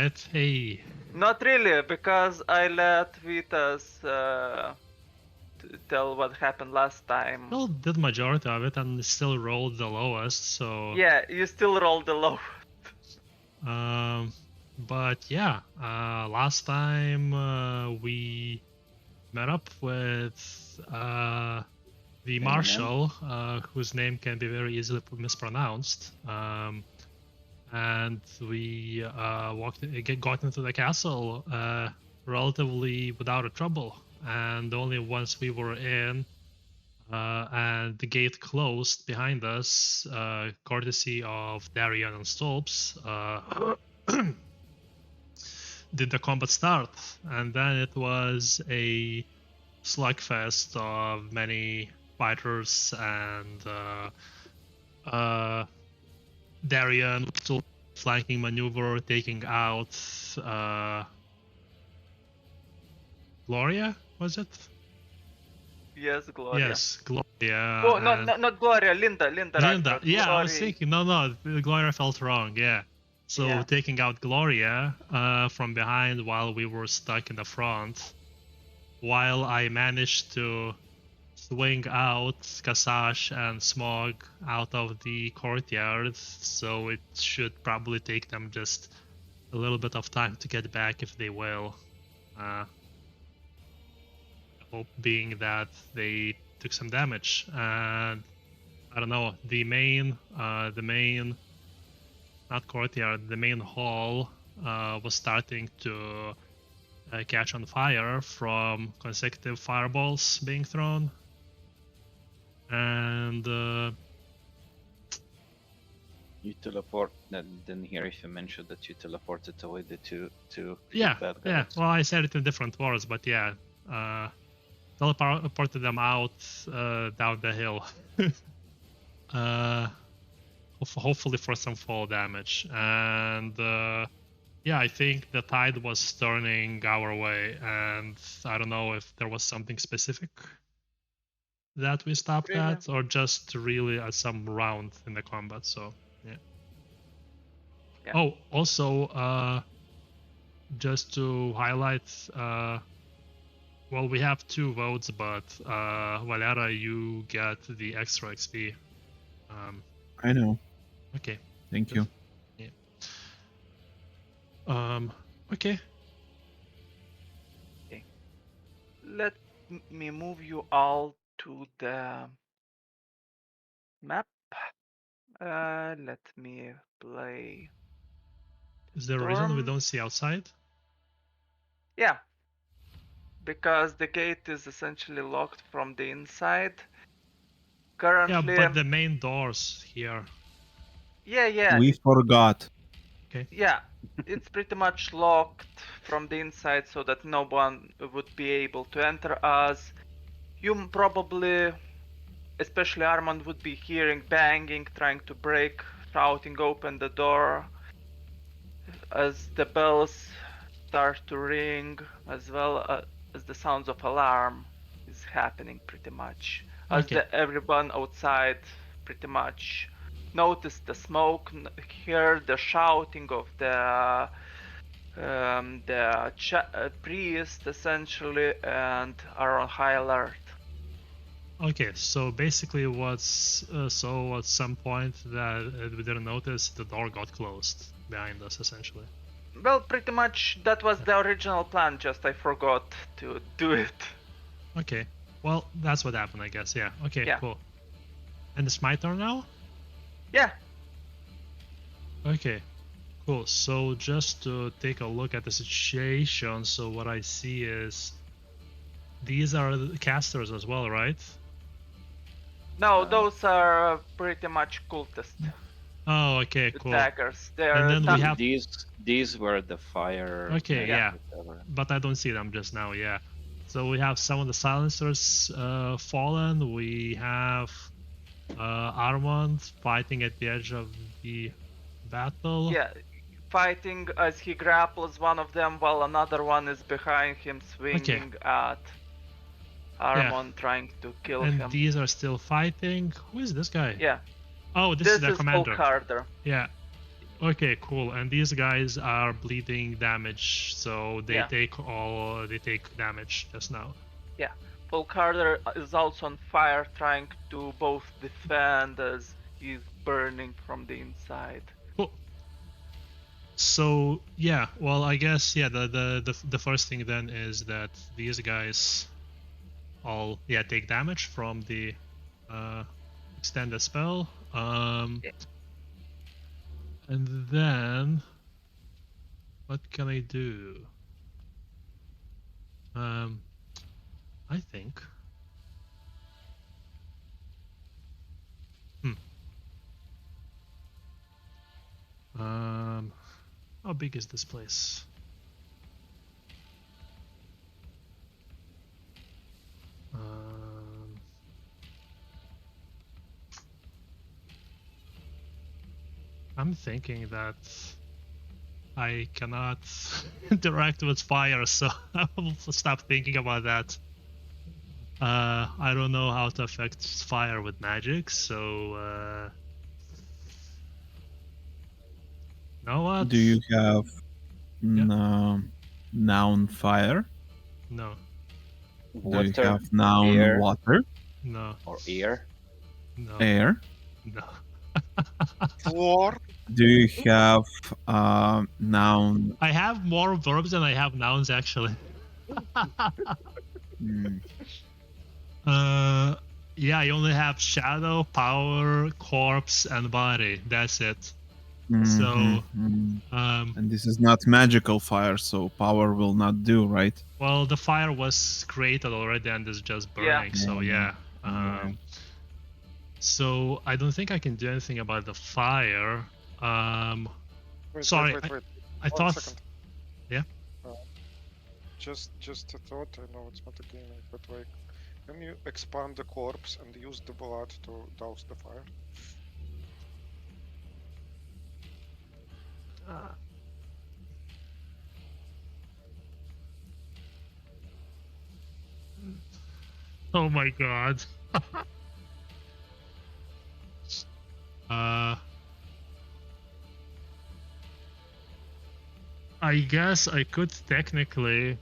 right? Hey. Not really, because I let Vitas tell what happened last time. Still did majority of it and still rolled the lowest, so... Yeah, you still rolled the low. But yeah, last time we met up with the marshal, whose name can be very easily mispronounced. And we got into the castle relatively without a trouble. And only once we were in and the gate closed behind us, courtesy of Darian and Stolps, did the combat start. And then it was a slugfest of many fighters and Darian still flanking maneuver, taking out Gloria, was it? Yes, Gloria. Yes, Gloria. Oh, not Gloria, Linda. Linda, yeah, I was thinking, no, Gloria felt wrong, yeah. So Yeah. taking out Gloria from behind while we were stuck in the front, while I managed to swing out Kasash and Smog out of the courtyard, so it should probably take them just a little bit of time to get back if they will. Hope being that they took some damage, and I don't know, the main not courtyard, the main hall was starting to catch on fire from consecutive fireballs being thrown. And you teleport. Didn't hear if you mentioned that you teleported away the two yeah, bad guys. Yeah. Well, I said it in different words, but yeah, teleported them out down the hill. Hopefully for some fall damage. And yeah, I think the tide was turning our way, and I don't know if there was something specific that we stopped at, or just really some round in the combat. So yeah. Oh, also just to highlight, well, we have 2 votes, but Valera, you get the extra XP. I know. Okay. Thank you. Yeah. Okay. Okay. Let me move you all to the map. Let me play. Is there a reason we don't see outside? Yeah. Because the gate is essentially locked from the inside. Currently. Yeah, but the main doors here. Yeah. We forgot. Okay. Yeah, it's pretty much locked from the inside so that no one would be able to enter us. You probably, especially Armand, would be hearing banging, trying to break, shouting, open the door as the bells start to ring, as well as the sounds of alarm is happening pretty much. As everyone outside pretty much noticed the smoke, heard the shouting of the priest essentially, and are on high alert. Okay, so basically what's so at some point that we didn't notice, the door got closed behind us essentially. Well, pretty much that was the original plan, just I forgot to do it. Okay, well, that's what happened, I guess. Yeah, okay, yeah. Cool. And it's my turn now? Yeah. Okay, cool. So just to take a look at the situation, so what I see is these are the casters as well, right? No, those are pretty much cultists. Oh, okay, cool. Daggers. And then we have these were the fire. Okay, yeah. But I don't see them just now. Yeah. So we have some of the silencers fallen. We have Armand fighting at the edge of the battle. Yeah, fighting as he grapples one of them while another one is behind him swinging at Armand, trying to kill him. And these are still fighting. Who is this guy? Yeah. Oh, this is the commander. Harder. Yeah. Okay, cool. And these guys are bleeding damage, so they Yeah. take damage just now. Volcarder is also on fire, trying to both defend as he's burning from the inside. Cool. So yeah, well, I guess yeah. The first thing then is that these guys all take damage from the extended spell. Yeah. And then what can I do? I think. How big is this place? I'm thinking that I cannot interact with fire, so I will stop thinking about that. I don't know how to affect fire with magic, so you know what? Do you have noun fire? No. Do Water, you have noun air. water? No. Or air? No. Air? No. War. Do you have noun? I have more verbs than I have nouns, actually. Yeah, I only have shadow, power, corpse, and body. That's it. So, and this is not magical fire, so power will not do, right? well, the fire was created already and is just burning. So yeah. So I don't think I can do anything about the fire. Wait, Sorry, wait. I One thought. second. Yeah. Just a thought. I know it's not a game, but like, can you expand the corpse and use the blood to douse the fire? Oh my god. I guess I could technically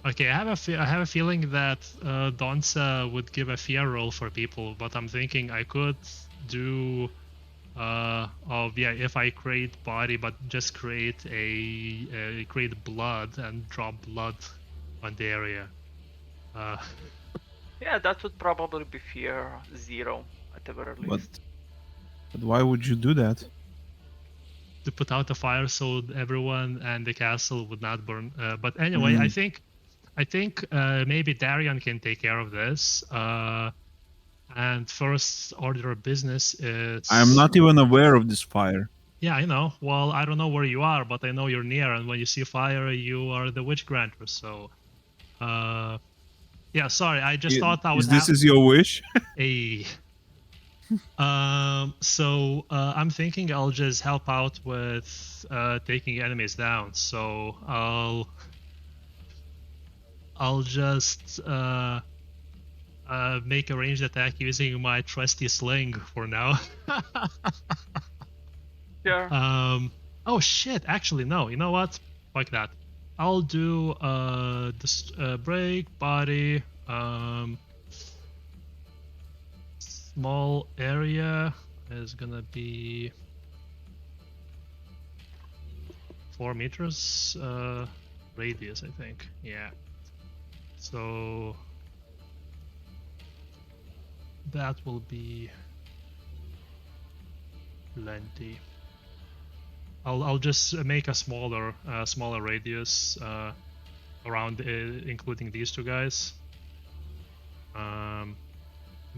okay, I have a feeling that Donsa would give a fear roll for people, but I'm thinking I could do if I create body, but just create create blood and drop blood on the area. Yeah, that would probably be fear 0 at the very least. But why would you do that? To put out the fire so everyone and the castle would not burn. But anyway, I think maybe Darion can take care of this. And first order of business is. I am not even aware of this fire. Yeah, I know. Well, I don't know where you are, but I know you're near. And when you see fire, you are the witch granter. So, yeah. Sorry, I just thought I would. This is your wish? Hey. So I'm thinking I'll just help out with taking enemies down. So I'll just make a ranged attack using my trusty sling for now. Yeah. Oh shit! Actually, no. You know what? Fuck that. I'll do this break body. Small area is gonna be 4 meters radius, I think. Yeah. So that will be plenty. I'll just make a smaller radius around, including these two guys.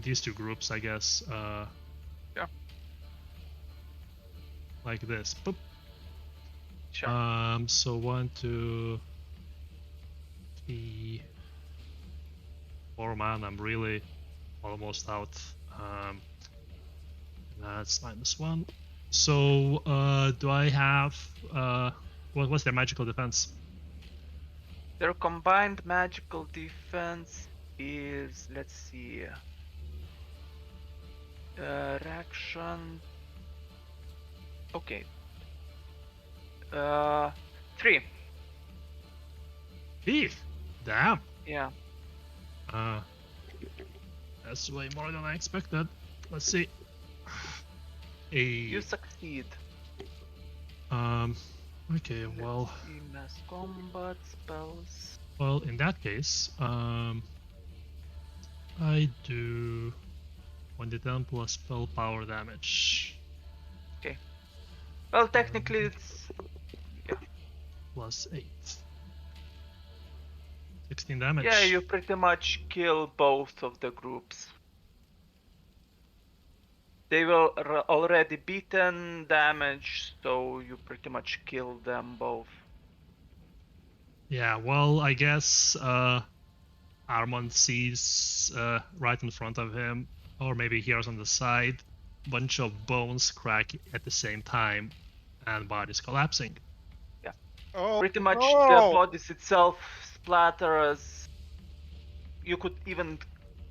These two groups, I guess. Yeah. Like this. Boop. Sure. So 1, 2, 3, 4 man. I'm really almost out. That's -1. So do I have what's their magical defense? Their combined magical defense is, let's see, Reaction. Okay. 3. Thief! Damn! Yeah. That's way more than I expected. Let's see. You A succeed. okay, well, Let's see, mass combat spells. well, in that case, I do 1d10 plus spell power damage Well, technically it's plus 8. 16 damage. yeah. You pretty much kill both of the groups. They were already beaten damage, so you pretty much kill them both. Yeah, well, I guess Armand sees right in front of him, or maybe hears on the side, bunch of bones crack at the same time, and bodies collapsing. Oh, Pretty much no! the bodies itself splatter as you could even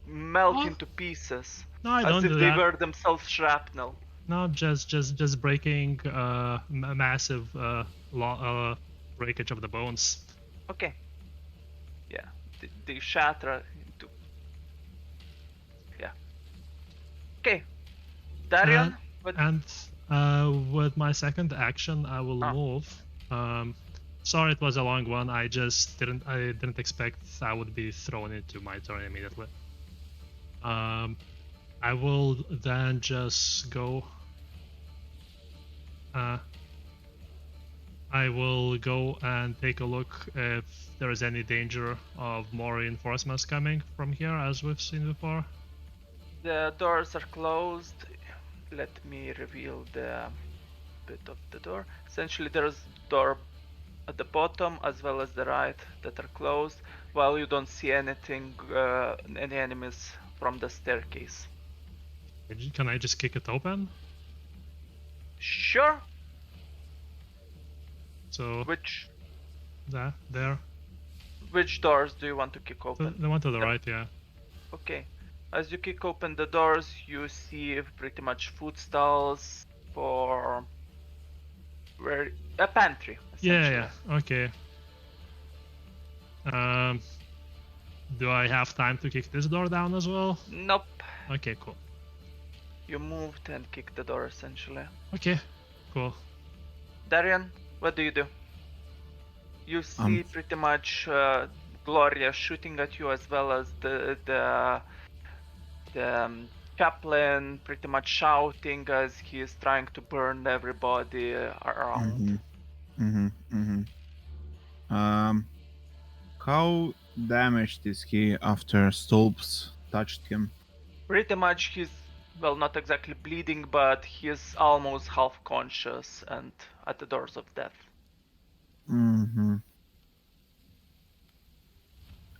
melt Oh. into pieces, No, I as don't if do they that. were themselves shrapnel. No, just breaking massive breakage of the bones. Okay. Yeah, they shatter into. Yeah. Okay. Darion, what? And with my second action, I will Ah. move. Sorry, it was a long one. I just didn't expect I would be thrown into my turn immediately. I will then just go. I will go and take a look if there is any danger of more reinforcements coming from here, as we've seen before. The doors are closed. Let me reveal the bit of the door. Essentially, there's door at the bottom as well as the right that are closed, while you don't see anything, any enemies from the staircase. Can I just kick it open? Sure. So Which there, which doors do you want to kick open? the one to the right, yeah. Okay. As you kick open the doors, you see pretty much food stalls for where a pantry. Yeah, okay. Do I have time to kick this door down as well? Nope. Okay, cool. You moved and kicked the door essentially. Okay, cool. Darian, what do you do? You see pretty much Gloria shooting at you, as well as the chaplain pretty much shouting as he is trying to burn everybody around. How damaged is he after Stolps touched him? Pretty much he's, well, not exactly bleeding, but he's almost half conscious and at the doors of death.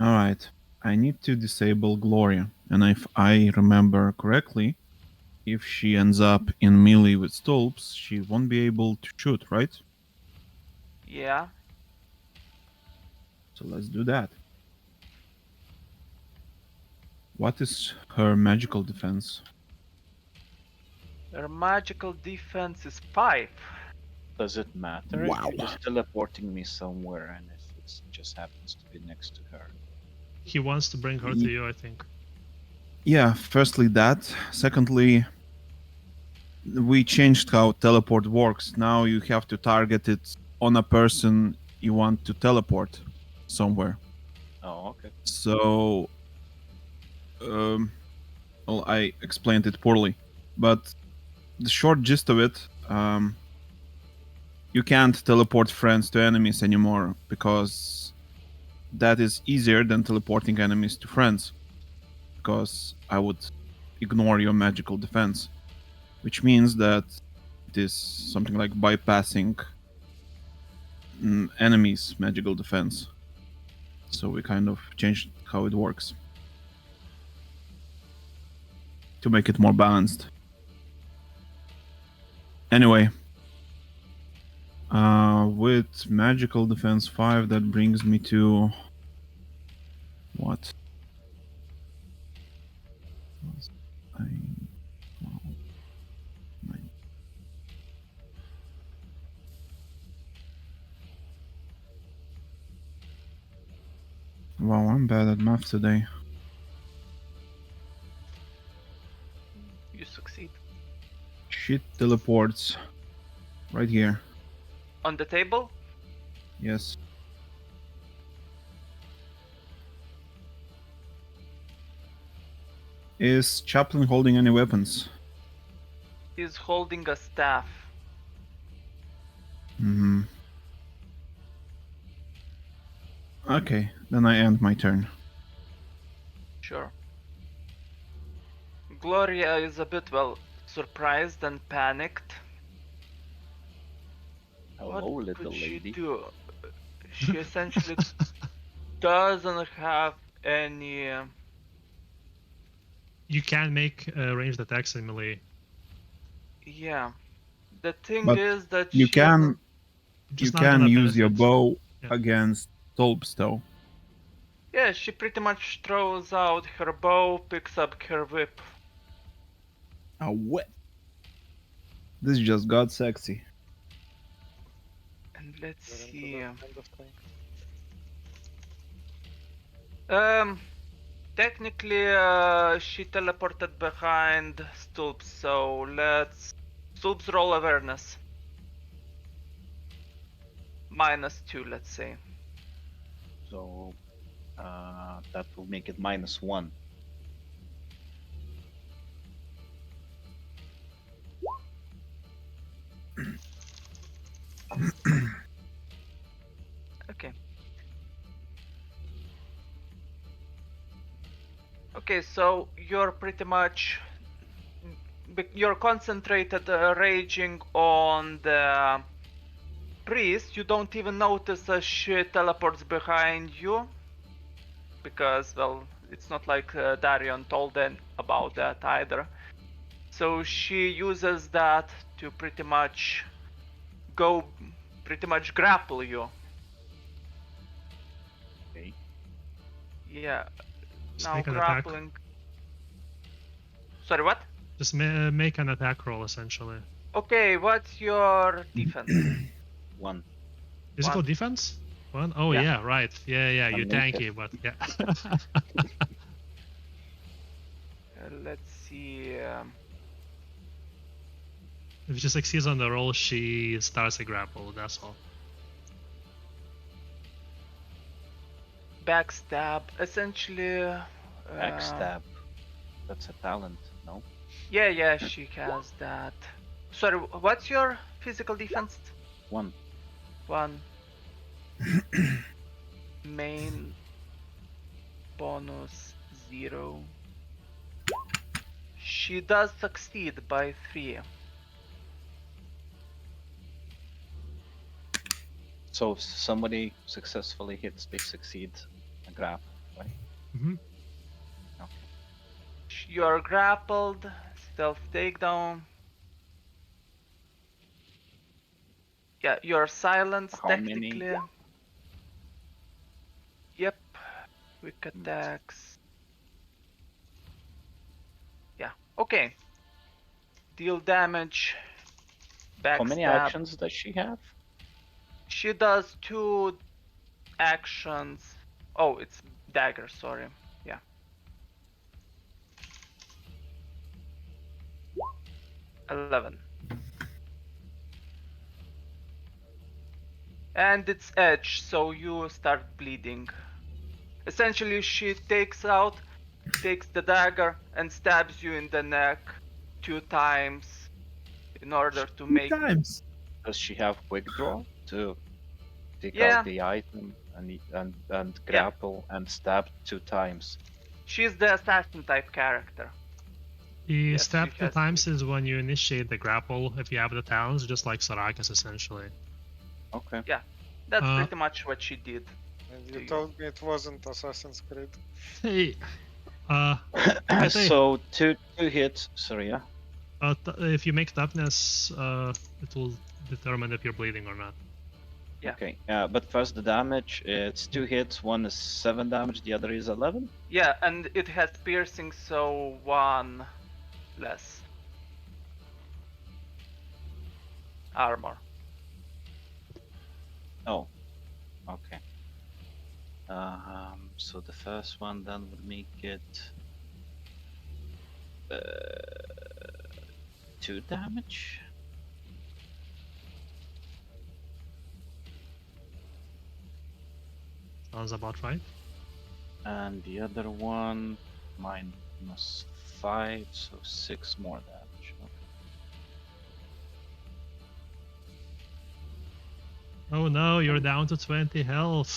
Alright. I need to disable Gloria, and if I remember correctly, if she ends up in melee with Stolps, she won't be able to shoot, right? Yeah. So let's do that. What is her magical defense? Her magical defense is 5. Does it matter Wow. if you're just teleporting me somewhere and if it just happens to be next to her? He wants to bring her to you, I think. Yeah, firstly that. Secondly, we changed how teleport works. Now you have to target it on a person you want to teleport somewhere. Oh, okay. So, well, I explained it poorly, but the short gist of it, you can't teleport friends to enemies anymore because that is easier than teleporting enemies to friends, because I would ignore your magical defense, which means that it is something like bypassing enemies' magical defense. So we kind of changed how it works to make it more balanced. Anyway, with magical defense 5, that brings me to what? Wow, I'm bad at math today. You succeed. She teleports right here. On the table? Yes. Is Chaplin holding any weapons? He's holding a staff. Hmm. Okay, then I end my turn. Sure. Gloria is a bit, well, surprised and panicked. Hello, What little could she lady. do? She essentially doesn't have any. You can make ranged attacks in melee. Yeah. The thing But is that you she doesn't. Just you not can gonna use your benefit. bow Yeah. against Stolps though. Yeah, she pretty much throws out her bow, picks up her whip. Ah, what? This just got sexy. And let's You're into see. that kind of thing. Technically, she teleported behind Stoops, so let's. Stoops roll awareness. -2, let's say. So that will make it -1. Okay. Okay, so you're pretty much. You're concentrated raging on the priest. You don't even notice as she teleports behind you. Because, well, it's not like Darion told them about that either. So she uses that to pretty much grapple you. Okay. Yeah. Just Now make an attack. grappling. Sorry, what? Just make an attack roll essentially. Okay, what's your defense? 1. Physical One. defense? One? Oh Yeah. yeah, right. Yeah, you Unlimited. tanky, but yeah. Let's see. If she succeeds on the roll, she starts a grapple, that's all. Backstab. Essentially. Backstab. That's a talent, no? Yeah, she has that. Sorry, what's your physical defense? 1. 1. Main bonus 0. She does succeed by 3. So if somebody successfully hits, they succeed a grapple, right? Hmm. Okay. You are grappled. Stealth takedown. Yeah, you're silenced How many? technically. Yep. Quick attacks. Yeah. Okay. Deal damage. How many Backstab. actions does she have? She does 2 actions. Oh, it's dagger, sorry. Yeah. 11. And it's edge, so you start bleeding. Essentially, she takes the dagger and stabs you in the neck 2 times in order to make. Times. Does she have quick draw to take Yeah. out the item and grapple and stab 2 times? She's the assassin type character. The Yes, step she 2 has times is when you initiate the grapple if you have the talents, just like Sarakas essentially. Okay. Yeah, that's Uh, pretty much what she did. And Do you you? told me it wasn't Assassin's Creed. Hey, I think- So two hits. Sorry, yeah. if you make toughness, it will determine if you're bleeding or not. Yeah. Okay. But first the damage. It's 2 hits. One is 7 damage. The other is 11. Yeah, and it has piercing, so 1 less armor. Oh. Okay. So the first one then would make it 2 damage. Sounds about right. And the other one -5, so 6 more damage. Oh no, you're down to 20 health.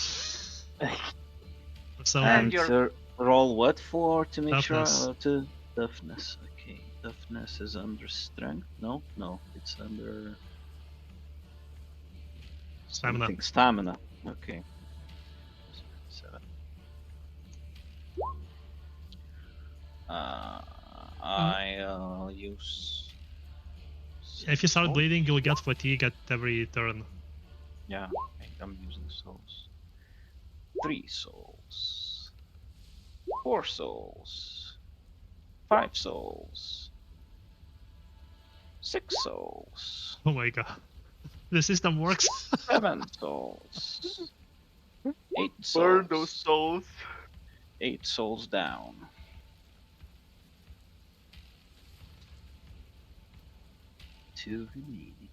So And And you're- roll what for to make Toughness. sure to toughness. Okay, toughness is under strength. No, it's under Stamina. something. Stamina. Okay. 7. I'll use. If you start souls. bleeding, you'll get fatigue at every turn. Yeah, okay, I'm using souls. 3 souls. 4 souls. 5 souls. 6 souls. Oh my god. The system works. 7 souls. 8 burn those souls. souls. 8 souls down. Two remaining.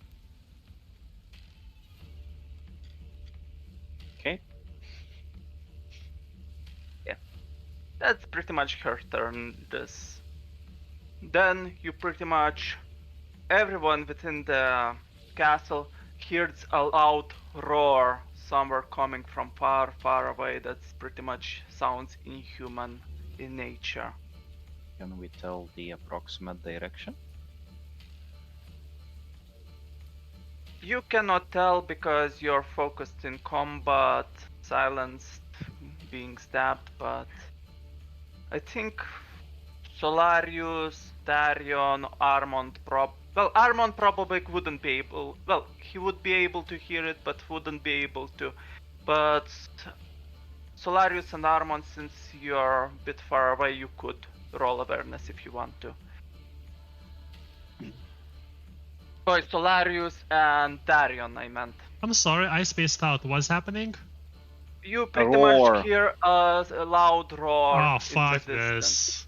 Okay. That's pretty much her turn. Then you pretty much everyone within the castle hears a loud roar somewhere coming from far, far away. That's pretty much sounds inhuman in nature. Can we tell the approximate direction? You cannot tell because you're focused in combat, silenced, being stabbed, but I think Solarius, Darion, Armand Armand probably wouldn't be able. Well, he would be able to hear it, but wouldn't be able to. But Solarius and Armand, since you're a bit far away, you could roll awareness if you want to. Sorry, Solarius and Darion, I meant. I'm sorry, I spaced out. What's happening? You pretty roar. much hear a loud roar Oh, in fuck the distance.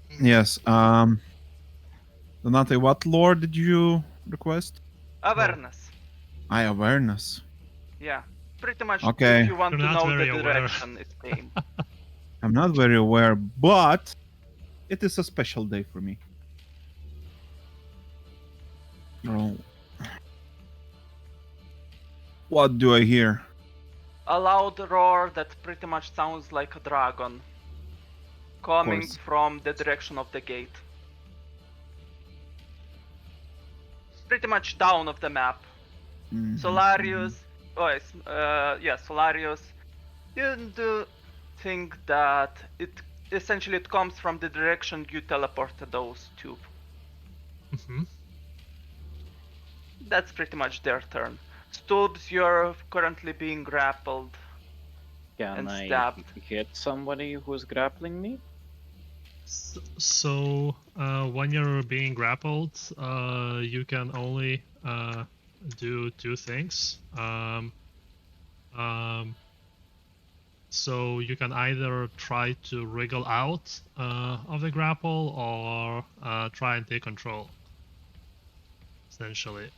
this. Yes. Donate, what lore did you request? Awareness. Awareness. Yeah. Pretty much Okay. if you want You're to not know the very aware. direction it's aimed. I'm not very aware, but it is a special day for me. Oh. What do I hear? A loud roar that pretty much sounds like a dragon. Coming course. from the direction of the gate. Pretty much down of the map. Mhm, Solarius. Solarius. You do think that it essentially it comes from the direction you teleported those two. Mhm. That's pretty much their turn. Stubbs, you're currently being grappled. Can And I stabbed. hit somebody who's grappling me? So, when you're being grappled, you can only do 2 things. So you can either try to wriggle out of the grapple or try and take control, essentially.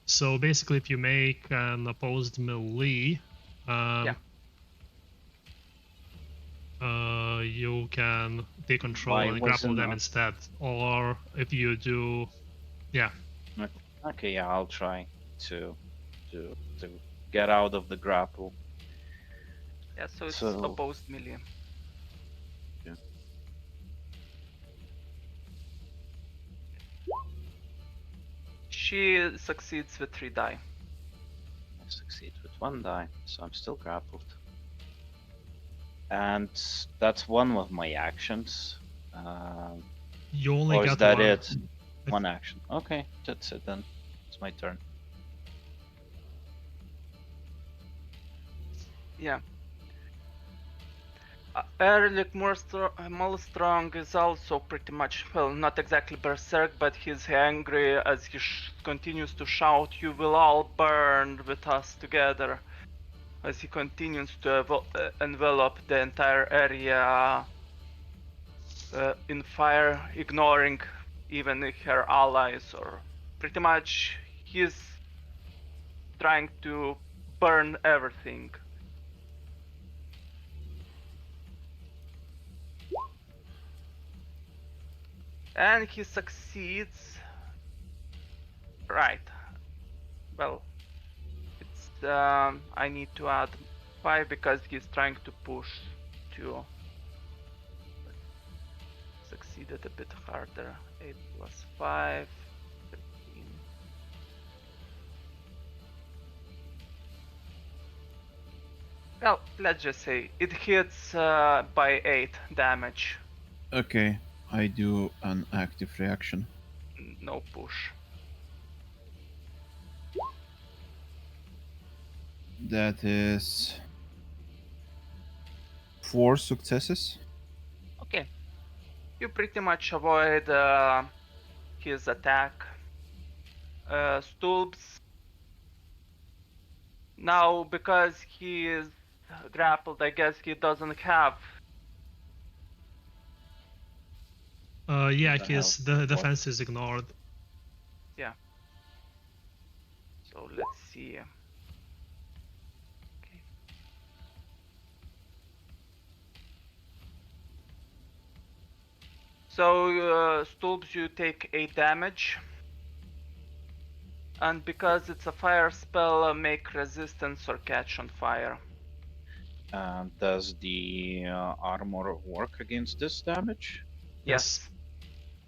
So basically, if you make an opposed melee, you can take control Why and grapple wasn't them I- instead. Or if you do, yeah. Okay, yeah, I'll try to get out of the grapple. Yeah, so it's So- opposed melee. Yeah. She succeeds with 3 die. I succeed with 1 die, so I'm still grappled. And that's one of my actions. You only Or get is that one. it? One action. Okay, that's it then. It's my turn. Yeah. Erlich Malstrong is also pretty much, well, not exactly berserk, but he's angry as he continues to shout, "You will all burn with us together." as he continues to envelop the entire area in fire, ignoring even her allies, or pretty much he's trying to burn everything. And he succeeds. Right. Well, it's I need to add 5 because he's trying to push to succeeded a bit harder. 8 plus 5, 13. Well, let's just say it hits by 8 damage. Okay, I do an active reaction. No push. That is 4 successes. Okay. You pretty much avoid his attack. Stulbs. Now, because he is grappled, I guess he doesn't have. Yeah, The his health. defense is ignored. Yeah. So let's see. Okay. So Stulbs, you take 8 damage. And because it's a fire spell, make resistance or catch on fire. Does the armor work against this damage? Yes.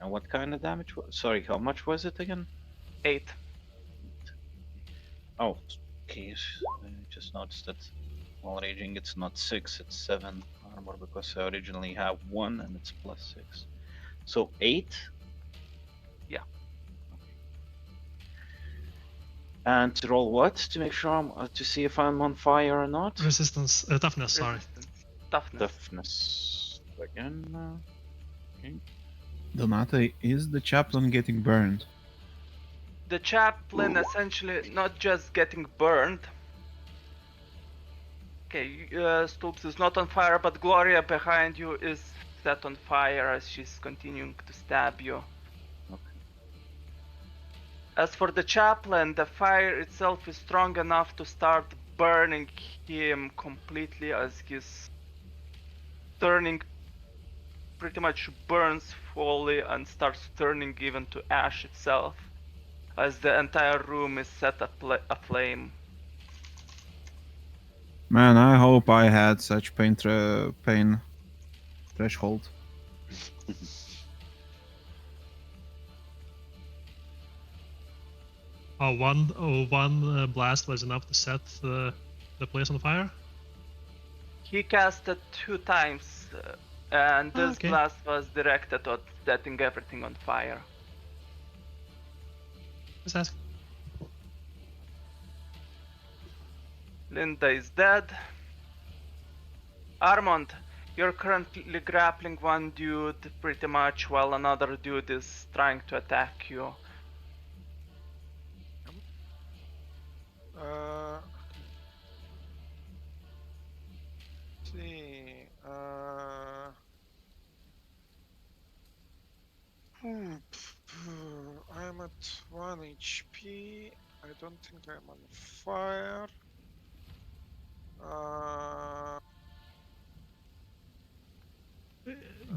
And what kind of damage? Sorry, how much was it again? 8. Oh, okay. I just noticed that while raging, it's not 6, it's 7 armor because I originally have 1 and it's plus 6. So 8? Yeah. Okay. And to roll what? To make sure to see if I'm on fire or not? Resistance, toughness, sorry. Resistance. Toughness. Toughness. Again. Okay. Donata, is the chaplain getting burned? The chaplain essentially not just getting burned. Okay, Stoops is not on fire, but Gloria behind you is set on fire as she's continuing to stab you. Okay. As for the chaplain, the fire itself is strong enough to start burning him completely as he's turning, pretty much burns fully and starts turning even to ash itself as the entire room is set aflame. Man, I hope I had such pain threshold. One blast was enough to set the place on fire? He cast it 2 times, and this Okay. blast was directed at setting everything on fire. Just ask. Linda is dead. Armand, you're currently grappling one dude pretty much while another dude is trying to attack you. See. I'm at 1 HP. I don't think I'm on fire.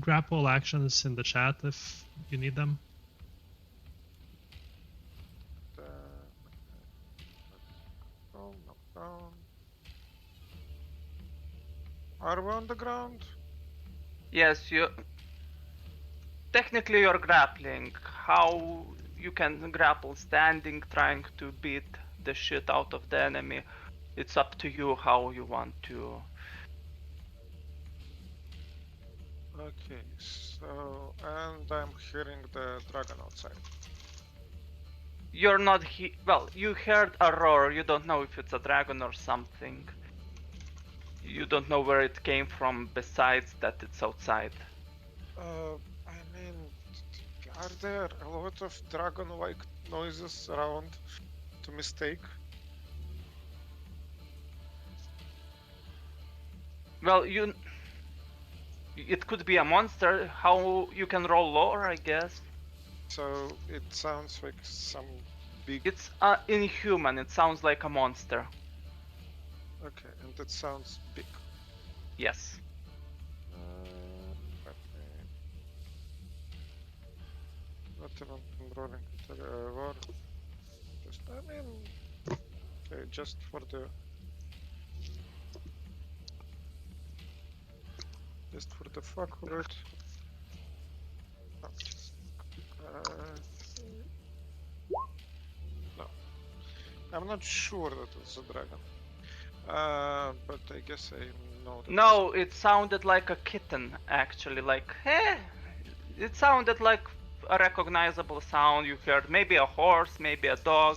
Grapple actions in the chat if you need them. Knockdown. Are we on the ground? Yes, you. Technically, you're grappling. How you can grapple standing, trying to beat the shit out of the enemy. It's up to you how you want to. Okay, so and I'm hearing the dragon outside. You're not well, you heard a roar. You don't know if it's a dragon or something. You don't know where it came from besides that it's outside. I mean, are there a lot of dragon-like noises around to mistake? Well, it could be a monster. How you can roll lore, I guess. So it sounds like some big. It's inhuman. It sounds like a monster. Okay, and it sounds big. Yes. Let me. Not even rolling war. Just I mean, okay, just for the. Just for the fuck of it. Oh, just, no, I'm not sure that it's a dragon. But I guess I know that. No, it sounded like a kitten, actually. Like, it sounded like a recognizable sound you heard. Maybe a horse, maybe a dog,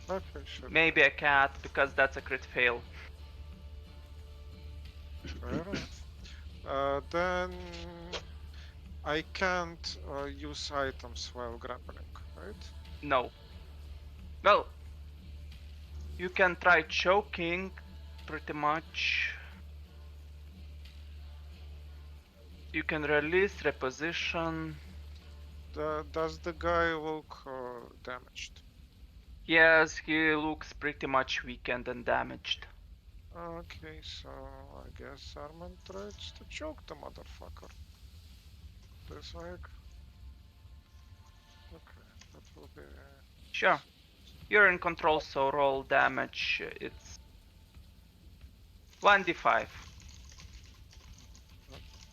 Okay, sure. maybe a cat, because that's a crit fail. Fair enough. Then I can't use items while grappling, right? No. Well, you can try choking, pretty much. You can release, reposition. Does the guy look damaged? Yes, he looks pretty much weakened and damaged. Okay, so I guess Armand tries to choke the motherfucker. This like. Okay, that will be. Sure. You're in control, so roll damage. It's 1d5.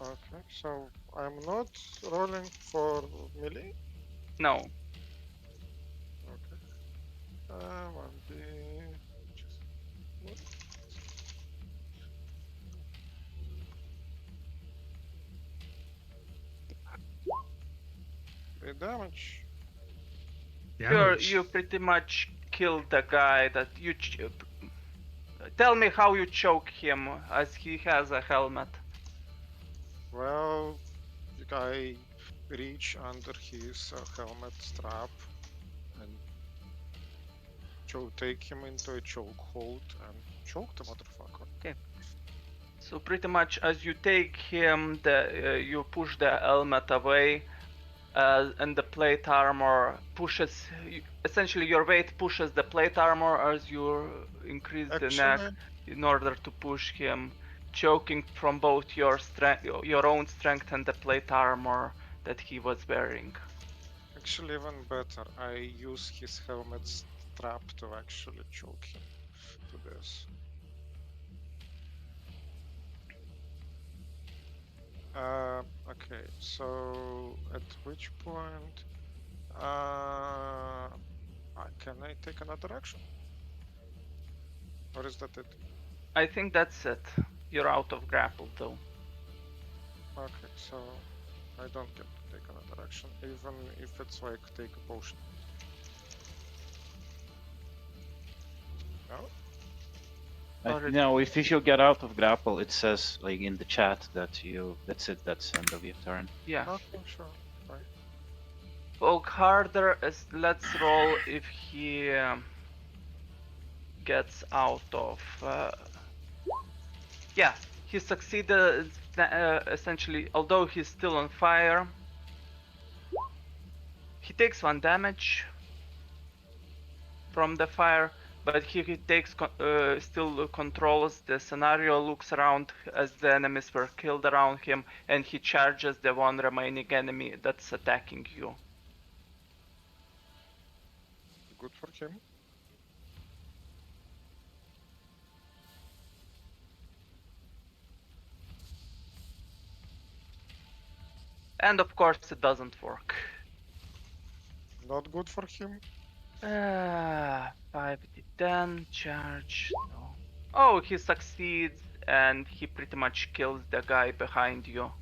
Okay, so I'm not rolling for melee. No. Okay. 1d. Just what? The damage. You pretty much killed the guy that you. Tell me how you choke him, as he has a helmet. Well, I reach under his helmet strap and take him into a chokehold and choke the motherfucker. Okay. So pretty much as you take him, you push the helmet away, and the plate armor pushes. Essentially, your weight pushes the plate armor as you increase the neck in order to push him, choking from both your strength, your own strength, and the plate armor that he was wearing. Actually, even better, I use his helmet strap to actually choke him to this. Okay, so at which point can I take another action? Or is that it? I think that's it. You're out of grapple though. Okay, so I don't get to take another action, even if it's like take a potion. No? No, if you get out of grapple, it says like in the chat that that's it. That's end of your turn. Yeah. Okay, sure. Fine. Poke harder. Let's roll if he gets out of. Yeah, he succeeded. Essentially, although he's still on fire, he takes 1 damage from the fire, but he takes still controls the scenario, looks around as the enemies were killed around him, and he charges the one remaining enemy that's attacking you. Good for him. And of course it doesn't work. Not good for him. 5d10 charge. No. Oh, he succeeds and he pretty much kills the guy behind you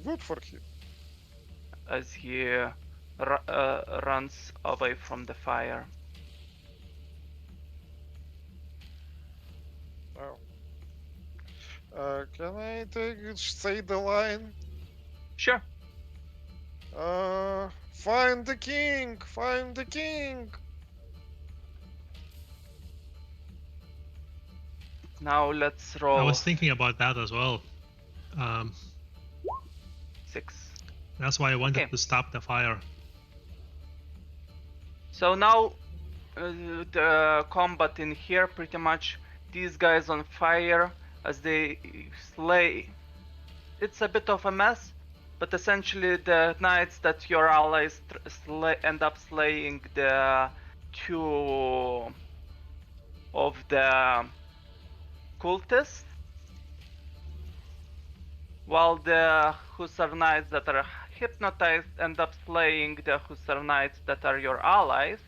Good for him. as he runs away from the fire. Oh. Can I say the line? Sure. Find the king! Find the king! Now let's I roll was thinking about that as well. 6. That's why I wanted Okay. to stop the fire. So now the combat in here, pretty much these guys on fire as they slay. It's a bit of a mess, but essentially the knights that your allies end up slaying the 2 of the cultists, while the Hussar knights that are hypnotized end up slaying the Hussar knights that are your allies,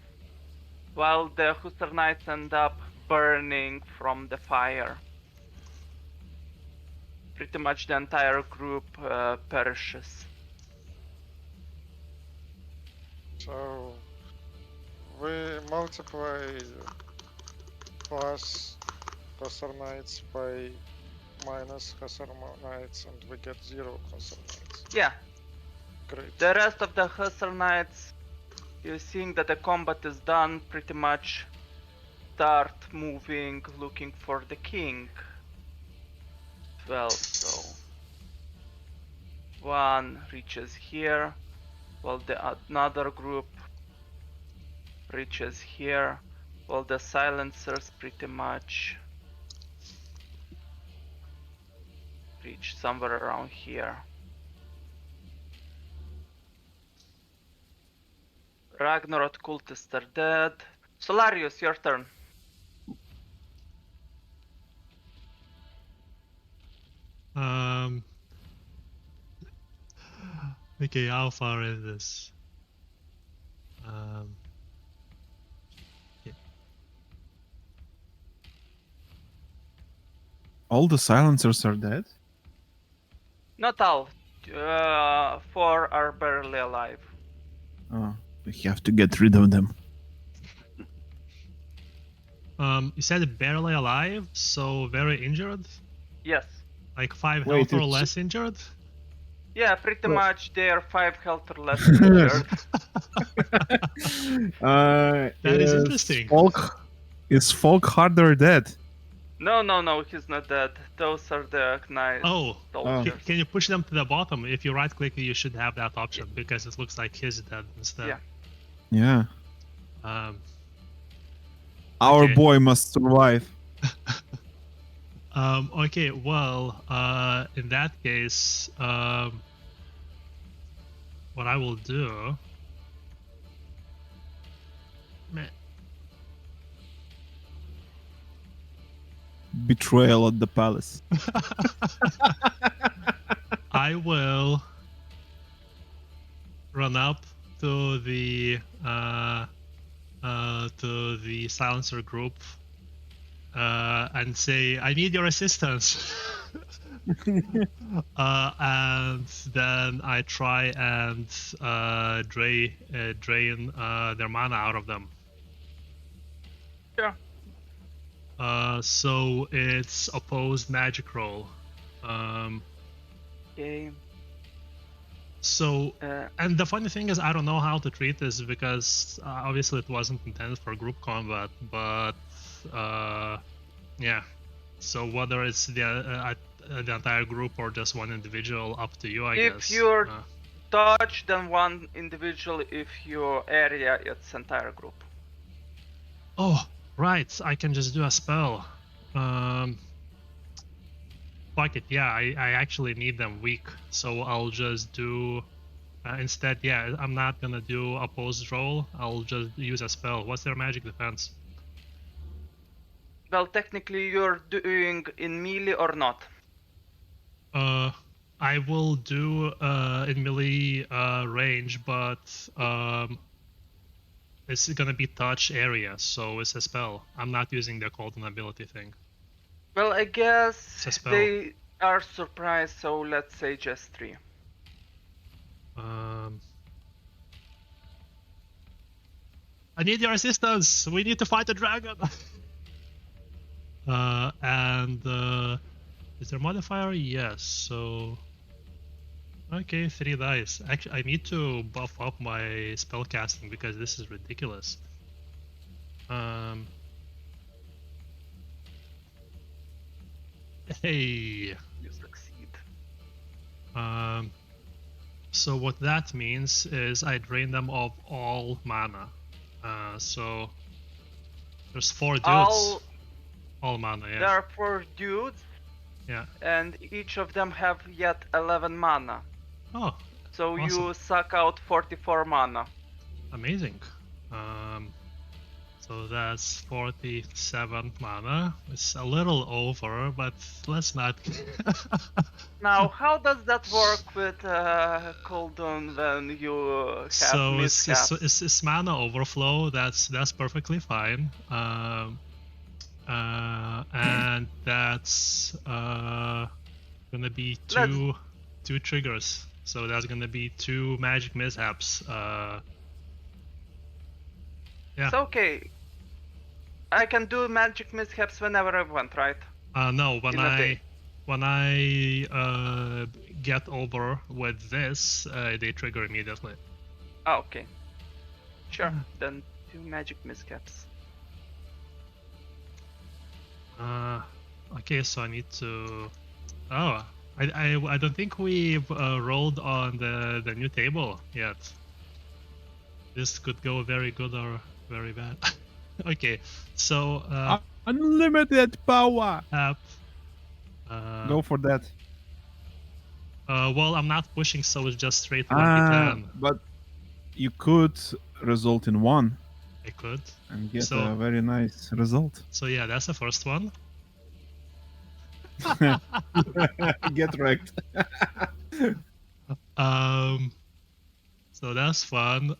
while the Hussar knights end up burning from the fire. Pretty much the entire group perishes. So we multiply plus Hussar Knights by minus Hussar Knights and we get 0 Hussar Knights. Yeah, Great. the rest of the Hussar knights, you're seeing that the combat is done, pretty much start moving, looking for the king. 12, so 1 reaches here, while the another group reaches here, while the silencers pretty much reach somewhere around here. Ragnarok cultists are dead. Solarius, your turn. Okay, how far is this? Yeah. All the silencers are dead? Not all. 4 are barely alive. Oh, we have to get rid of them. You said barely alive, so very injured? Yes. Like 5 Wait, health or it's- less injured? Yeah, pretty Well- much they are 5 health or less injured. That is interesting. Is Folk harder dead? No, he's not dead. Those are the knights. Oh, soldiers. can you push them to the bottom? If you right click, you should have that option because it looks like he's dead instead. Yeah. Yeah. Um, Our Okay. boy must survive. Okay, well, in that case, what I will do. Betrayal at the palace. I will run up to the silencer group and say, "I need your assistance." And then I try and drain their mana out of them. Sure. So it's opposed magic roll. Okay. So, and the funny thing is, I don't know how to treat this because obviously it wasn't intended for group combat, but yeah. So whether it's the entire group or just one individual, up to you, I guess. If you're touched, then one individual. If your area, it's entire group. Oh, right. I can just do a spell. Fuck it. Yeah, I actually need them weak, so I'll just do. Instead, yeah, I'm not gonna do opposed roll. I'll just use a spell. What's their magic defense? Well, technically, you're doing in melee or not. I will do in melee range, but it's gonna be touch area, so it's a spell. I'm not using the Colton ability thing. Well, I guess It's a spell. they are surprised, so let's say just 3. I need your assistance. We need to fight the dragon. And is there a modifier? Yes. So okay, 3 dice. Actually, I need to buff up my spell casting because this is ridiculous. Hey. You succeed. So what that means is I drain them of all mana. So there's 4 dudes. All mana, yeah. There are 4 dudes, Yeah. and each of them have yet 11 mana. Oh, So awesome. you suck out 44 mana. Amazing. So that's 47 mana. It's a little over, but let's not. Now, how does that work with cooldown when you have So mishaps? it's mana overflow. That's perfectly fine. And that's gonna be two triggers. So that's gonna be 2 magic mishaps. Yeah. It's okay. I can do magic mishaps whenever I want, right? No, In a day. when I get over with this, they trigger immediately. Oh, okay. Sure. Then 2 magic mishaps. Okay, so I need to. Oh, I don't think we've rolled on the new table yet. This could go very good or very bad. Okay, so Unlimited power. app. Go for that. Well, I'm not pushing, so it's just straight 1d10. But you could result in 1 I could. and get So- a very nice result. So yeah, that's the first one. Get wrecked. So that's fun.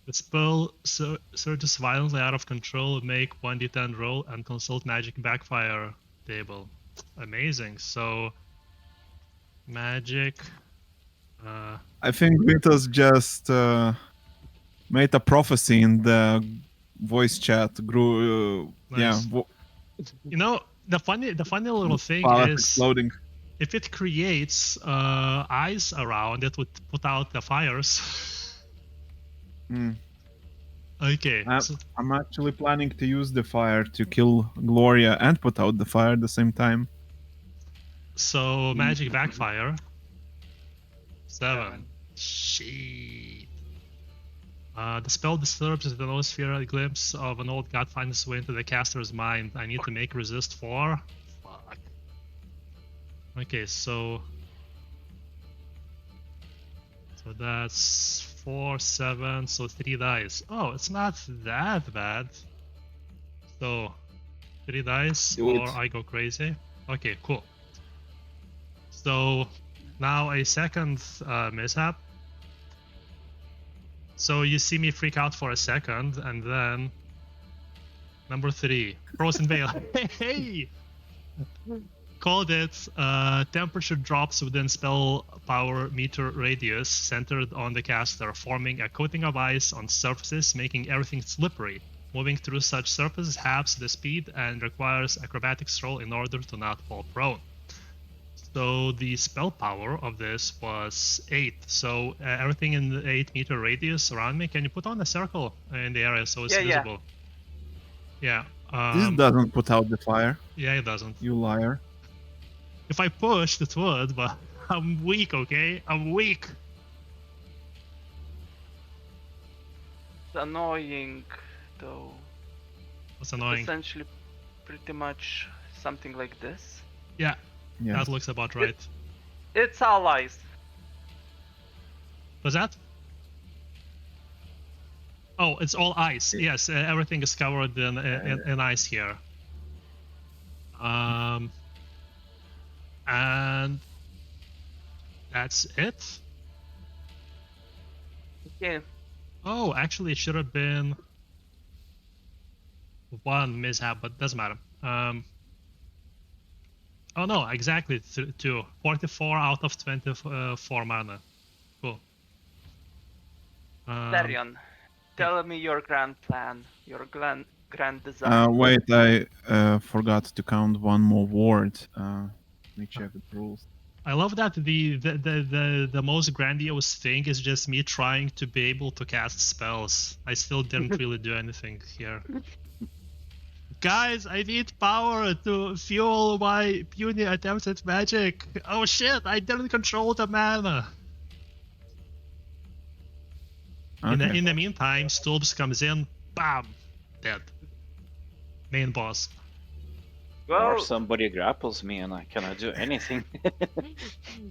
The spell surges violently out of control, make 1d10 roll, and consult magic backfire table. Amazing. So magic. I think Vitas just made a prophecy in the voice chat. Yeah, Nice. You know, the funny little thing power is, exploding. if it creates eyes around, it would put out the fires. Mm. Okay. I'm actually planning to use the fire to kill Gloria and put out the fire at the same time. So magic backfire. 7. 7. Shit. The spell disturbs the noosphere. A glimpse of an old god finds its way into the caster's mind. I need to make resist 4. Fuck. Okay, so that's 4, 7, so 3 dice. Oh, it's not that bad. So 3 dice, Do or it. I go crazy. Okay, cool. So now a second mishap. So you see me freak out for a second, and then number 3, frozen veil. Hey, called it. Temperature drops within spell power meter radius centered on the caster, forming a coating of ice on surfaces, making everything slippery. Moving through such surfaces halves the speed and requires acrobatics roll in order to not fall prone. So the spell power of this was 8. So everything in the 8-meter radius around me, can you put on a circle in the area so it's visible? Yeah. This doesn't put out the fire, Yeah, it doesn't. you liar. If I pushed, it would, but I'm weak, okay? I'm weak. It's annoying, though. What's annoying? Essentially, pretty much something like this. Yeah, Yeah. that looks about right. It's allies. Was that? Oh, it's all ice. Yes, everything is covered in ice here. And that's it. Okay. Oh, actually, it should have been 1 mishap, but doesn't matter. Oh no, exactly 2. 44 out of 24 mana. Cool. Darion, tell me your grand plan, your grand design. Wait, I forgot to count one more word. Let me check the rules. I love that the most grandiose thing is just me trying to be able to cast spells. I still didn't really do anything here. Guys, I need power to fuel my puny attempts at magic. Oh shit, I didn't control the mana. Okay. In the meantime, Stoops comes in, bam, dead. Main boss. Or Well, somebody grapples me and I cannot do anything.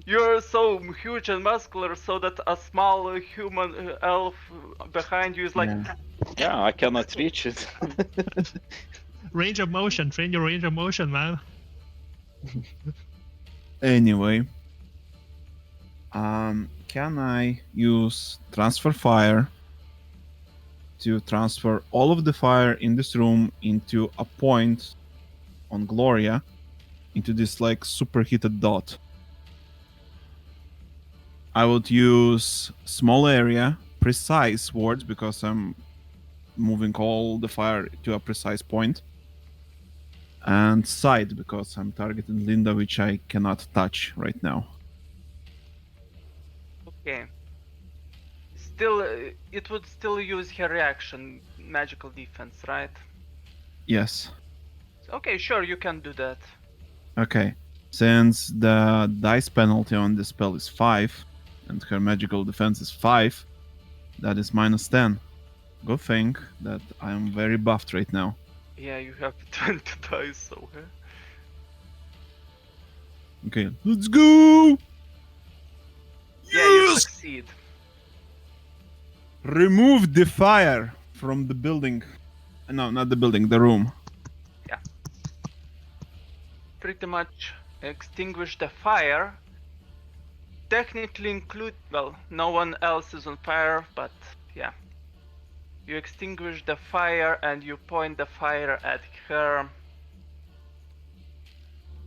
you're so huge and muscular, so that a small human elf behind you is like, Yeah. Yeah, I cannot reach it. Range of motion, train your range of motion, man. Anyway, can I use transfer fire to transfer all of the fire in this room into a point on Gloria, into this like superheated dot? I would use small area, precise words, because I'm moving all the fire to a precise point, and side, because I'm targeting Linda, which I cannot touch right now. okay. Still, it would still use her reaction, magical defense, right? Yes. Okay, sure, you can do that. Okay. Since the dice penalty on this spell is 5, and her magical defense is 5, that is minus 10. Good thing that I am very buffed right now. Yeah, you have 20 dice, so. Okay, let's go! Yeah, you Yes! succeed. Remove the fire from the building. No, not the building, the room. Pretty much extinguish the fire. Technically include, well, no one else is on fire, but yeah. You extinguish the fire and you point the fire at her.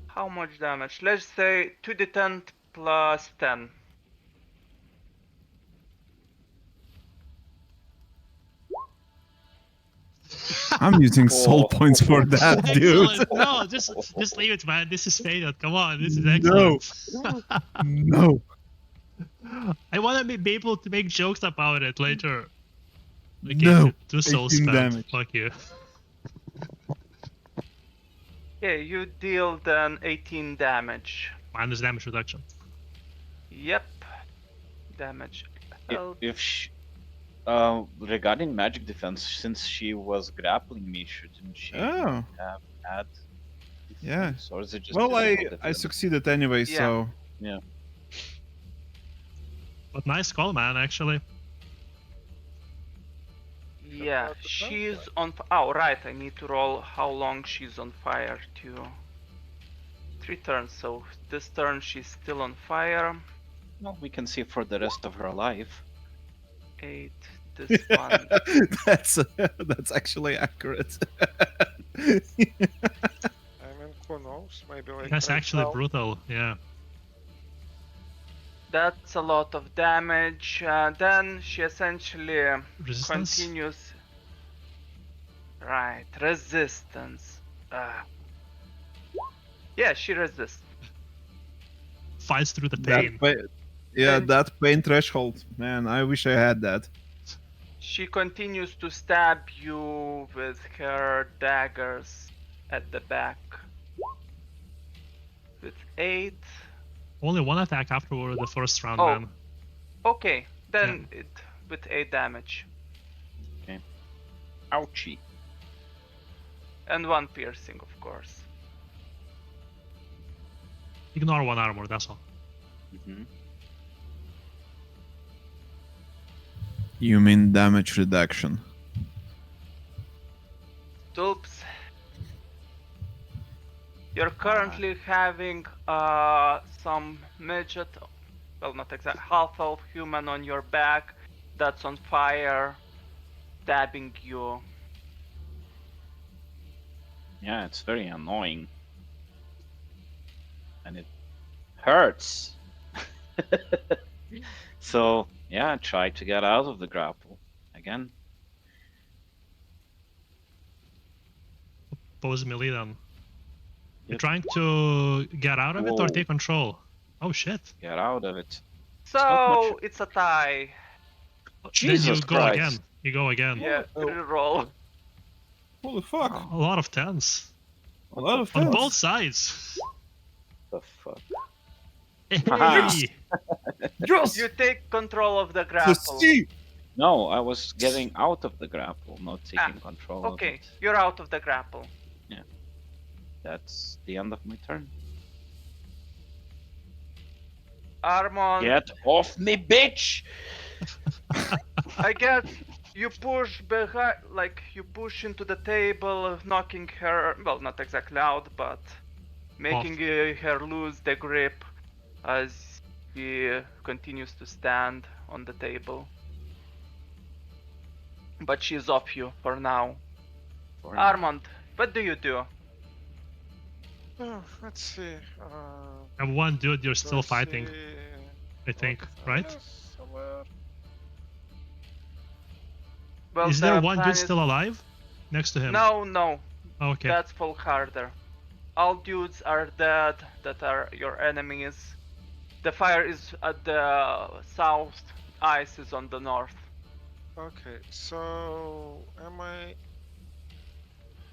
How much damage? Let's say 2d10 plus 10. I'm using soul Oh. points for that, dude. Excellent. No, just leave it, man. This is faded. Come on, this is No. excellent. No. I want to be able to make jokes about it later. Okay, No. two souls 18 spent. damage. Fuck you. Okay, you deal then 18 damage. Minus damage reduction. Yep. Damage. If she, regarding magic defense, since she was grappling me, shouldn't she Oh. have had Yeah. defense? Or is it just Well, I physical defense? succeeded anyway, Yeah. so... But nice call, man, actually. Yeah, she's on. Oh, right. I need to roll how long she's on fire too. 3 turns. So this turn she's still on fire. Well, we can see for the rest of her life. 8. This one. that's actually accurate. I mean, who knows? Maybe like. That's right actually now- brutal, yeah. That's a lot of damage. Then she essentially Resistance? continues. Right, resistance. Yeah, she resists. Fights through the pain. That pain threshold. Man, I wish I had that. She continues to stab you with her daggers at the back. With 8. Only one attack after the first round, Oh. man. Okay, then it with 8 damage. Ouchie. And 1 piercing, of course. Ignore 1 armor, that's all. Mm-hmm. You mean damage reduction? Oops. You're currently having some midget, well, not exact, half-elf human on your back that's on fire, stabbing you. Yeah, it's very annoying. And it hurts. So, yeah, try to get out of the grapple. Again. Pose melee then. You're Yep. trying to get out of it or Whoa. take control? Oh shit. Get out of it. So, not it's a tie. Then Jesus you go Christ. again. You go again. Yeah, reroll. Holy fuck! A lot of tens. A lot of On tens. both sides. The fuck? Hey! Yes! You take control of the The grapple. sea! No, I was getting out of the grapple, not Ah, taking control of Okay, it. you're out of the grapple. That's the end of my turn. Armand, Get off me, bitch! I guess you push behind, like you push into the table, knocking her, well, not exactly out, but making her lose the grip as she continues to stand on the table. But she's off you for now. For now. Armand, what do you do? Oh, let's see. And one dude you're do still I fighting, see I think, what- right? Yes, somewhere. Well, Is there the one plan dude is- still alive next to him? No, Oh, okay. that's full harder. All dudes are dead that are your enemies. The fire is at the south, ice is on the north. Okay, so am I?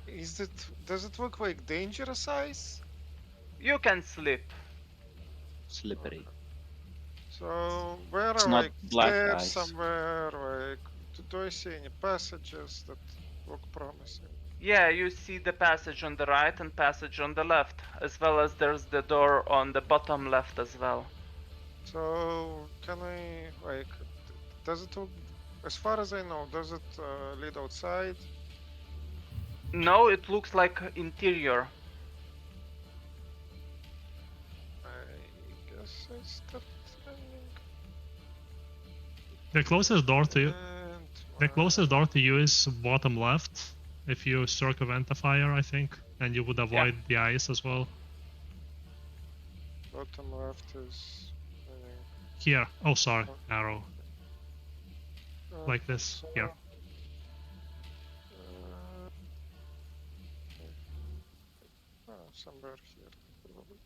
Is it? Does it look like dangerous ice? You can slip. Slippery. So where It's are not like black stairs ice. somewhere? Like, do I see any passages that look promising? Yeah, you see the passage on the right and passage on the left, as well as there's the door on the bottom left as well. So can I like? Does it look? As far as I know, does it lead outside? No, it looks like interior. I guess I start running. The closest door to you, And the closest door to you is bottom left. If you circumvent the fire, I think, and you would avoid the ice as well. bottom left is running. Here. Oh, sorry. Arrow. Like this. So, Here. Somewhere here, probably.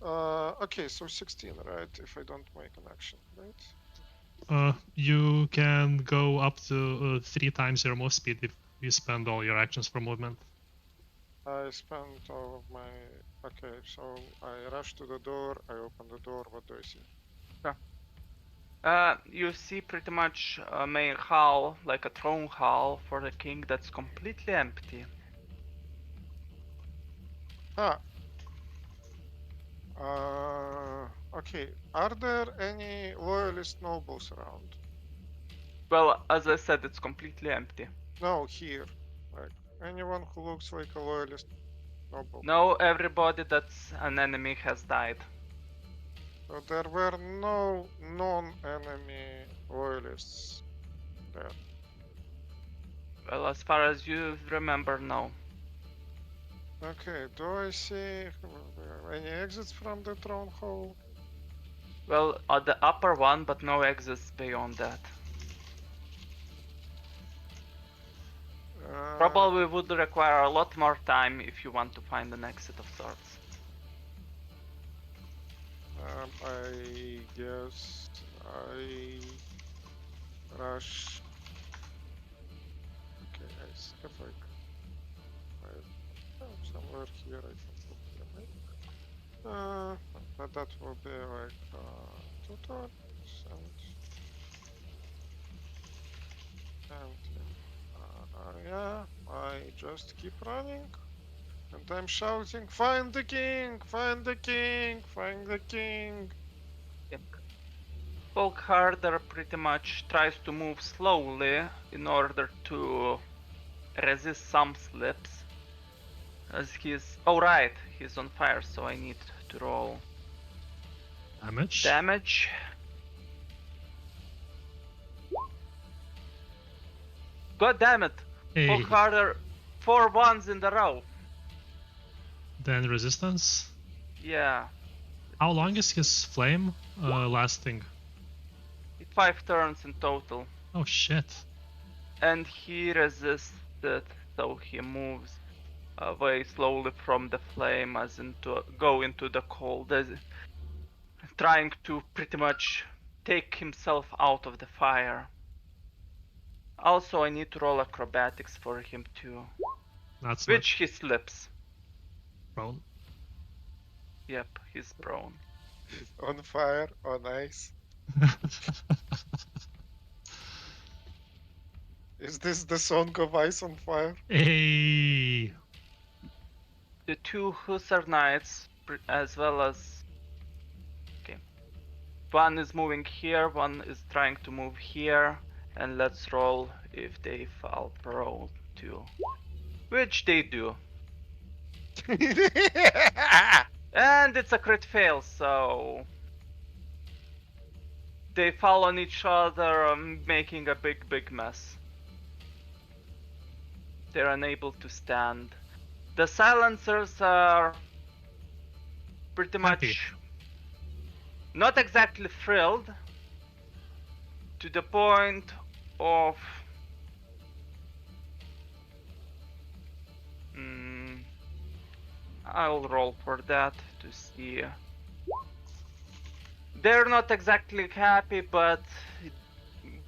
No, okay, so 16, right? If I don't make an action, right? You can go up to 3 times your move speed if you spend all your actions for movement. I spent all of my. Okay, so I rush to the door. I open the door. What do I see? You see pretty much a main hall, like a throne hall for the king that's completely empty. Ah. Okay. Are there any loyalist nobles around? Well, as I said, it's completely empty. No, here. Like anyone who looks like a loyalist noble. No, everybody that's an enemy has died. So there were no non-enemy loyalists there. Well, as far as you remember, no. Okay, do I see any exits from the throne hall? Well, at the upper one, but no exits beyond that. Probably would require a lot more time if you want to find an exit of sorts. I guess I rush. Okay, I step like somewhere here. I can put them. But that will be like 2 turns and yeah, I just keep running. And I'm shouting, find the king! Find the king! Find the king! Volkharder pretty much tries to move slowly in order to resist some slips. As he's... Oh right, he's on fire, so I need to roll Damage. damage. God damn it! Hey. Volkharder 4 ones in the row. Then resistance. Yeah, How long is his flame lasting? 5 turns in total. Oh shit. And he resists it, so he moves away slowly from the flame as go into the cold, as trying to pretty much take himself out of the fire. Also, I need to roll acrobatics for him too. That's Which he slips. not prone. Yep, he's prone. On fire, on ice. Is this the song of Ice on Fire? Hey. The two Hussar Knights, as well as... Okay. One is moving here, one is trying to move here. And let's roll if they fall prone too. Which they do. And it's a crit fail, so... They fall on each other, making a big mess. They're unable to stand. The silencers are pretty Happy. much not exactly thrilled, to the point of I'll roll for that to see. They're not exactly happy, but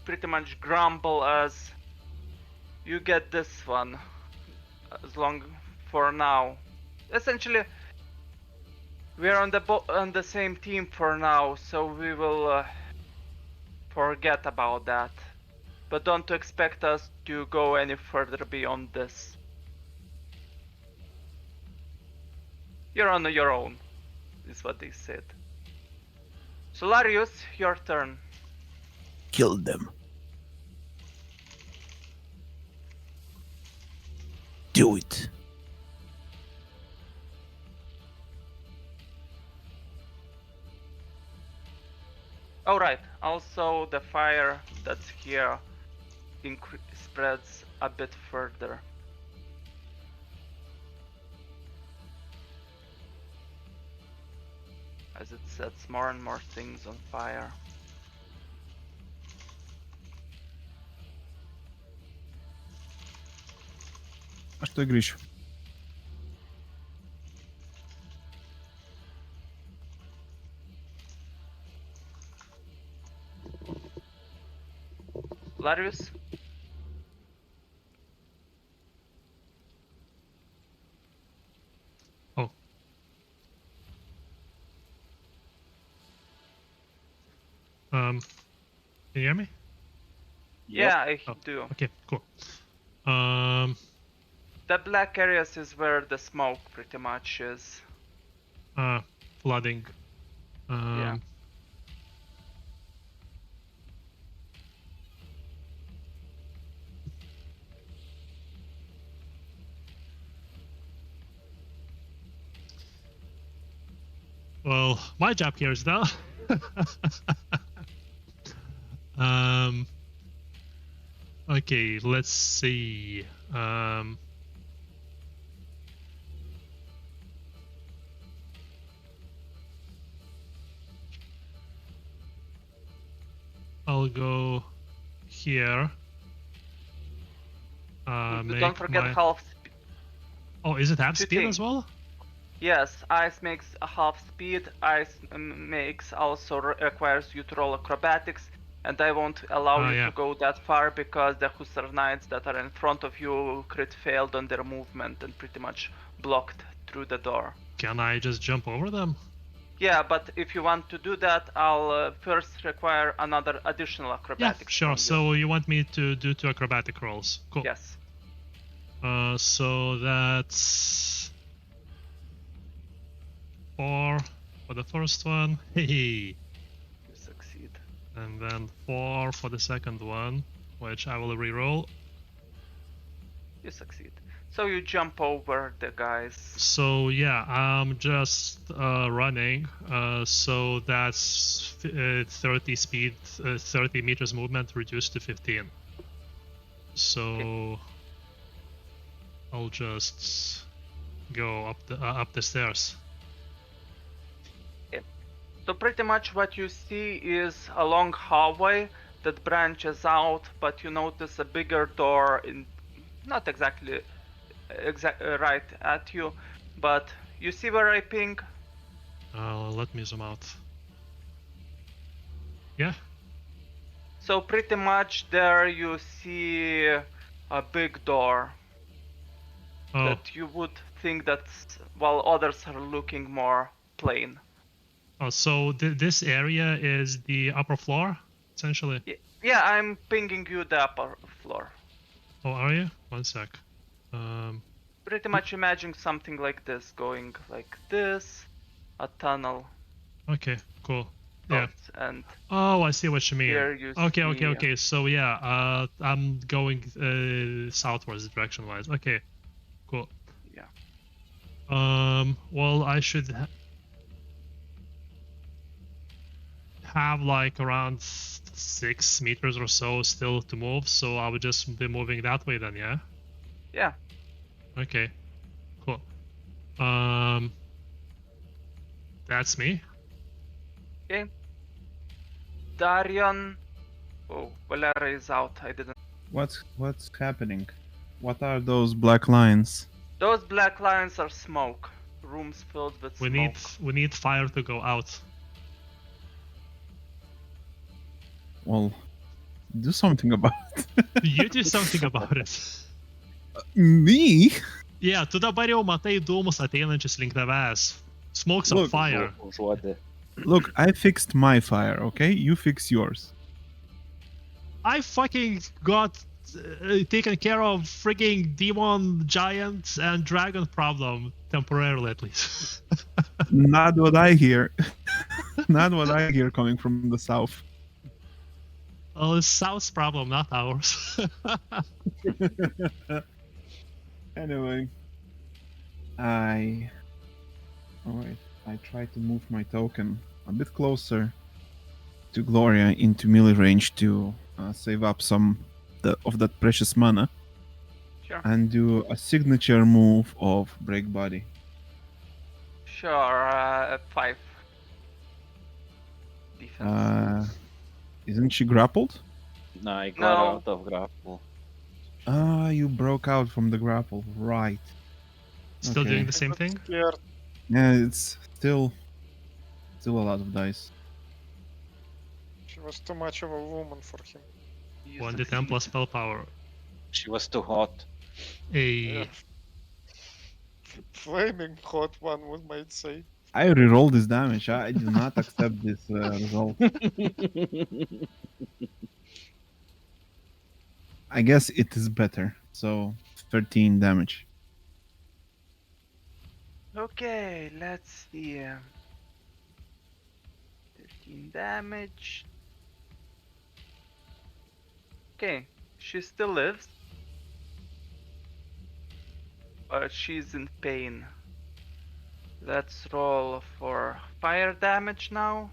pretty much grumble as you get this one, as long for now. Essentially, we're on the same team for now, so we will forget about that. But don't expect us to go any further beyond this. You're on your own, is what they said. Solarius, your turn. Kill them. Do it. Alright, also the fire that's here spreads a bit further. As it sets more and more things on fire. А что, Гриш? Larius? Oh. Can you hear me? Yeah, I Oh. do. Okay, cool. The black areas is where the smoke pretty much is. Flooding. Yeah. Well, my job here is done. Okay, let's see. I'll go here. Don't forget half speed. Oh, is it half Two speed things. as well? Yes, ice makes a half speed. Ice makes also requires you to roll acrobatics, and I won't allow you yeah. to go that far because the Hussar Knights that are in front of you crit failed on their movement and pretty much blocked through the door. Can I just jump over them? Yeah, but if you want to do that, I'll first require another additional Yeah, acrobatics. sure. from you. So you want me to do 2 acrobatic rolls? Cool. Yes. So that's 4 for the first one. Hey. You succeed. And then 4 for the second one, which I will re-roll. You succeed. So you jump over the guys. So yeah, I'm just running. So that's 30 speed, 30 meters movement reduced to 15. So Okay. I'll just go up the stairs. So pretty much what you see is a long hallway that branches out, but you notice a bigger door in not exactly right at you, but you see where I ping? Let me zoom out. Yeah. So pretty much there you see a big door Oh, that you would think that while others are looking more plain. oh, so this area is the upper floor, essentially. Yeah, I'm pinging you the upper floor. Oh, are you? One sec. Pretty much imagine something like this, going like this, a tunnel, Okay, cool. Yeah. and Oh, I see what you mean. here you Okay, see. okay, okay. So yeah, I'm going southwards direction-wise. Okay, cool. Yeah. Well, I should have like around 6 meters or so still to move, so I would just be moving that way then, yeah? Yeah. Okay, cool. That's me. Okay. Darian. Oh, Valera is out. I didn't. What's happening? What are those black lines? Those black lines are smoke. Rooms filled with We smoke. need fire to go out. Well, do something about it. You do something about it. Me? Yeah, tu dabar jau matai dūmus ateinančius link tavęs. Smokes of Look, fire. Užuodė. Look, I fixed my fire, okay? You fix yours. I fucking got taken care of frigging demon, giant, and dragon problem temporarily at least. Not what I hear. Not what I hear coming from the south. Well, it's South's problem, not ours. Anyway, I try to move my token a bit closer to Gloria into melee range to save up some of that precious mana. Sure. And do a signature move of break body. Sure. 5. Defense. Isn't she grappled? No, I got No. out of grapple. You broke out from the grapple, right? Still Okay. doing the same thing? Scared. Yeah, it's still a lot of dice. She was too much of a woman for him. You 1d10 plus spell power. She was too hot. A Yeah. Flaming hot one, one might say. I reroll this damage. I do not accept this result. I guess it is better. So 13 damage. Okay, let's see. 13 damage. Okay, she still lives. But she's in pain. Let's roll for fire damage now.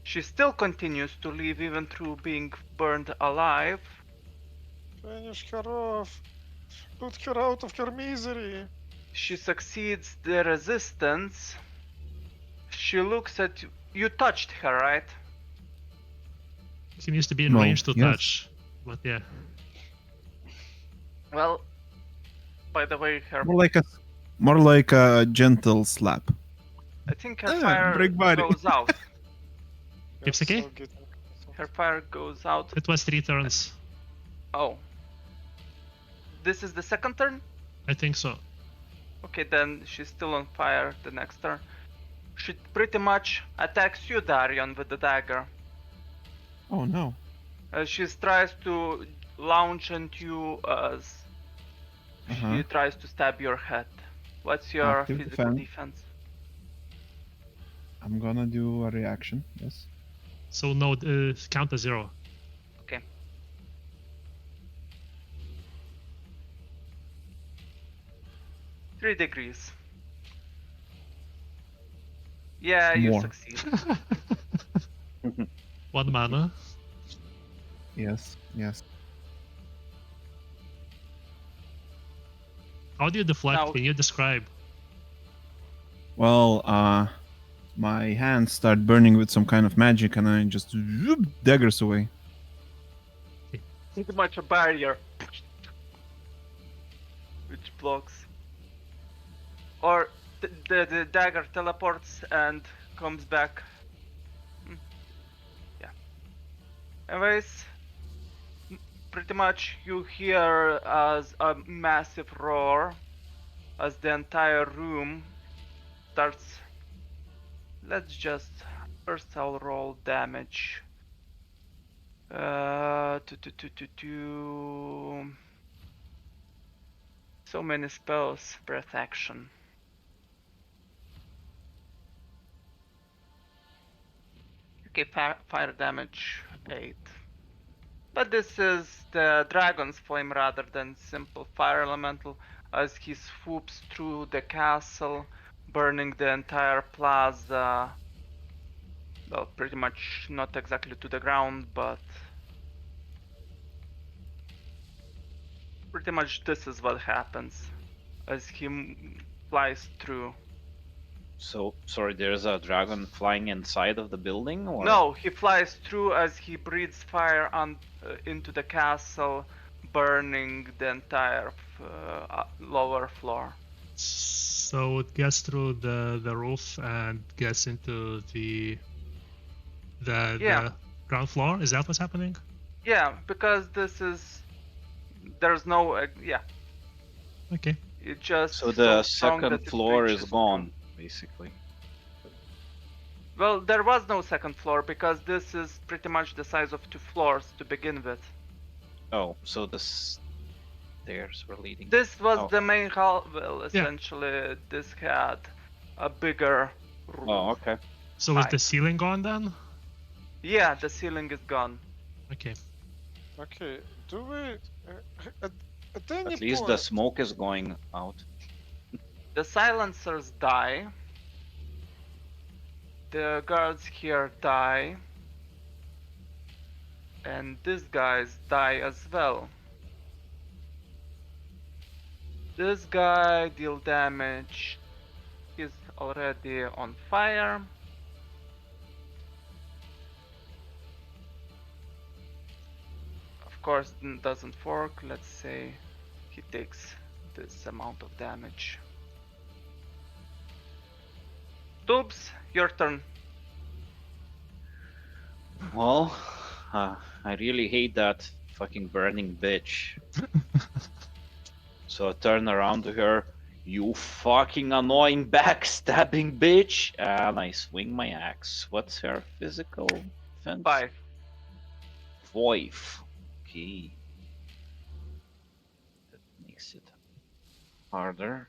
She still continues to live even through being burned alive. Finish her off. Put her out of her misery. She succeeds the resistance. She looks at you. You touched her, right? He needs to be in No, range to yes. touch. But yeah. Well, by the way, her More like a gentle slap. I think her Ah, fire break body. goes out. Keeps okay? Her fire goes out. It was 3 turns. Oh. This is the second turn? I think so. Okay, then she's still on fire the next turn. She pretty much attacks you, Darion, with the dagger. Oh no. She tries to launch into you as Uh-huh. she tries to stab your head. What's your Active physical defense. defense? I'm gonna do a reaction. Yes. So no, count to 0. Okay. Three degrees. Yeah, you More. succeed. 1 mana. Yes. Yes. How do you deflect? Now- Can you describe? Well, my hands start burning with some kind of magic, and I just zoop, daggers away. Pretty much a barrier. Which blocks. Or the dagger teleports and comes back. Yeah. Anyways, pretty much you hear as a massive roar as the entire room starts. Let's just first I'll roll damage. So many spells, breath action. Okay, fire damage 8. But this is the dragon's flame rather than simple fire elemental, as he swoops through the castle, burning the entire plaza. Well, pretty much not exactly to the ground, but pretty much this is what happens as he flies through. So, sorry, there's a dragon flying inside of the building, or? No, he flies through as he breathes fire into the castle, burning the entire lower floor. So it gets through the roof and gets into the ground floor. Is that what's happening? Yeah, because there's no yeah. Okay. It just So the strong second that it floor is reaches gone, basically. Well, there was no second floor because this is pretty much the size of 2 floors to begin with. Oh, so the stairs were leading. This was Oh. the main hall. Well, essentially, this had a bigger roof. Oh, okay. So is the ceiling gone then? Yeah, the ceiling is gone. Okay. Okay, do we... at any At least point... the smoke is going out. The silencers die. The guards here die. And these guys die as well. This guy deal damage. He's already on fire. Of course, doesn't work. Let's say he takes this amount of damage. Dubs, your turn. Well, I really hate that fucking burning bitch. So I turn around to her, you fucking annoying backstabbing bitch, and I swing my axe. What's her physical defense? 5. 5. Okay. That makes it harder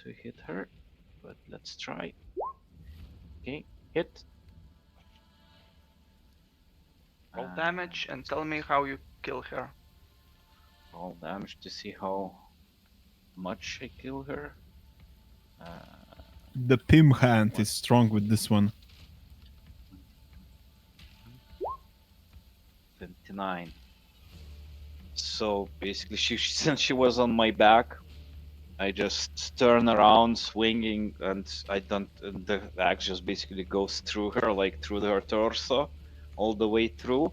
to hit her, but let's try. Okay, hit. Roll damage and tell me how you kill her. Roll damage to see how much I kill her. The Pim hand is strong with this one. 29. So basically, since she was on my back, I just turn around, swinging, and the axe just basically goes through her, like through her torso, all the way through.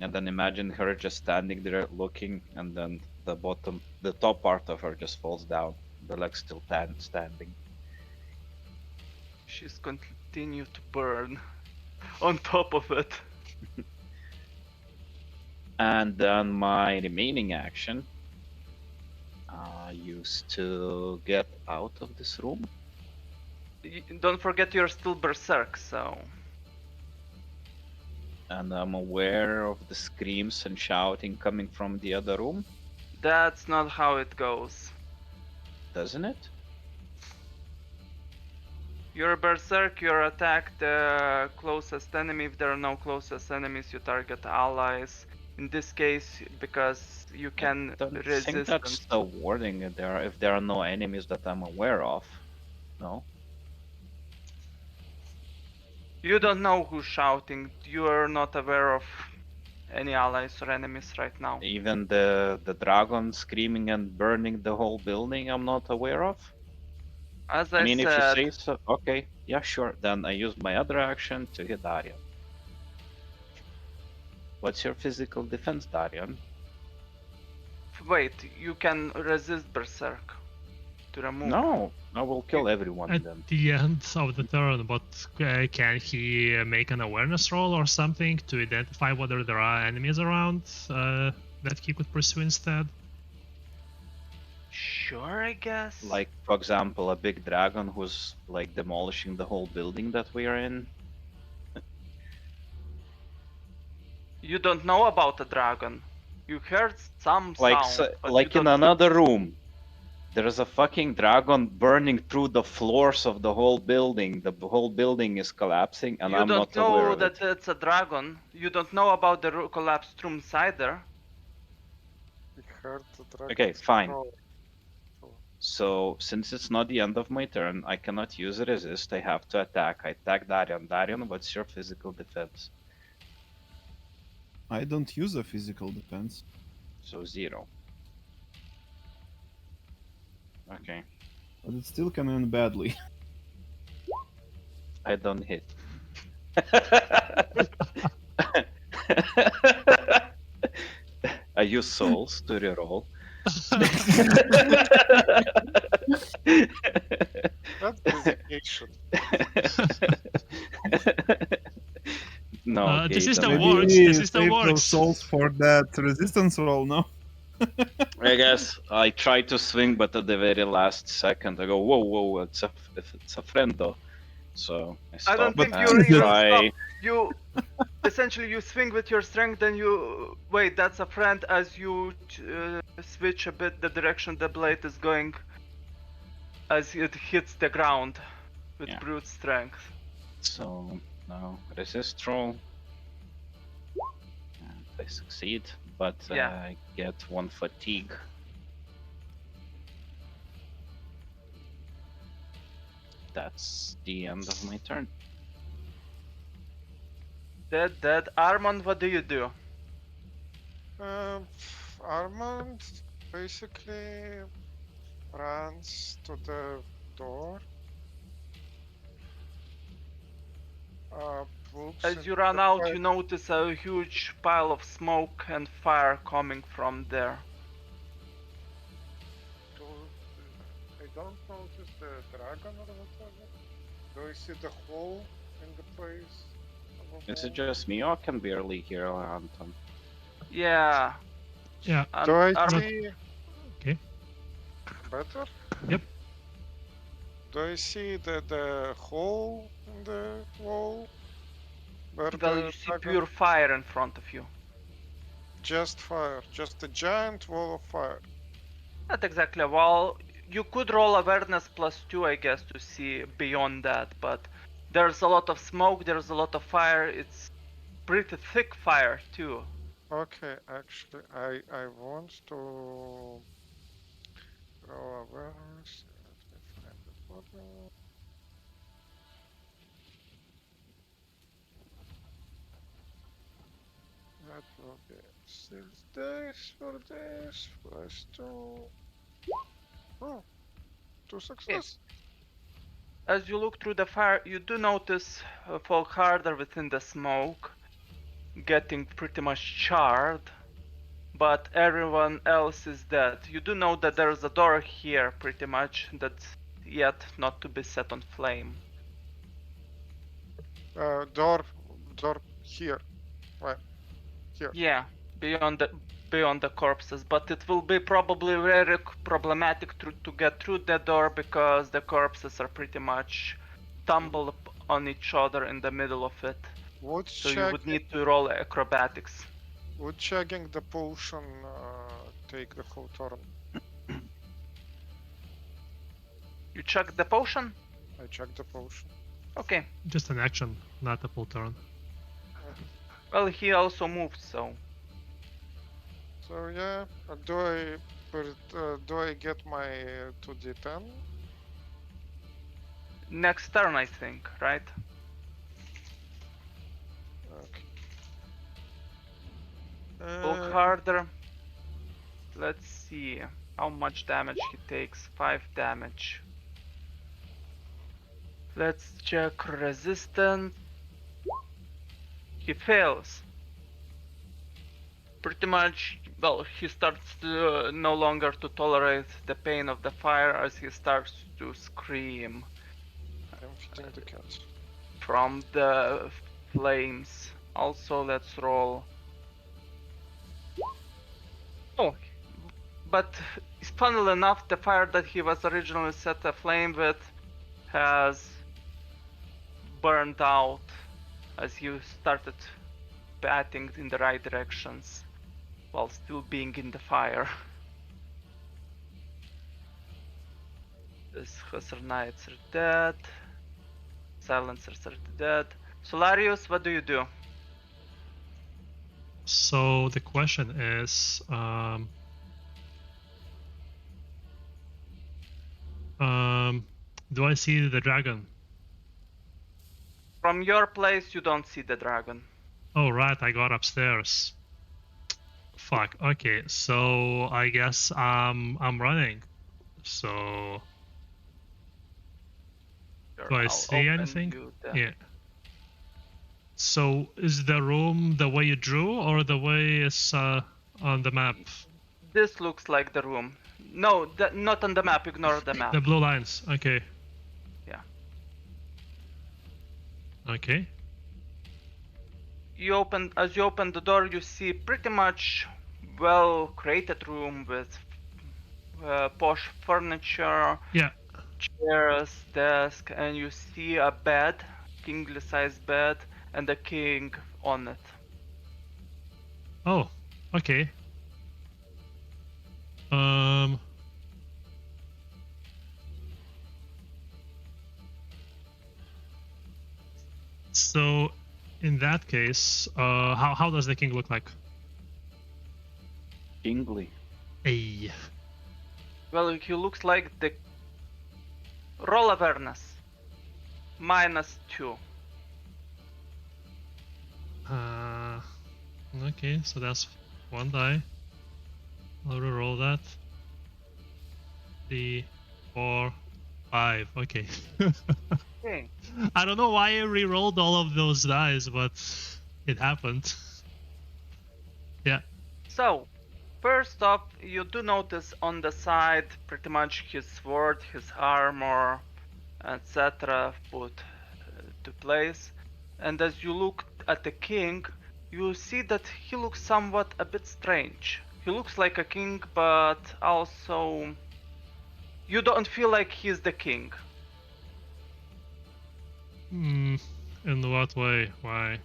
And then imagine her just standing there looking, and then the top part of her just falls down. The leg's still standing. She's continued to burn on top of it. And then my remaining action, I used to get out of this room. Don't forget you're still berserk, so... And I'm aware of the screams and shouting coming from the other room. That's not how it goes. Doesn't it? You're a berserk, you attack the closest enemy. If there are no closest enemies, you target allies. In this case, because you can I don't resist. think that's the wording there. If there are no enemies that I'm aware of, no. You don't know who's shouting. You are not aware of any allies or enemies right now. Even the dragon screaming and burning the whole building, I'm not aware of. As I I mean, said, if you say so, okay, yeah, sure. Then I use my other action to hit Darian. What's your physical defense, Darian? wait, you can resist berserk. to remove. No, I will kill everyone At then. the end of the turn, but can he make an awareness roll or something to identify whether there are enemies around that he could pursue instead? Sure, I guess. Like, for example, a big dragon who's like demolishing the whole building that we are in. You don't know about the dragon. You heard some Like, sound, but you like in don't. another room, there is a fucking dragon burning through the floors of the whole building. The whole building is collapsing, and You I'm don't not aware know of that it. it's a dragon. You don't know about the collapsed room either. We heard the dragon. Okay, fine. roar. So, since it's not the end of my turn, I cannot use resist. I have to attack. I attack Darian. Darian, what's your physical defense? I don't use a physical defense. So 0. Okay, But it still can end badly. I don't hit. I use souls to reroll. That's dedication. No, The okay, system then works. Maybe The system save those works. souls for that resistance roll, no? I guess I try to swing, but at the very last second, I go, "Whoa, whoa! It's a friend though." So I stop. I don't think and you even try. stop. You essentially you swing with your strength, then you wait. That's a friend as you switch a bit the direction the blade is going, as it hits the ground with Yeah. brute strength. So now resist roll. And I succeed, but Yeah. I get 1 fatigue. That's the end of my turn. Dead. Armand, what do you do? Armand basically runs to the door. Looks As into you run the out, fire. you notice a huge pile of smoke and fire coming from there. I don't notice the dragon or whatever. Do I see the hole in the place? of a Is it hole? just me or I can barely hear Anton? Yeah. Yeah. Do I Armand, see Okay. better? Yep. Do I see the hole in the wall? Where well, the you see dragon- pure fire in front of you. Just fire, just a giant wall of fire. Not exactly a wall. You could roll awareness +2, I guess, to see beyond that, but there's a lot of smoke, there's a lot of fire. It's pretty thick fire too. Okay, actually, I want to roll awareness. Let me find the bottle. That will be 6 days for this, +2. Oh, 2 success. As you look through the fire, you do notice folk harder within the smoke, getting pretty much charred, but everyone else is dead. You do know that there's a door here, pretty much, that's yet not to be set on flame. Door here. Right. Here. Yeah, beyond the corpses, but it will be probably very problematic to get through the door because the corpses are pretty much tumbled on each other in the middle of it. Would So you check would need to roll acrobatics. would checking the potion take the whole turn? You check the potion? I check the potion. Okay. Just an action, not a full turn. Well, he also moved, so So yeah, do I get my 2d10? next turn I think, right? Okay. Look harder. Let's see how much damage he takes. 5 damage. Let's check resistance. He fails. Pretty much, well, he starts to no longer to tolerate the pain of the fire as he starts to scream I'm feeding the cat. from the flames. Also, let's roll. Oh, but funnily enough, the fire that he was originally set aflame with has burned out as you started batting in the right directions while still being in the fire. The Hussar Knights are dead. Silencers are dead. Solarius, what do you do? So the question is, do I see the dragon? From your place, you don't see the dragon. Oh right, I got upstairs. Fuck. Okay, so I guess I'm running. So Sure, do I I'll see open anything? you the- Yeah. So is the room the way you drew, or the way it's on the map? This looks like the room. No, not on the map. Ignore the map. The blue lines. Okay. Yeah. Okay. As you open the door, you see pretty much well created room with posh furniture, Yeah. chairs, desk, and you see a bed, kingly sized bed, and a king on it. Oh. Okay. Um. So, in that case, how does the king look like? Kingly. Hey. Well, he looks like the roll awareness. -2. Okay, so that's one die. I'll reroll that. 3, 4, 5. Okay. Okay. I don't know why I rerolled all of those dice, but it happened. Yeah. So, first off, you do notice on the side pretty much his sword, his armor, etc. put to place. And as you look at the king, you see that he looks somewhat a bit strange. He looks like a king, but also you don't feel like he's the king. In what way? Why?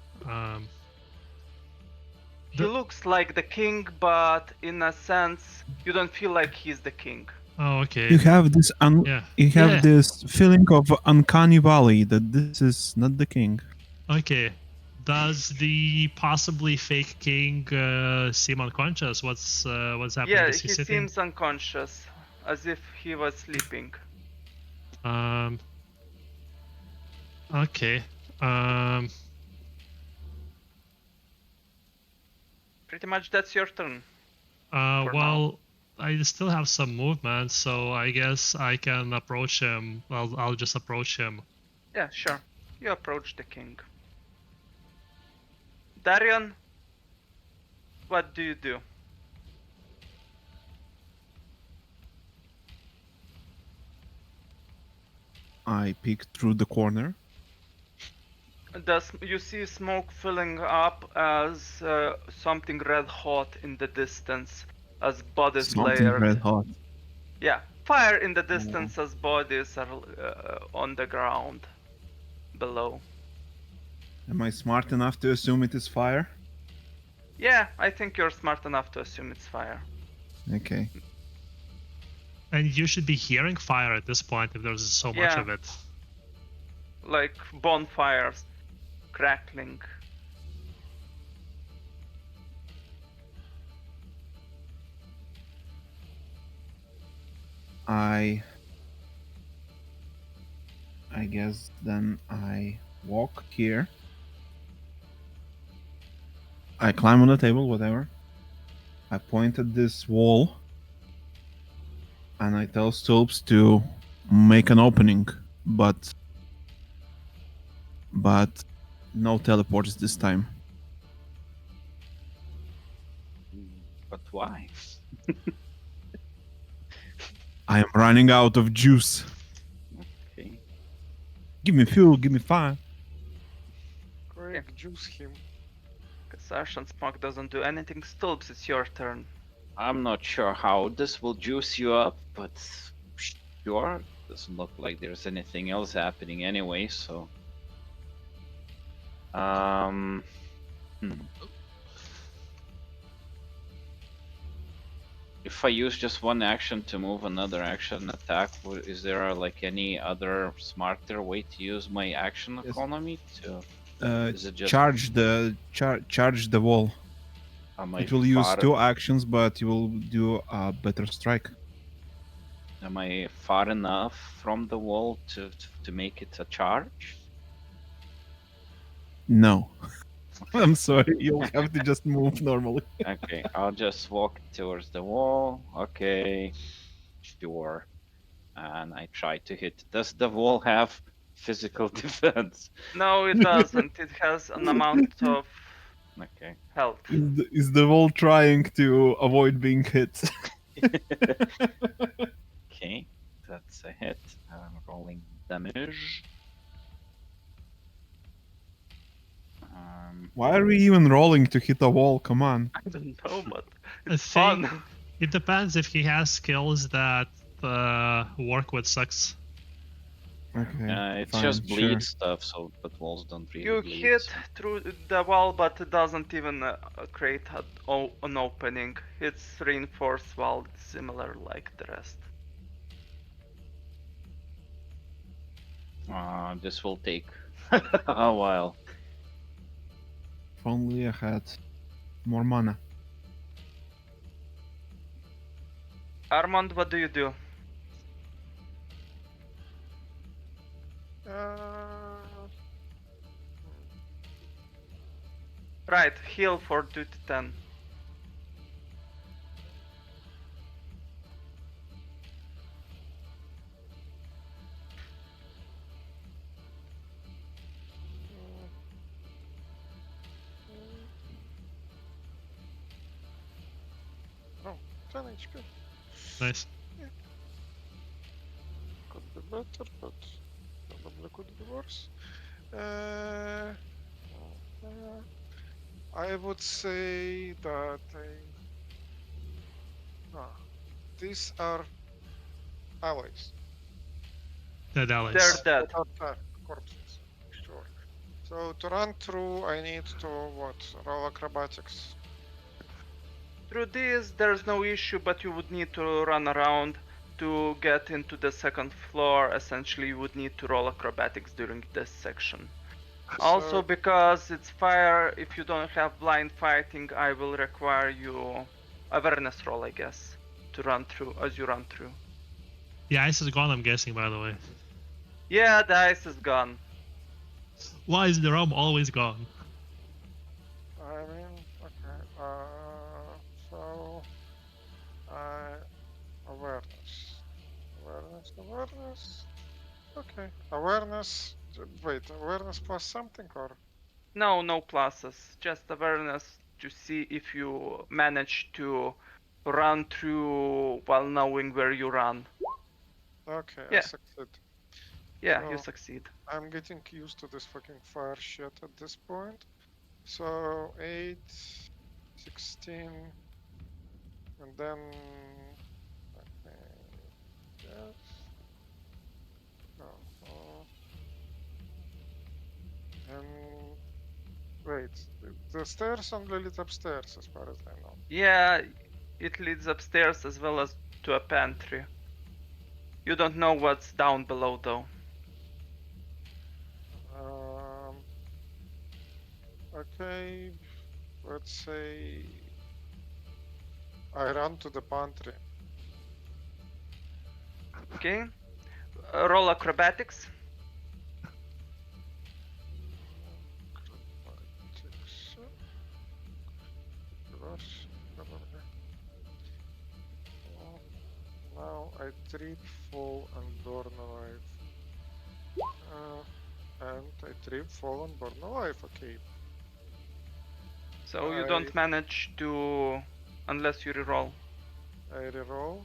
He The- looks like the king, but in a sense, you don't feel like he's the king. Oh, okay. You have this Yeah. you have Yeah. this feeling of uncanny valley that this is not the king. Okay. Does the possibly fake king seem unconscious? What's happening? Yeah, Is he sitting? seems unconscious, as if he was sleeping. Okay. Pretty much that's your turn. For Well, I still have some movement, so I guess I can approach him. I'll just approach him. Yeah, sure. You approach the king. Darion, what do you do? I peek through the corner. You see smoke filling up as something red hot in the distance, as bodies Something layered. red hot. Yeah, fire in the distance as bodies are on the ground below. Am I smart enough to assume it is fire? Yeah, I think you're smart enough to assume it's fire. Okay. And you should be hearing fire at this point if there's so much Yeah. of it. Like bonfires crackling. I guess then I walk here. I climb on the table, whatever. I point at this wall. And I tell Stolps to make an opening, but no teleports this time. But why? I am running out of juice. Okay. Give me fuel, give me fire. Quick, juice him. Ascension Smoke doesn't do anything. Stulps, it's your turn. I'm not sure how this will juice you up, but sure. Doesn't look like there's anything else happening anyway, so. Hmm. If I use just one action to move another action attack, is there like any other smarter way to use my action Yes. economy to? Is it just Charge the wall. am It will use 2 actions, but you will do a better strike. Am I far enough from the wall to make it a charge? No. I'm sorry, you'll have to just move normally. Okay, I'll just walk towards the wall. Okay, sure. And I try to hit. Does the wall have physical defense? No, it doesn't. It has an amount of Okay. health. Is the wall trying to avoid being hit? Okay, that's a hit. I'm rolling damage. Why are we even rolling to hit a wall? Come on. I don't know, but I it's fun. think it depends if he has skills that work with sucks. Okay. It's fine, just bleed sure. stuff, so but walls don't really You bleed. hit so- through the wall, but it doesn't even create an opening. It's reinforced wall, similar like the rest. This will take a while. If only I had more mana. Armand, what do you do? Right, heal for duty 10. No, 10 HP. Nice. Could be better, but probably could be worse. Uh, I would say that these are allies. Dead allies. They're dead. Corpses. Sure. So to run through, I need to roll acrobatics. Through this, there's no issue, but you would need to run around to get into the second floor. Essentially, you would need to roll acrobatics during this section. Also, So, because it's fire, if you don't have blind fighting, I will require you awareness roll, I guess, to run through as you run through. The ice is gone, I'm guessing, by the way. Yeah, the ice is gone. Why is the realm always gone? I mean, okay. So, awareness. Okay, awareness. Wait, awareness plus something or? No, no pluses. Just awareness to see if you manage to run through while knowing where you run. Okay, I Yeah. succeed. Yeah, So, you succeed. I'm getting used to this fucking fire shit at this point. So 8, 16, and then yes. And wait, the stairs only lead upstairs as far as I know. Yeah, it leads upstairs as well as to a pantry. You don't know what's down below though. Okay, let's say I run to the pantry. Okay. Roll acrobatics. Acrobatics. Reverse, probably. Now I trip, fall, and burn alive. And I trip, fall, and burn alive. Okay. So you don't manage to Unless you reroll. I reroll.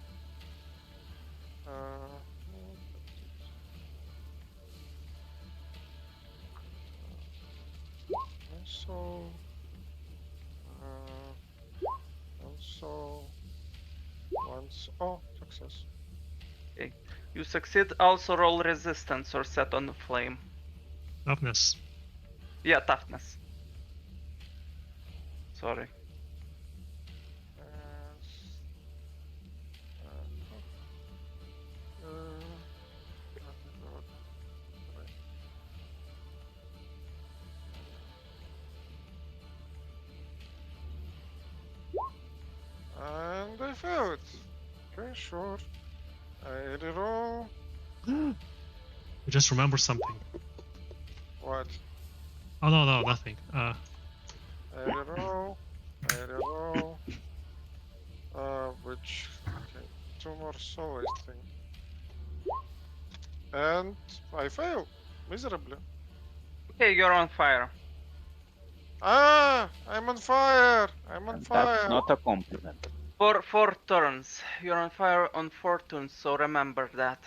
Also, once. Oh, success. Okay. You succeed. Also roll resistance or set on flame. Toughness. Yeah, toughness. Sorry. And I failed. Okay, sure. I reroll. You just remember something. What? Oh no, nothing. I reroll. I reroll. Which. Okay, 2 more soul, I think. And I fail miserably. Okay, you're on fire. Ah! I'm on fire! I'm on And fire! that's not a compliment. For 4 turns. You're on fire on 4 turns, so remember that.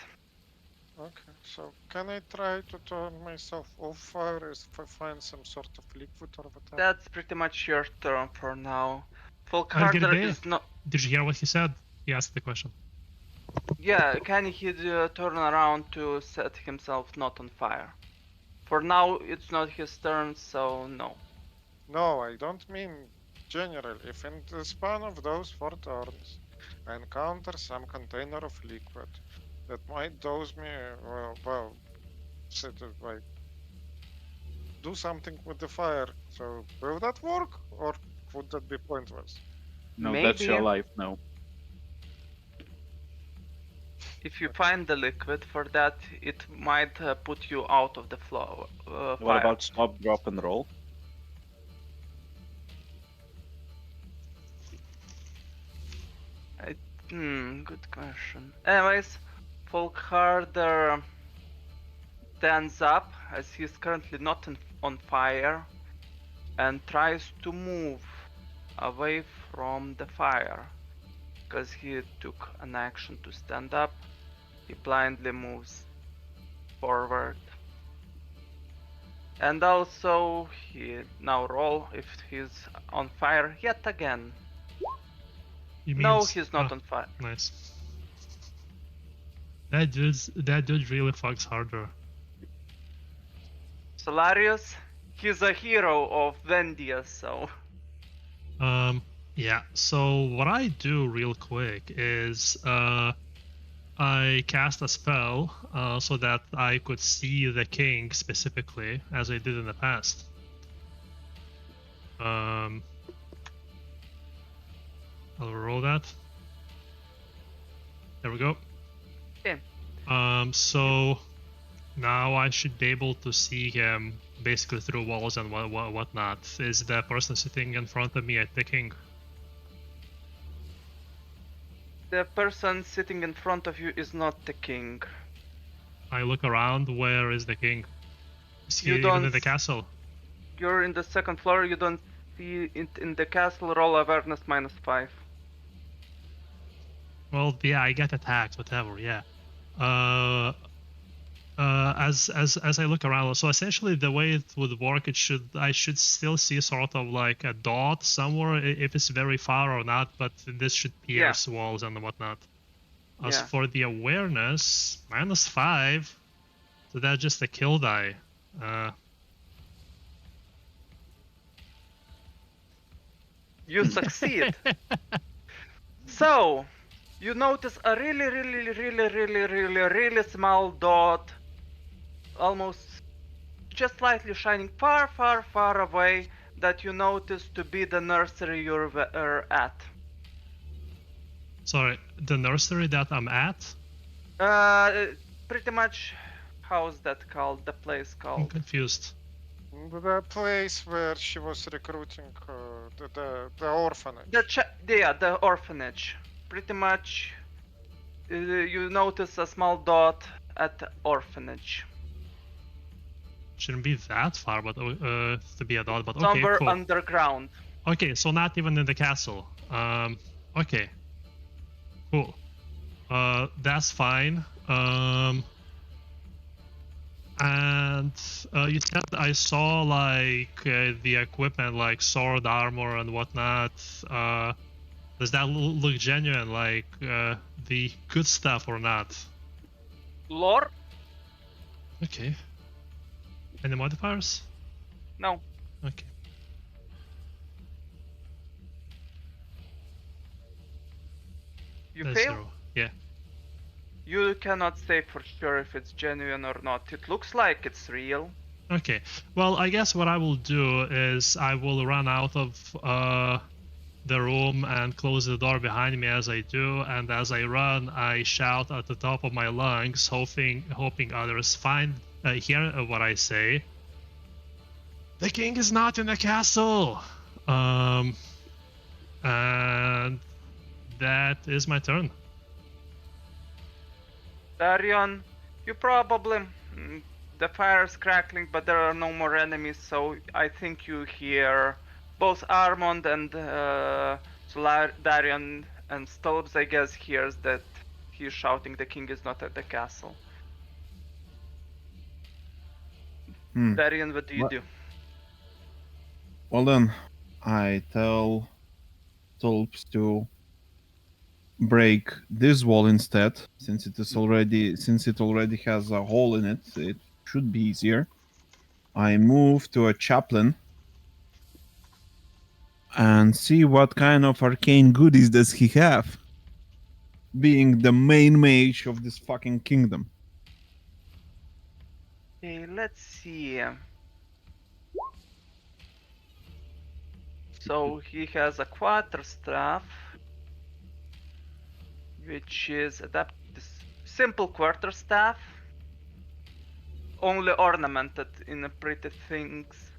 Okay, so can I try to turn myself off fire if I find some sort of liquid or whatever? That's pretty much your turn for now. Argir Folkharder Bey, is not. did you hear what he said? He asked the question. Yeah, can he turn around to set himself not on fire? For now, it's not his turn, so no. No, I don't mean general. If in the span of those 4 turns I encounter some container of liquid that might dose me, well, sort of like do something with the fire. So will that work, or would that be pointless? No, that's your Maybe. life now. If you find the liquid for that, it might put you out of the flow. What Fire. about stop, drop, and roll? Good question. Anyways, Folkharder stands up as he's currently not on fire and tries to move away from the fire because he took an action to stand up. He blindly moves forward. And also, he now roll if he's on fire yet again. He No, means- he's not on fire. Nice. That dude really fucks harder. Solarius, he's a hero of Vendia, so. Yeah, so what I do real quick is I cast a spell so that I could see the king specifically, as I did in the past. I'll roll that. There we go. Okay. So now I should be able to see him basically through walls and whatnot. Is the person sitting in front of me at the king? The person sitting in front of you is not the king. I look around. Where is the king? Is he You even don't in the castle? You're in the second floor, you don't see it in the castle. Roll awareness -5. Well, yeah, I get attacked. Whatever. Yeah. As I look around, so essentially the way it would work, I should still see sort of like a dot somewhere, if it's very far or not. But this should pierce walls and whatnot. As Yeah. for the awareness, -5, so that's just a kill die. You succeed. So, you notice a really small dot, almost just slightly shining far away, that you notice to be the nursery you're at. Sorry, the nursery that I'm at? Pretty much, how's that called? The place I'm called? confused. The place where she was recruiting the orphanage. The orphanage. Pretty much, you notice a small dot at the orphanage. Shouldn't be that far, but to be a dot. But okay, Somewhere cool. underground. Okay, so not even in the castle. Okay. Cool. That's fine. And you said I saw like the equipment, like sword, armor, and whatnot. Does that look genuine, like the good stuff or not? Lore? Okay. Any modifiers? No. Okay. You That's fail? 0. Yeah. You cannot say for sure if it's genuine or not. It looks like it's real. Okay. Well, I guess what I will do is I will run out of the room and close the door behind me as I do, and as I run, I shout at the top of my lungs, hoping others hear what I say. The king is not in the castle. And that is my turn. Darion, you probably... the fire's crackling, but there are no more enemies, so I think you hear both Armand and Darion and Stolbs, I guess, hears that he's shouting the king is not at the castle. Darion, what do you What? do? Well then, I tell Tulps to break this wall instead, since it already has a hole in it. It should be easier. I move to a chaplain and see what kind of arcane goodies does he have, being the main mage of this fucking kingdom. Okay, let's see. So he has a quarterstaff, which is simple quarterstaff, only ornamented in pretty things.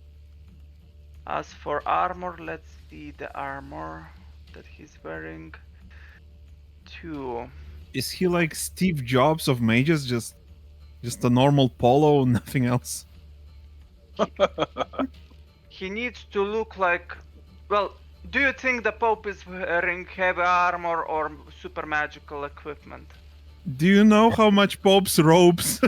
As for armor, let's see the armor that he's wearing. 2. Is he like Steve Jobs of mages, just a normal polo, nothing else? He needs to look like... Well, do you think the Pope is wearing heavy armor or super magical equipment? Do you know how much Pope's robes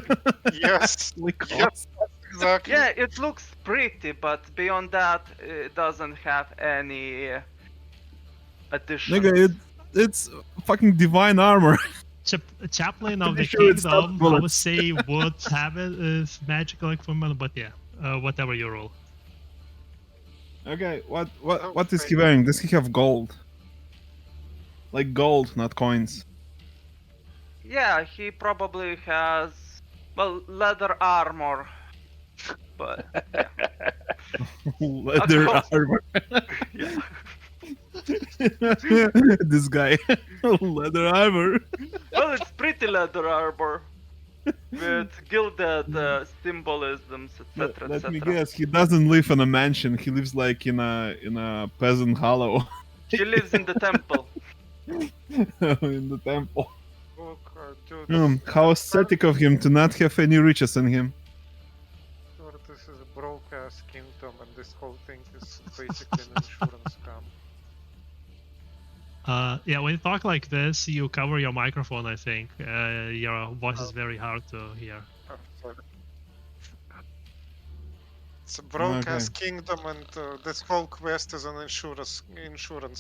Yes, cost? yes, exactly. Yeah, it looks pretty, but beyond that, it doesn't have any additions. Nigga, it's fucking divine armor. Chaplain of the Pretty sure it's not kingdom, I would bullets. say would have it as magical equipment, but yeah, whatever you roll. Okay, what is he wearing? Does he have gold? Like gold, not coins. Yeah, he probably has, well, leather armor. But yeah. Leather course. armor. Yeah. This guy, leather armor. Well, it's pretty leather armor with gilded symbolisms, etc., Let me etc. guess. He doesn't live in a mansion. He lives like in a peasant hollow He lives in the temple. in the temple. Look, dude, How aesthetic of him to not have any riches in him. sure, this is a broke-ass kingdom, and this whole thing is basically an insurance scam. Yeah, when you talk like this, you cover your microphone, I think. Your voice is very hard to hear. Oh, sorry. It's a broke-ass kingdom, and this whole quest is an insurance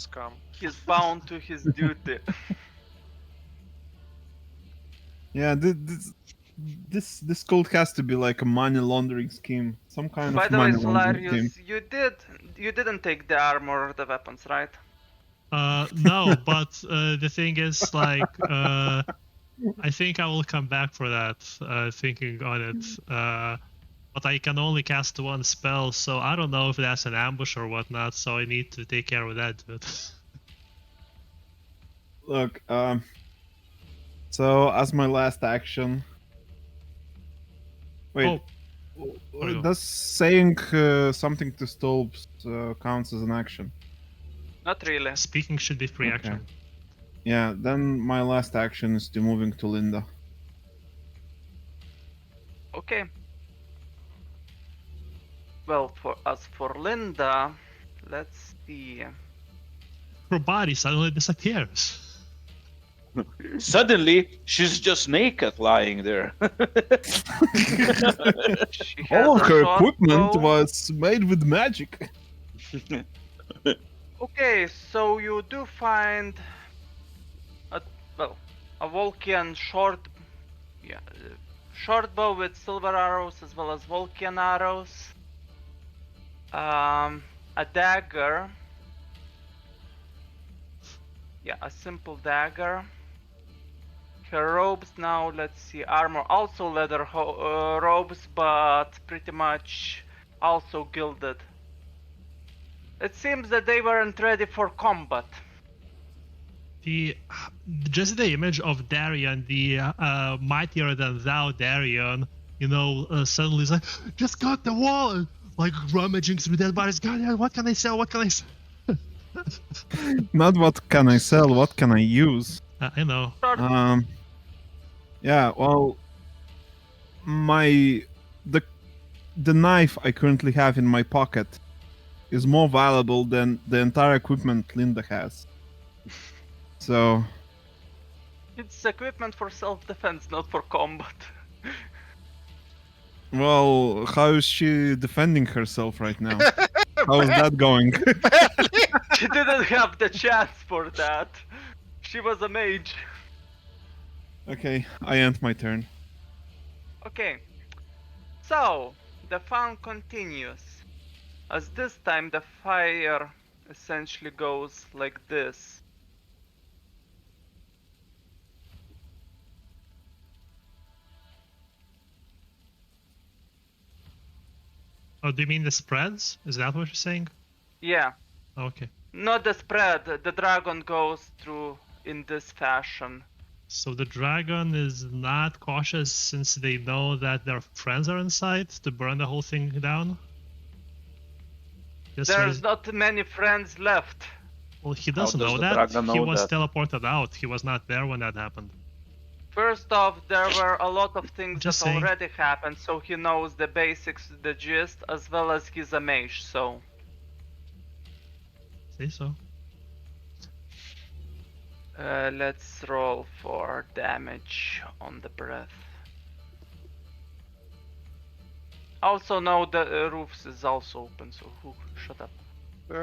scam. He's bound to his duty. Yeah, this cult has to be like a money laundering scheme, some kind By of the way, money laundering scheme. Solarius, you didn't take the armor or the weapons, right? No, but the thing is, like, I think I will come back for that, thinking on it. But I can only cast one spell, so I don't know if that's an ambush or whatnot, so I need to take care of that, dude. Look, so as my last action... Wait, does saying something to Stolps counts as an action? Not really. Speaking should be free action. Yeah, then my last action is to moving to Linda. Okay. Well, as for Linda, let's see. her body suddenly disappears. Suddenly, she's just naked lying there. She has All a of her short equipment bow. was made with magic. Okay, so you do find a Volkian short bow with silver arrows as well as Volkian arrows. A dagger. Yeah, a simple dagger. Her robes now, let's see, armor, also leather robes, but pretty much also gilded. It seems that they weren't ready for combat. Just the image of Darion, the mightier than thou Darion, suddenly is like, just got the wall, like rummaging through dead bodies. God, what can I sell? What can I sell? Not what can I sell, what can I use? I know. Yeah, well, the knife I currently have in my pocket is more valuable than the entire equipment Linda has. So, It's equipment for self-defense, not for combat. well, how is she defending herself right now? How's that going? She didn't have the chance for that. She was a mage. Okay, I end my turn. Okay. So, the fun continues. As this time the fire essentially goes like this. Oh, do you mean the spreads? Is that what you're saying? Yeah, Okay. not the spread. The dragon goes through in this fashion. So the dragon is not cautious since they know that their friends are inside to burn the whole thing down? There's not many friends left. Well, he doesn't does know the that. dragon He know was that? teleported out. He was not there when that happened. First off, there were a lot of things Just that saying. already happened, so he knows the basics, the gist, as well as he's a mage, so... Say so. Let's roll for damage on the breath. Also, no, the roof is also open, so shut up. The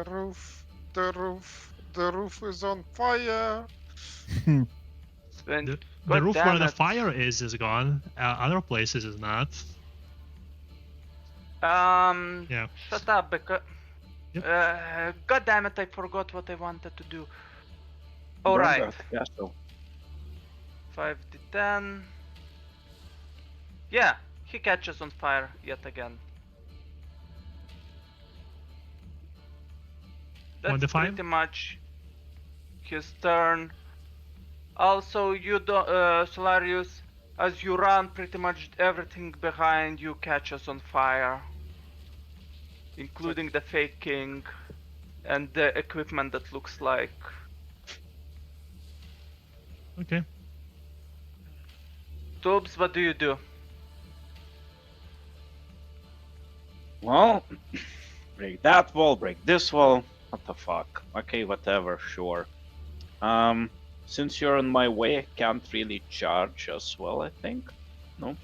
roof is on fire. The God roof damn where the it. fire is gone. Other places is not. Yeah. Shut up, because... Yep. God damn it, I forgot what I wanted to do. Burn Alright, that castle. 5d10. Yeah, he catches on fire yet again. That's 1d5? pretty much his turn. Also, you don't, Solarius, as you run, pretty much everything behind you catches on fire, including the fake king and the equipment that looks like. Okay. Toobs, what do you do? Well, break that wall, break this wall. What the fuck? Okay, whatever, sure. Since you're on my way, I can't really charge as well, I think. No?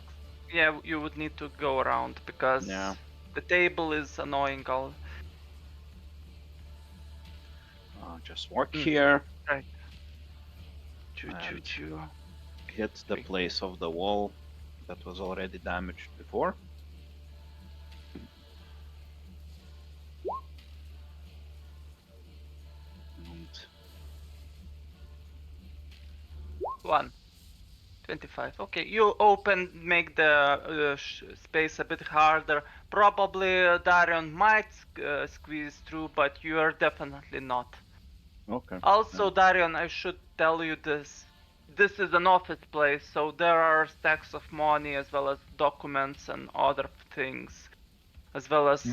Yeah, you would need to go around because Yeah. the table is annoying. Just walk here, Choo And- choo. hit the place of the wall that was already damaged before. And 25. Okay, you make the space a bit harder. Probably Darion might squeeze through, but you are definitely not. okay. Also, Darion, I should tell you this. This is an office place, so there are stacks of money as well as documents and other things, as well as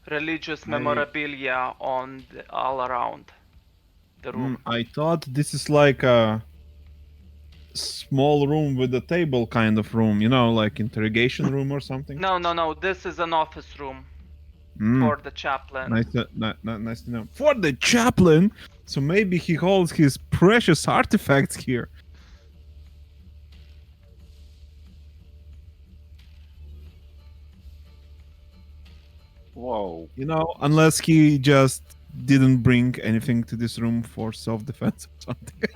religious memorabilia all around the room. I thought this is like a small room with a table kind of room, like interrogation room or something. No, this is an office room. for the chaplain. Nice to know. For the chaplain, so maybe he holds his precious artifacts here. Whoa. You know, unless he just didn't bring anything to this room for self-defense or something.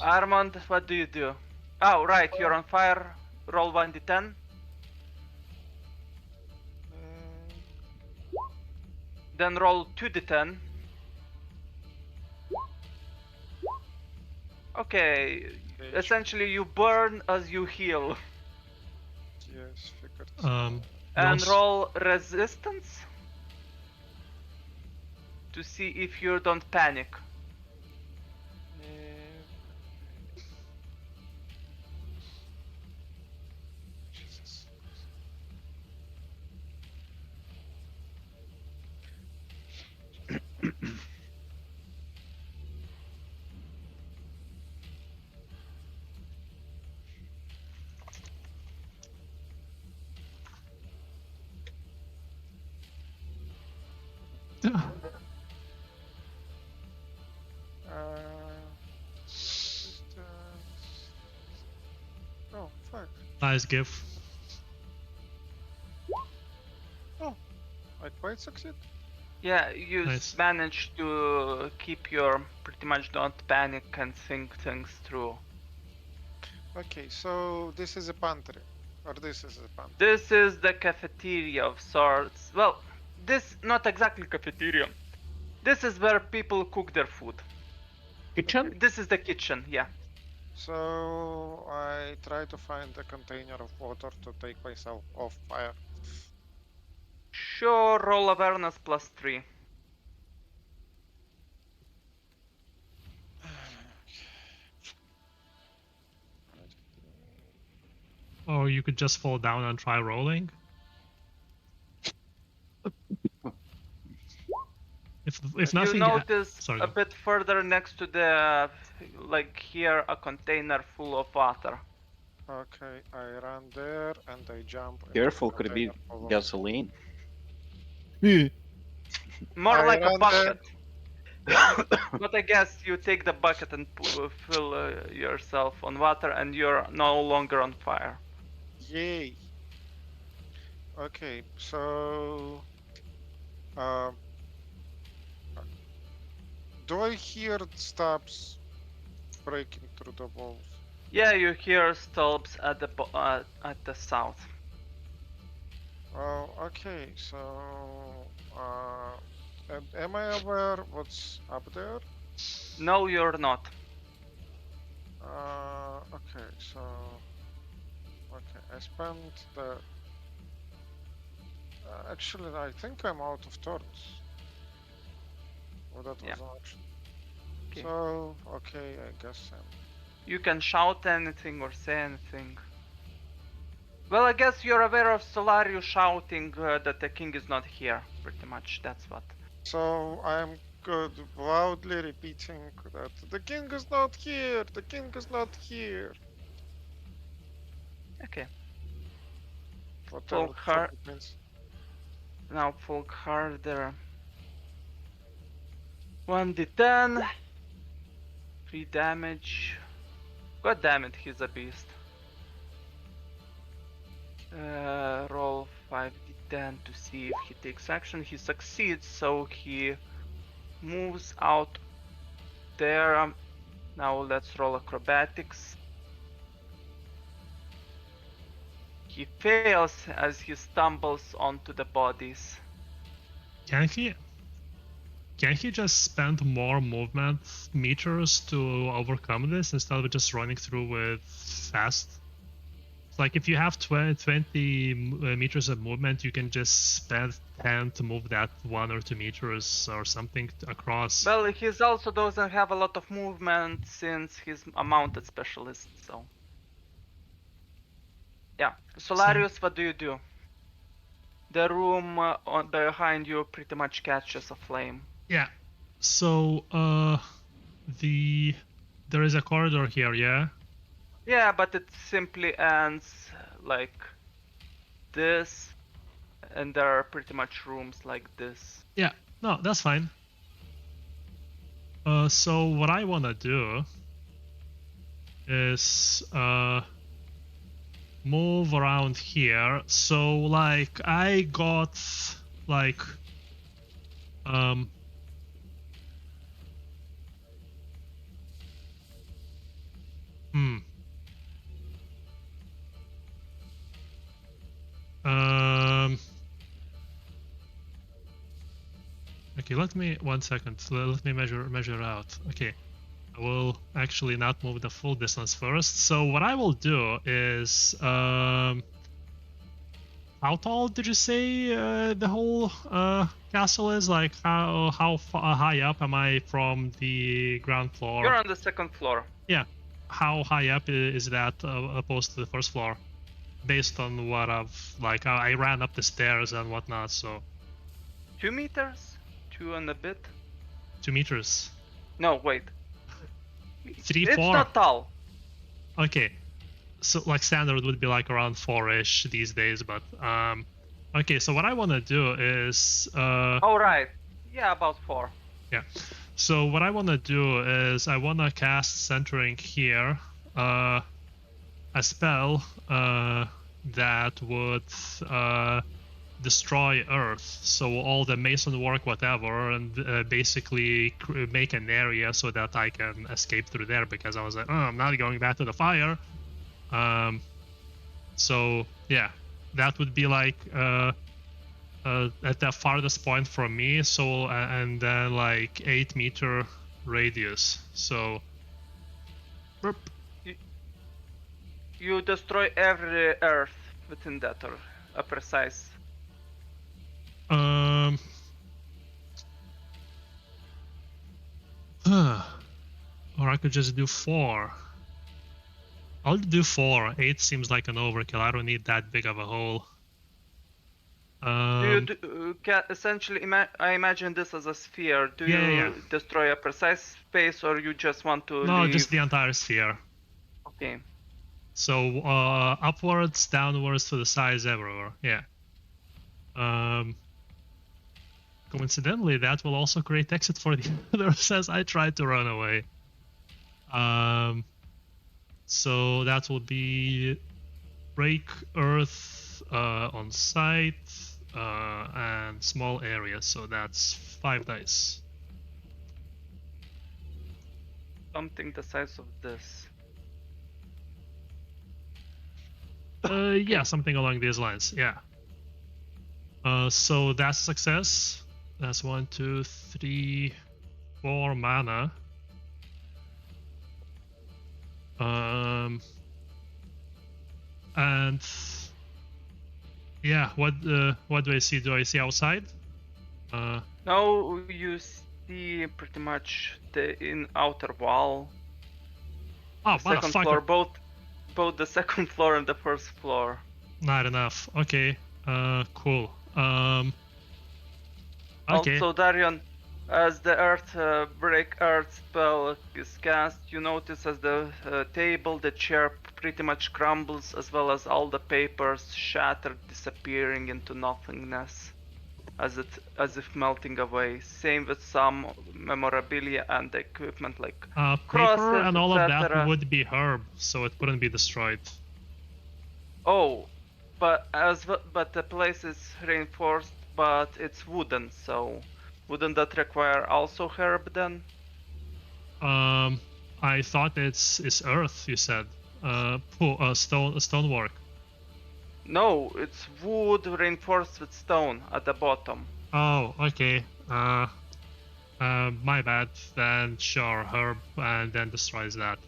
Armand, what do you do? Oh, right, you're on fire. Roll 1d10. Then roll 2d10. Okay, essentially you burn as you heal. Yes, figured. And Yours? roll resistance to see if you don't panic. Jesus. Distance. Oh, fuck. Nice give. Oh, I quite succeed. Yeah, you Nice. manage to keep your pretty much don't panic and think things through. Okay, so this is a pantry. Or this is a pantry. This is the cafeteria of sorts. Well, this not exactly cafeteria. This is where people cook their food. Kitchen? This is the kitchen, yeah. So I try to find a container of water to take myself off fire. Sure, roll awareness +3. Or you could just fall down and try rolling. If nothing, You notice sorry, a go. bit further next to the, like here, a container full of water. Okay, I run there and I jump. into Careful, the could it be container full of- gasoline? More I like a run there. bucket. But I guess you take the bucket and fill yourself on water and you're no longer on fire. Yay. Okay, so do I hear steps breaking through the walls? Yeah, you hear stolps at the south. Oh, okay, so am I aware what's up there? No, you're not. Okay, so I spent the. Actually, I think I'm out of turns. Well, that was Yeah. an option. Okay. So, okay, I guess I'm. You can shout anything or say anything. Well, I guess you're aware of Solarius shouting that the king is not here. Pretty much, that's what. So I'm good, loudly repeating that the king is not here. The king is not here. Okay. Whatever Folk the fuck it means. Now folk harder. 1d10. 3 damage. God damn it, he's a beast. Roll 5d10 to see if he takes action. He succeeds, so he moves out there. Now let's roll acrobatics. He fails as he stumbles onto the bodies. Can he just spend more movement meters to overcome this instead of just running through with fast? It's like if you have 20 meters of movement, you can just spend 10 to move that 1 or 2 meters or something across. Well, he's also doesn't have a lot of movement since he's a mounted specialist, so. Yeah. Solarius, what do you do? The room behind you pretty much catches a flame. Yeah. So there is a corridor here, yeah? Yeah, but it simply ends like this, and there are pretty much rooms like this. Yeah, no, that's fine. So what I wanna do is move around here. So like I got like um hmm um okay, let me 1 second. Let me measure out. Okay, I will actually not move the full distance first. So what I will do is how tall did you say the whole castle is? Like how high up am I from the ground floor? You're on the second floor. Yeah. How high up is that opposed to the first floor? Based on what I've like, I ran up the stairs and whatnot, so 2 meters? 2 and a bit? 2 meters. No, wait. 3, It's 4. not tall. Okay. So like standard would be like around 4-ish these days, but okay. So what I want to do is Oh, right. Yeah, about 4. yeah. So what I want to do is I want to cast centering here, a spell that would destroy Earth. So all the mason work, whatever, and basically make an area so that I can escape through there. Because I was like, oh, I'm not going back to the fire. So yeah, that would be like at the farthest point from me. So and then like 8-meter radius. So. Burp. You destroy every earth within that, or a precise. Or I could just do 4. I'll do 4. 8 seems like an overkill. I don't need that big of a hole. Do you essentially, I imagine this as a sphere. Do Yeah, you yeah. destroy a precise space, or you just want to No, leave? just the entire sphere. Okay. So upwards, downwards, to the sides, everywhere. Yeah. Coincidentally, that will also create exit for the others as I tried to run away. So that will be break earth on site and small area. So that's 5 dice. Something the size of this. Yeah, something along these lines. Yeah. So that's a success. That's 1, 2, 3, 4 mana. And yeah, what do I see? Do I see outside? Now you see pretty much the outer wall. Oh, The second floor, motherfucker! both the second floor and the first floor. Not enough. Okay. Cool. Okay. Also, Darion, as the break earth spell is cast, you notice as the table, the chair pretty much crumbles, as well as all the papers shatter, disappearing into nothingness, as if melting away. Same with some memorabilia and equipment like Paper crosses, and all of that etc. would be herb, so it wouldn't be destroyed. Oh, but the place is reinforced, but it's wooden, so wouldn't that require also herb then? I thought it's earth. You said. Stonework. No, it's wood reinforced with stone at the bottom. Oh, okay. My bad. Then sure, herb, and then destroys that.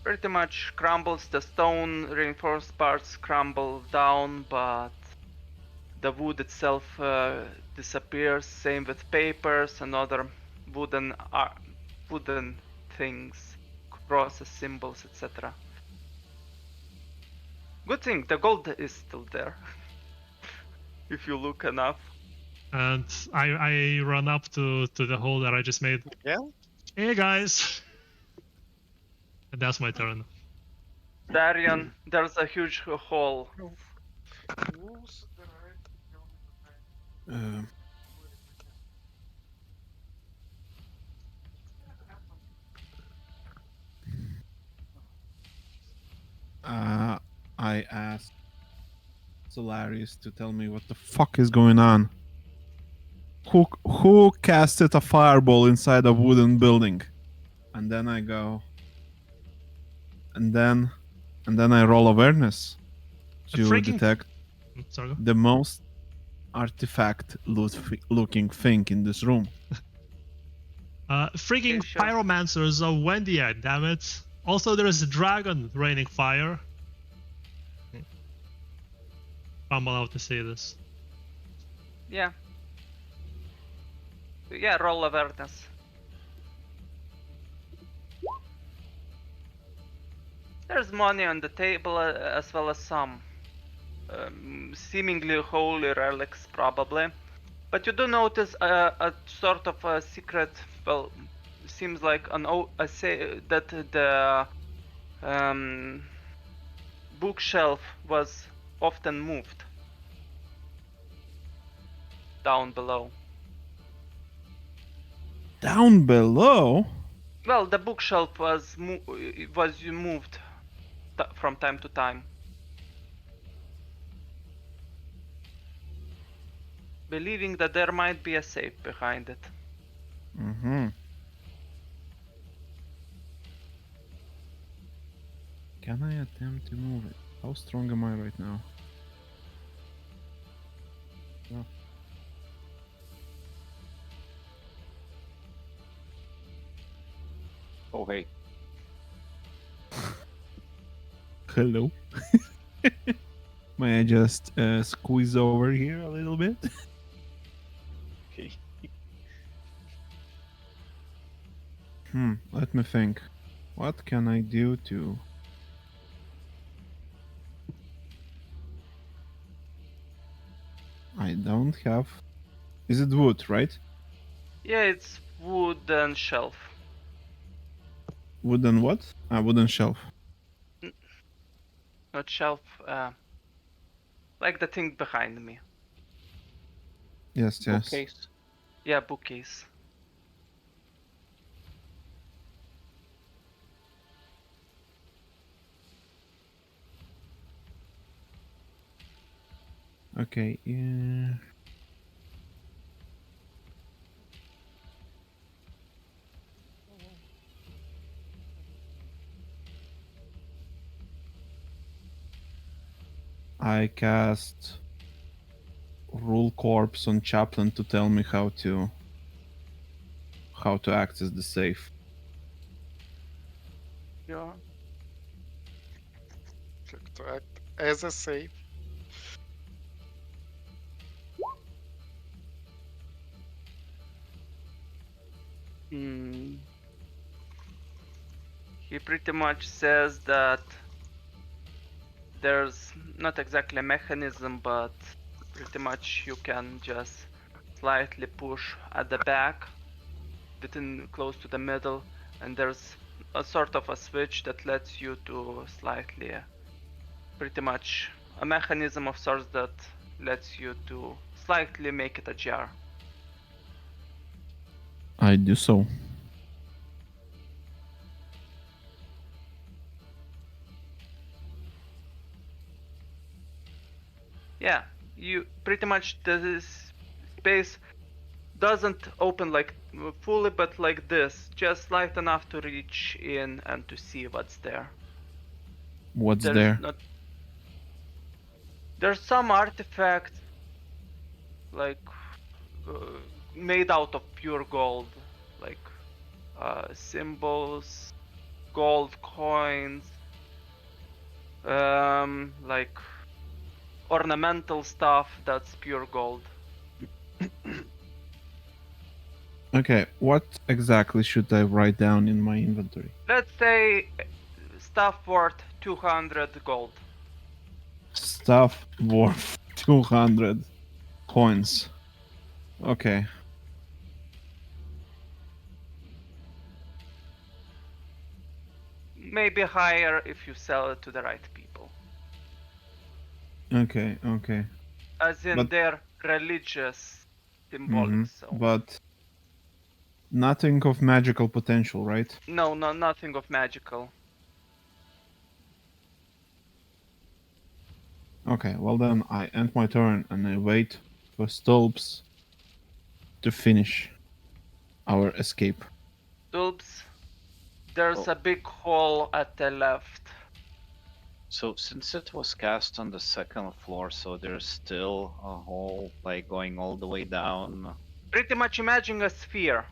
Pretty much crumbles, the stone reinforced parts crumble down, but the wood itself disappears. Same with papers and other wooden things, crosses, symbols, etc. Good thing the gold is still there, if you look enough. And I run up to the hole that I just made. Again? Hey guys. And that's my turn. Darion, there's a huge hole. Who's the right Uh, I asked Solaris to tell me what the fuck is going on. Who casted a fireball inside a wooden building? And then I go, and then I roll awareness A to freaking- detect Sorry. the most artifact looking thing in this room. Freaking Okay, sure. pyromancers of Wendia, damn it. Also, there is a dragon raining fire. I'm allowed to say this. Yeah. Yeah, roll awareness. There's money on the table as well as some seemingly holy relics, probably. But you do notice a sort of a secret. Well, seems like that the bookshelf was often moved down below. Down below? Well, the bookshelf was moved from time to time. Believing that there might be a safe behind it. Mm-hmm. Can I attempt to move it? How strong am I right now? No. Oh, hey. Hello. May I just squeeze over here a little bit? Okay. Let me think. What can I do to... I don't have... Is it wood, right? Yeah, it's wooden shelf. Wooden what? Wooden shelf. Not shelf, like the thing behind me. Yes, yes. Bookcase. Yeah, bookcase. Okay, yeah. I cast Rule Corpse on Chaplain to tell me how to access the safe. Yeah. Click to act as a safe. Hmm. He pretty much says that there's not exactly a mechanism, but pretty much you can just slightly push at the back, within close to the middle, and there's a sort of a switch that lets you to slightly, pretty much a mechanism of sorts that lets you to slightly make it ajar. I do so. Yeah, you pretty much the space doesn't open like fully, but like this, just light enough to reach in and to see what's there. What's There's there? not. There's some artifacts like made out of pure gold, like symbols, gold coins, like ornamental stuff that's pure gold. Okay, what exactly should I write down in my inventory? Let's say stuff worth 200 gold. Stuff worth 200 coins. Okay. Maybe higher if you sell it to the right people. Okay, okay. as in But- their religious symbolic. Mhm. So But nothing of magical potential, right? no, nothing of magical. Okay, well then I end my turn and I wait for Stolps to finish our escape. Oops. There's Oh. a big hole at the left. So since it was cast on the second floor, so there's still a hole like going all the way down. Pretty much imagine a sphere.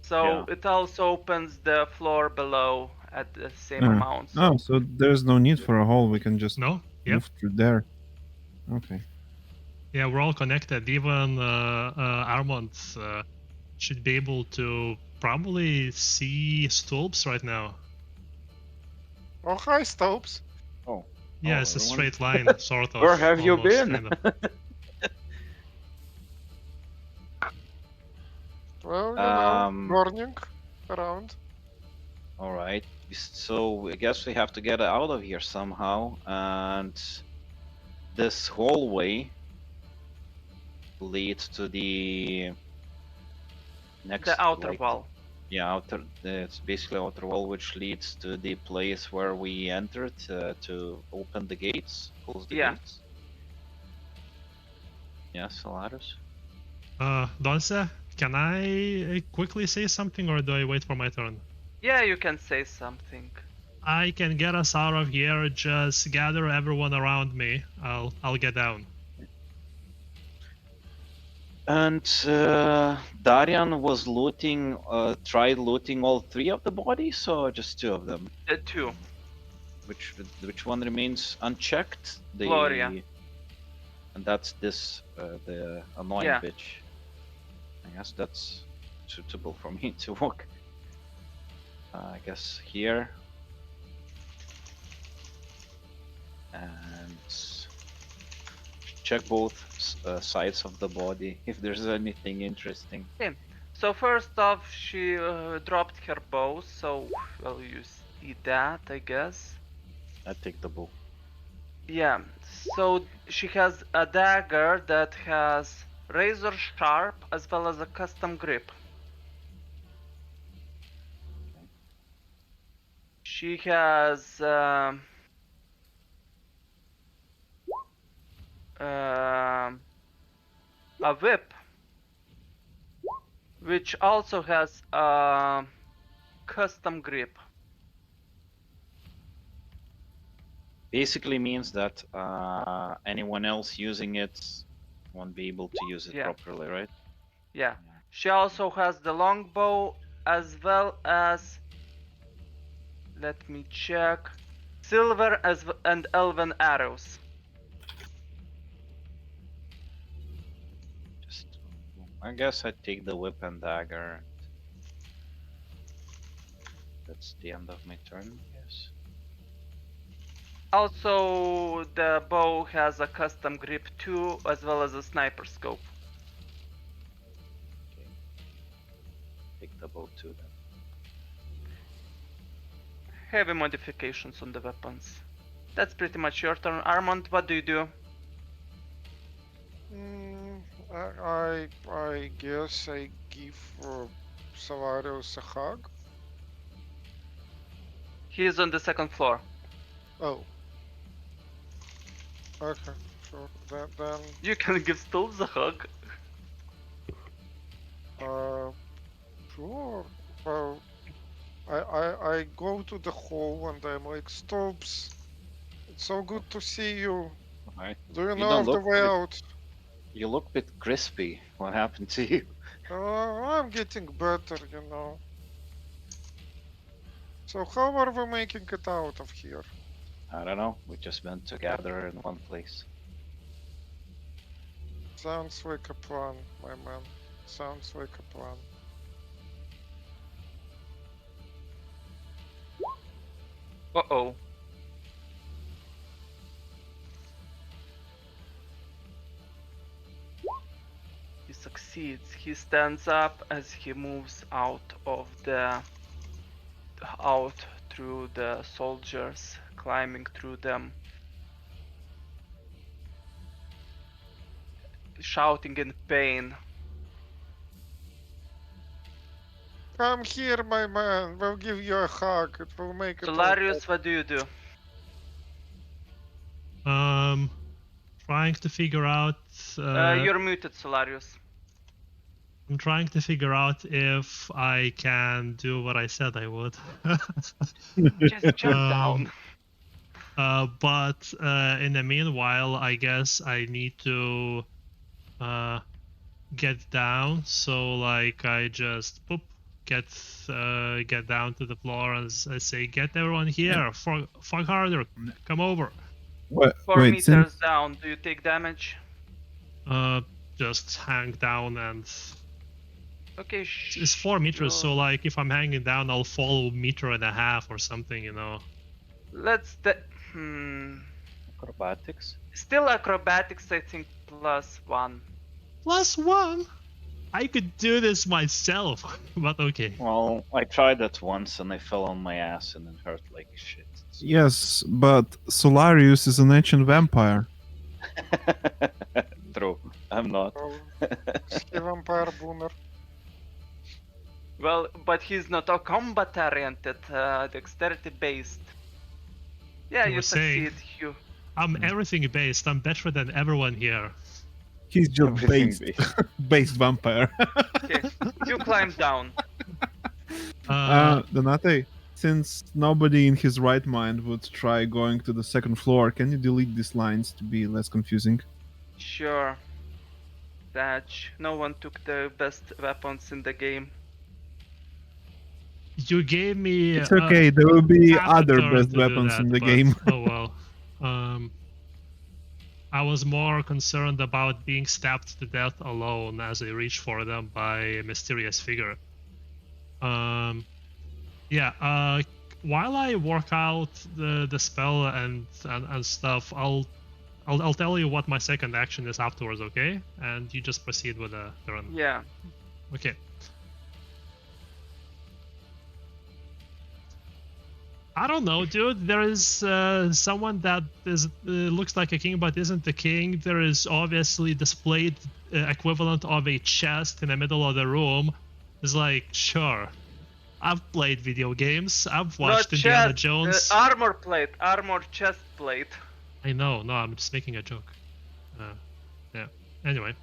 So Yeah. it also opens the floor below at the same Uh, amount. So Oh, so there's no need for a hole. We can just No? Yep. move through there. Okay. Yeah, we're all connected. Even Armand should be able to probably see Stolps right now. Oh, hi, Stopes. Oh. Yeah, Oh, it's a everyone. straight line, sort of. Where have you almost, been? Kind of. Well, Um, burning around. All right. So I guess we have to get out of here somehow, and this hallway leads to the next. the outer like, wall. Yeah, outer. It's basically outer wall, which leads to the place where we entered to open the gates, close the Yeah. gates. Yes, Alaris. Donce, can I quickly say something or do I wait for my turn? Yeah, you can say something. I can get us out of here. Just gather everyone around me. I'll get down. And Darian was looting. Tried looting all three of the bodies, or just two of them? Two. Which one remains unchecked? The Gloria. And that's this the annoying Yeah. bitch. I guess that's suitable for me to walk. I guess here. And check both sides of the body if there's anything interesting. So first off, she dropped her bow. So well, you see that, I guess. I take the bow. Yeah. So she has a dagger that has razor sharp as well as a custom grip. She has a whip, which also has a custom grip. Basically means that anyone else using it won't be able to use it Yeah. properly, right? Yeah. She also has the longbow as well as, let me check, silver and elven arrows. Just, I guess I take the whip and dagger. That's the end of my turn, I guess. Also, the bow has a custom grip too, as well as a sniper scope. Okay. Take the bow too then. Heavy modifications on the weapons. That's pretty much your turn. Armand, what do you do? I guess I give Savarius a hug. He is on the second floor. Oh. Okay, sure. Then You can give Stolz a hug. sure. Well, I go to the hall and I'm like, Stopes, it's so good to see you. Alright. Do you You know don't of the look way very- out? You look a bit crispy. What happened to you? I'm getting better, you know. So how are we making it out of here? I don't know. We just went together in one place. Sounds like a plan, my man. Sounds like a plan. Uh-oh. He succeeds. He stands up as he moves out through the soldiers, climbing through them. shouting in pain. Come here, my man. We'll give you a hug. It will make it all Solarius, what do you do? Trying to figure out. You're muted, Solarius. I'm trying to figure out if I can do what I said I would. Just jump down. But in the meanwhile, I guess I need to get down. So like I just poop, get down to the floor and I say, "Get everyone here! Fuck harder! Come over!" Wait, 4 wait, meters since down. Do you take damage? Just hang down and Okay. it's 4 meters. So like if I'm hanging down, I'll fall 1.5 meters or something, you know. Let's. Acrobatics. Still acrobatics, I think, +1. +1. I could do this myself, but okay. Well, I tried that once and I fell on my ass and it hurt like shit. yes, but Solarius is an ancient vampire. True. I'm not. Oh, ski vampire boomer. Well, but he's not a combat oriented, dexterity based. Yeah, You you were saying- succeed, Hugh. I'm everything based. I'm better than everyone here. He's just Everything based, based vampire. Okay, you climb down. Donate, since nobody in his right mind would try going to the second floor, can you delete these lines to be less confusing? Sure. Thatch. No one took the best weapons in the game. You gave me. It's okay, there will be half a other turn best to do weapons that, in the but game. Oh well. I was more concerned about being stabbed to death alone as I reached for them by a mysterious figure. Yeah. While I work out the spell and stuff, I'll tell you what my second action is afterwards, okay? And you just proceed with the turn. Yeah. Okay. I don't know, dude. There is someone that is looks like a king but isn't the king. There is obviously displayed equivalent of a chest in the middle of the room. It's like, sure. I've played video games. I've watched Not Indiana chest, Jones. armor plate, armor chest plate. I know. No, I'm just making a joke. Yeah. Anyway.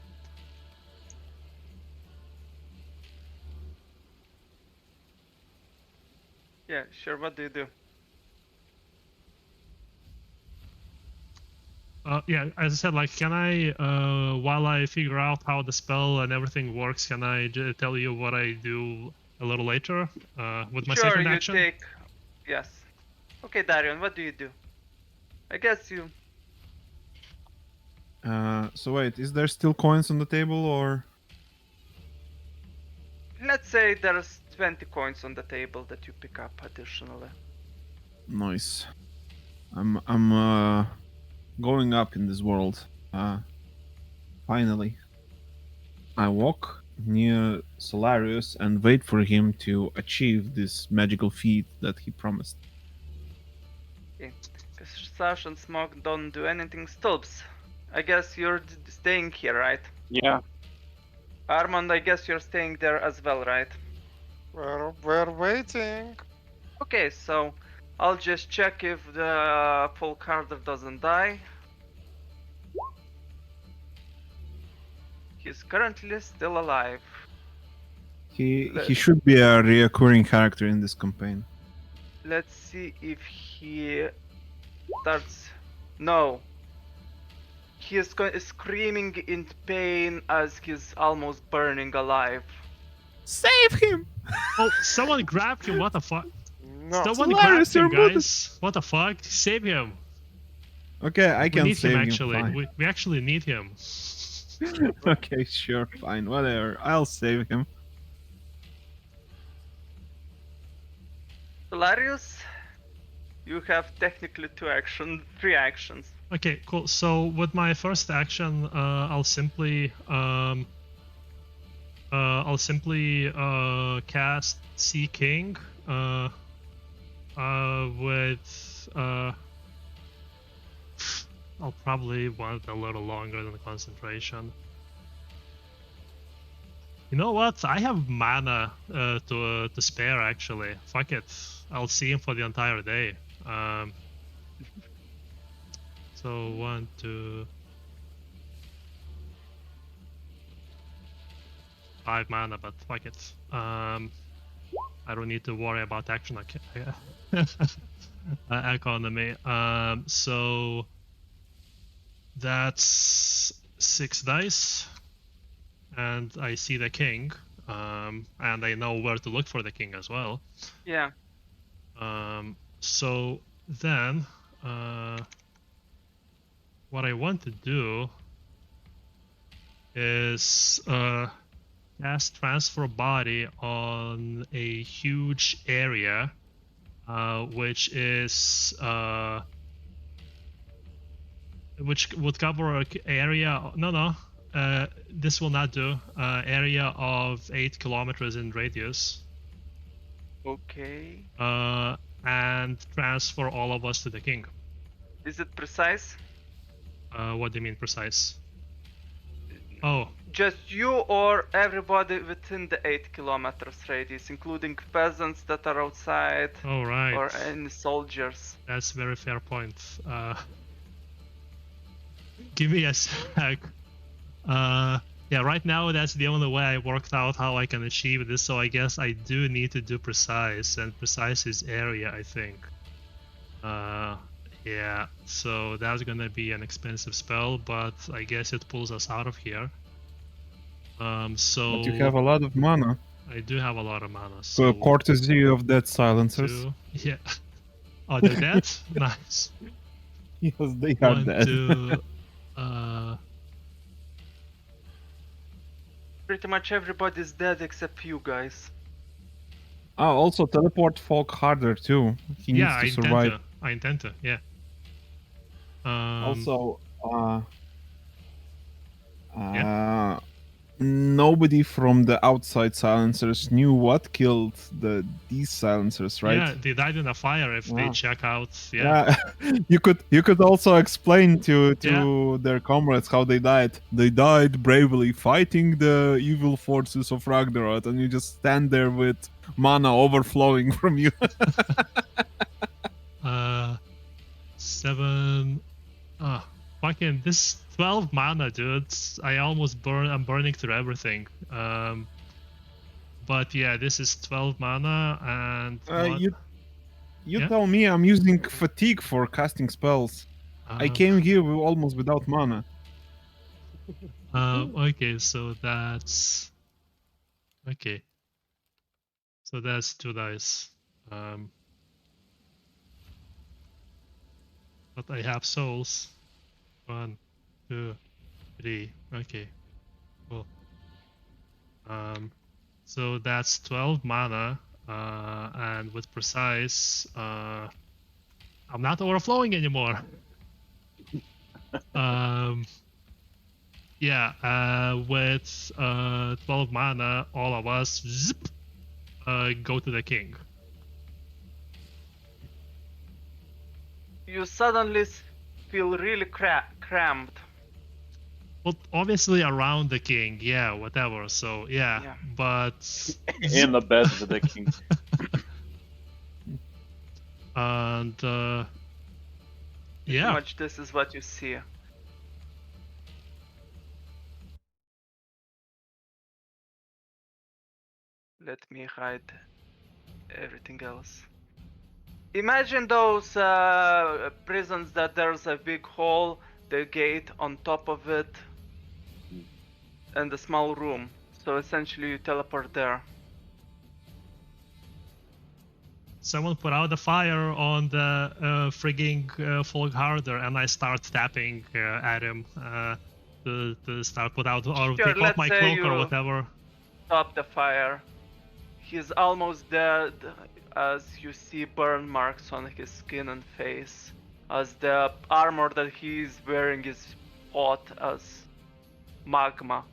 Yeah, sure. What do you do? Yeah, as I said, like, can I, while I figure out how the spell and everything works, can I tell you what I do a little later with my Sure, second you action? take. Yes. Okay, Darion, what do you do? I guess you. So wait, is there still coins on the table or? Let's say there's 20 coins on the table that you pick up additionally. Nice. I'm going up in this world. Finally. I walk near Solarius and wait for him to achieve this magical feat that he promised. Because Sash and Smoke don't do anything. Stulps, I guess you're staying here, right? Yeah. Armand, I guess you're staying there as well, right? We're waiting. Okay, so I'll just check if the full carder doesn't die. He's currently still alive. He should be a reoccurring character in this campaign. Let's see if he starts. No. He is screaming in pain as he's almost burning alive. Save him! Oh, someone grabbed him. What the fuck? No. Someone Solarius, grabbed him, you're muted. guys. What the fuck? Save him. Okay, I We can need save him, him. actually. Fine. We actually need him. Okay, sure, fine, whatever. I'll save him. Solarius, you have technically 3 actions. Okay, cool. So with my first action, I'll simply cast Sea King with I'll probably want a little longer than concentration. You know what? I have mana to spare actually. Fuck it. I'll see him for the entire day. So 1, 2, 5 mana, but fuck it. I don't need to worry about action economy. So that's 6 dice, and I see the king, and I know where to look for the king as well. Yeah. So then, what I want to do is cast transfer body on a huge area, which is which would cover an area. No, this will not do. Area of 8 kilometers in radius. Okay. And transfer all of us to the king. Is it precise? What do you mean precise? Oh, Just you or everybody within the 8 kilometers radius, including peasants that are outside all right. or any soldiers. That's a very fair point. Give me a sec. Yeah, right now that's the only way I worked out how I can achieve this, so I guess I do need to do precise, and precise is area, I think. Yeah, so that's gonna be an expensive spell, but I guess it pulls us out of here. So But you have a lot of mana. I do have a lot of mana, So so courtesy of dead silencers. 2, yeah. Oh, they're dead? Nice. Yes, they are 1, dead. 2, Pretty much everybody's dead except you guys. Also teleport Folk harder too. He yeah, needs to survive. I intend to, yeah. Also, nobody from the outside silencers knew what killed these silencers, right? Yeah, they died in a fire if they Yeah. check out. Yeah. you could also explain to their comrades how they died. They died bravely fighting the evil forces of Ragnarok, and you just stand there with mana overflowing from you. 7. Fucking this 12 mana, dude. I'm burning through everything. But yeah, this is 12 mana, and You Yeah? tell me I'm using fatigue for casting spells. I came here almost without mana. Okay, so that's okay. So that's 2 dice. But I have souls. 1, 2, 3. Okay, cool. So that's 12 mana, and with precise, I'm not overflowing anymore. Yeah, with 12 mana, all of us zip, go to the king. You suddenly feel really cramped. Well, obviously around the king, yeah, whatever. So yeah. But In the bed with the king. And Pretty much this is what you see. Let me hide everything else. Imagine those prisons that there's a big hole, the gate on top of it, and a small room. So essentially you teleport there. Someone put out the fire on the frigging Folk Harder, and I start tapping at him to start put out, or Sure, take off my let's say cloak or you whatever. Stop the fire. He's almost dead as you see burn marks on his skin and face, as the armor that he's wearing is hot as magma.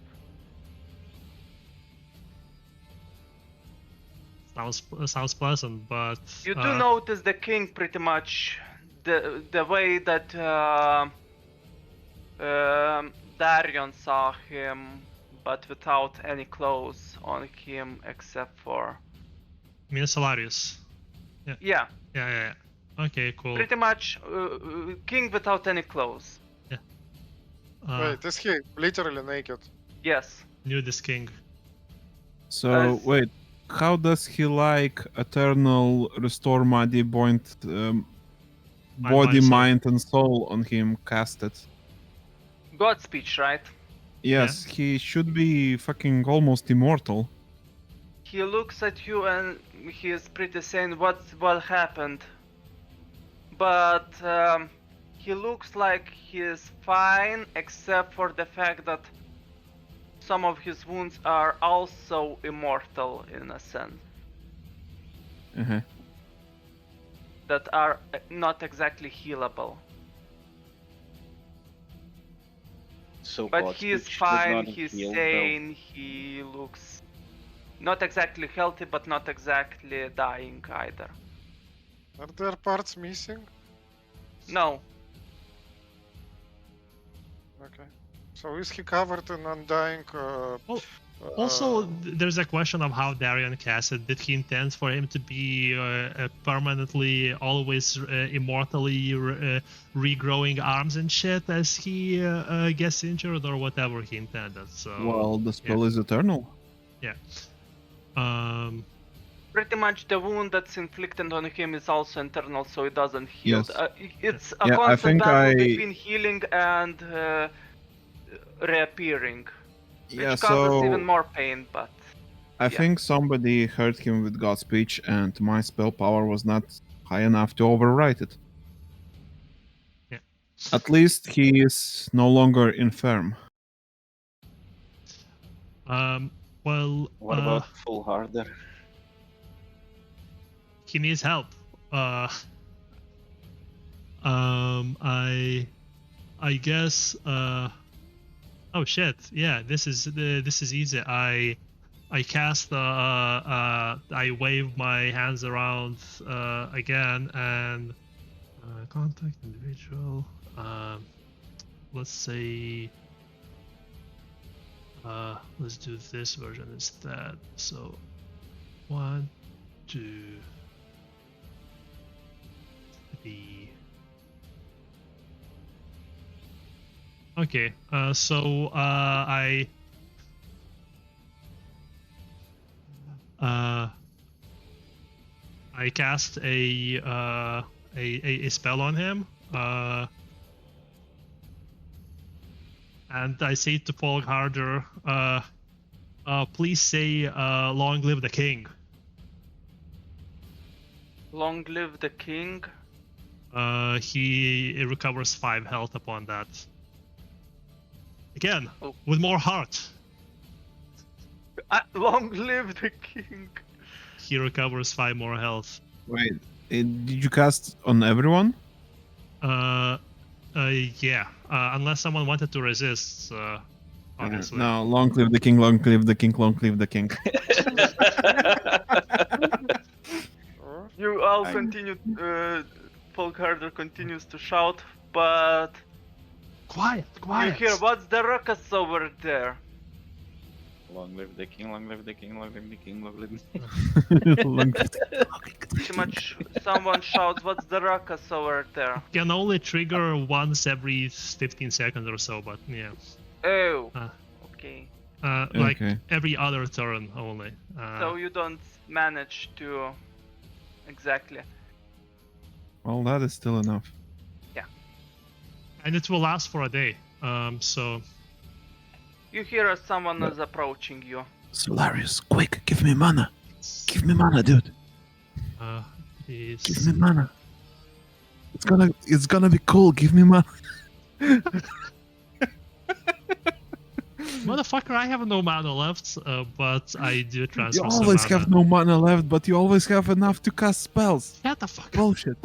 Sounds pleasant, but You do notice the king pretty much the way that Darion saw him but without any clothes on him except for. I mean, Solarius. Yeah, Yeah. Okay, cool. pretty much king without any clothes. Wait, is he literally naked? Yes. Nudist king. So As- wait, how does he like eternal restore body point, body, soul. mind, and soul on him casted? God speech, right? Yes, he should be fucking almost immortal. He looks at you and he is pretty saying what happened. But he looks like he is fine except for the fact that some of his wounds are also immortal in a sense. Uh-huh. That are not exactly healable. So But God's he is speech does fine, not he's heal, though. sane, he looks not exactly healthy but not exactly dying either. Are there parts missing? No, Okay. So is he covered in undying? Also, there's a question of how Darion cast it. Did he intend for him to be permanently, always immortally regrowing arms and shit as he gets injured, or whatever he intended? So, Well, the spell is eternal. um, pretty much the wound that's inflicted on him is also internal, so it doesn't heal. Yes. It's a Yeah, I constant think battle I- between healing and reappearing, which Yeah, causes even so more pain, but I yeah. think somebody hurt him with God's speech, and my spell power was not high enough to overwrite it. Yeah. At least he is no longer infirm. well, What about full harder? he needs help. I guess. Oh shit! Yeah, this is easy. I cast. I wave my hands around again and contact individual. Let's say. Let's do this version instead. So, 1, 2, 3. Okay, so I cast a spell on him, and I say to Folk Harder, please say, "Long live the king." Long live the king. He recovers 5 health upon that. Again, Oh. with more heart. Long live the king. He recovers 5 more health. Wait, did you cast on everyone? Yeah. Unless someone wanted to resist, obviously. No, long live the king, long live the king, long live the king. You all I- continue. Folkharder continues to shout, but Quiet. you hear what's the ruckus over there? Long live the king, long live the king, long live the king, long live the Long live the Pretty much someone shouts, what's the ruckus over there? Can only trigger once every 15 seconds or so, but yeah. Oh, Uh. okay. Like Okay. every other turn only. So you don't manage to... Exactly. Well, that is still enough. And it will last for a day. So You hear as someone is approaching you. Solarius, quick, give me mana. Give me mana, dude. please. Give me mana. It's gonna be cool. Give me mana. Motherfucker, I have no mana left, but I do You transfer some always mana. have no mana left, but you always have enough to cast spells. Shut the fuck up. Bullshit.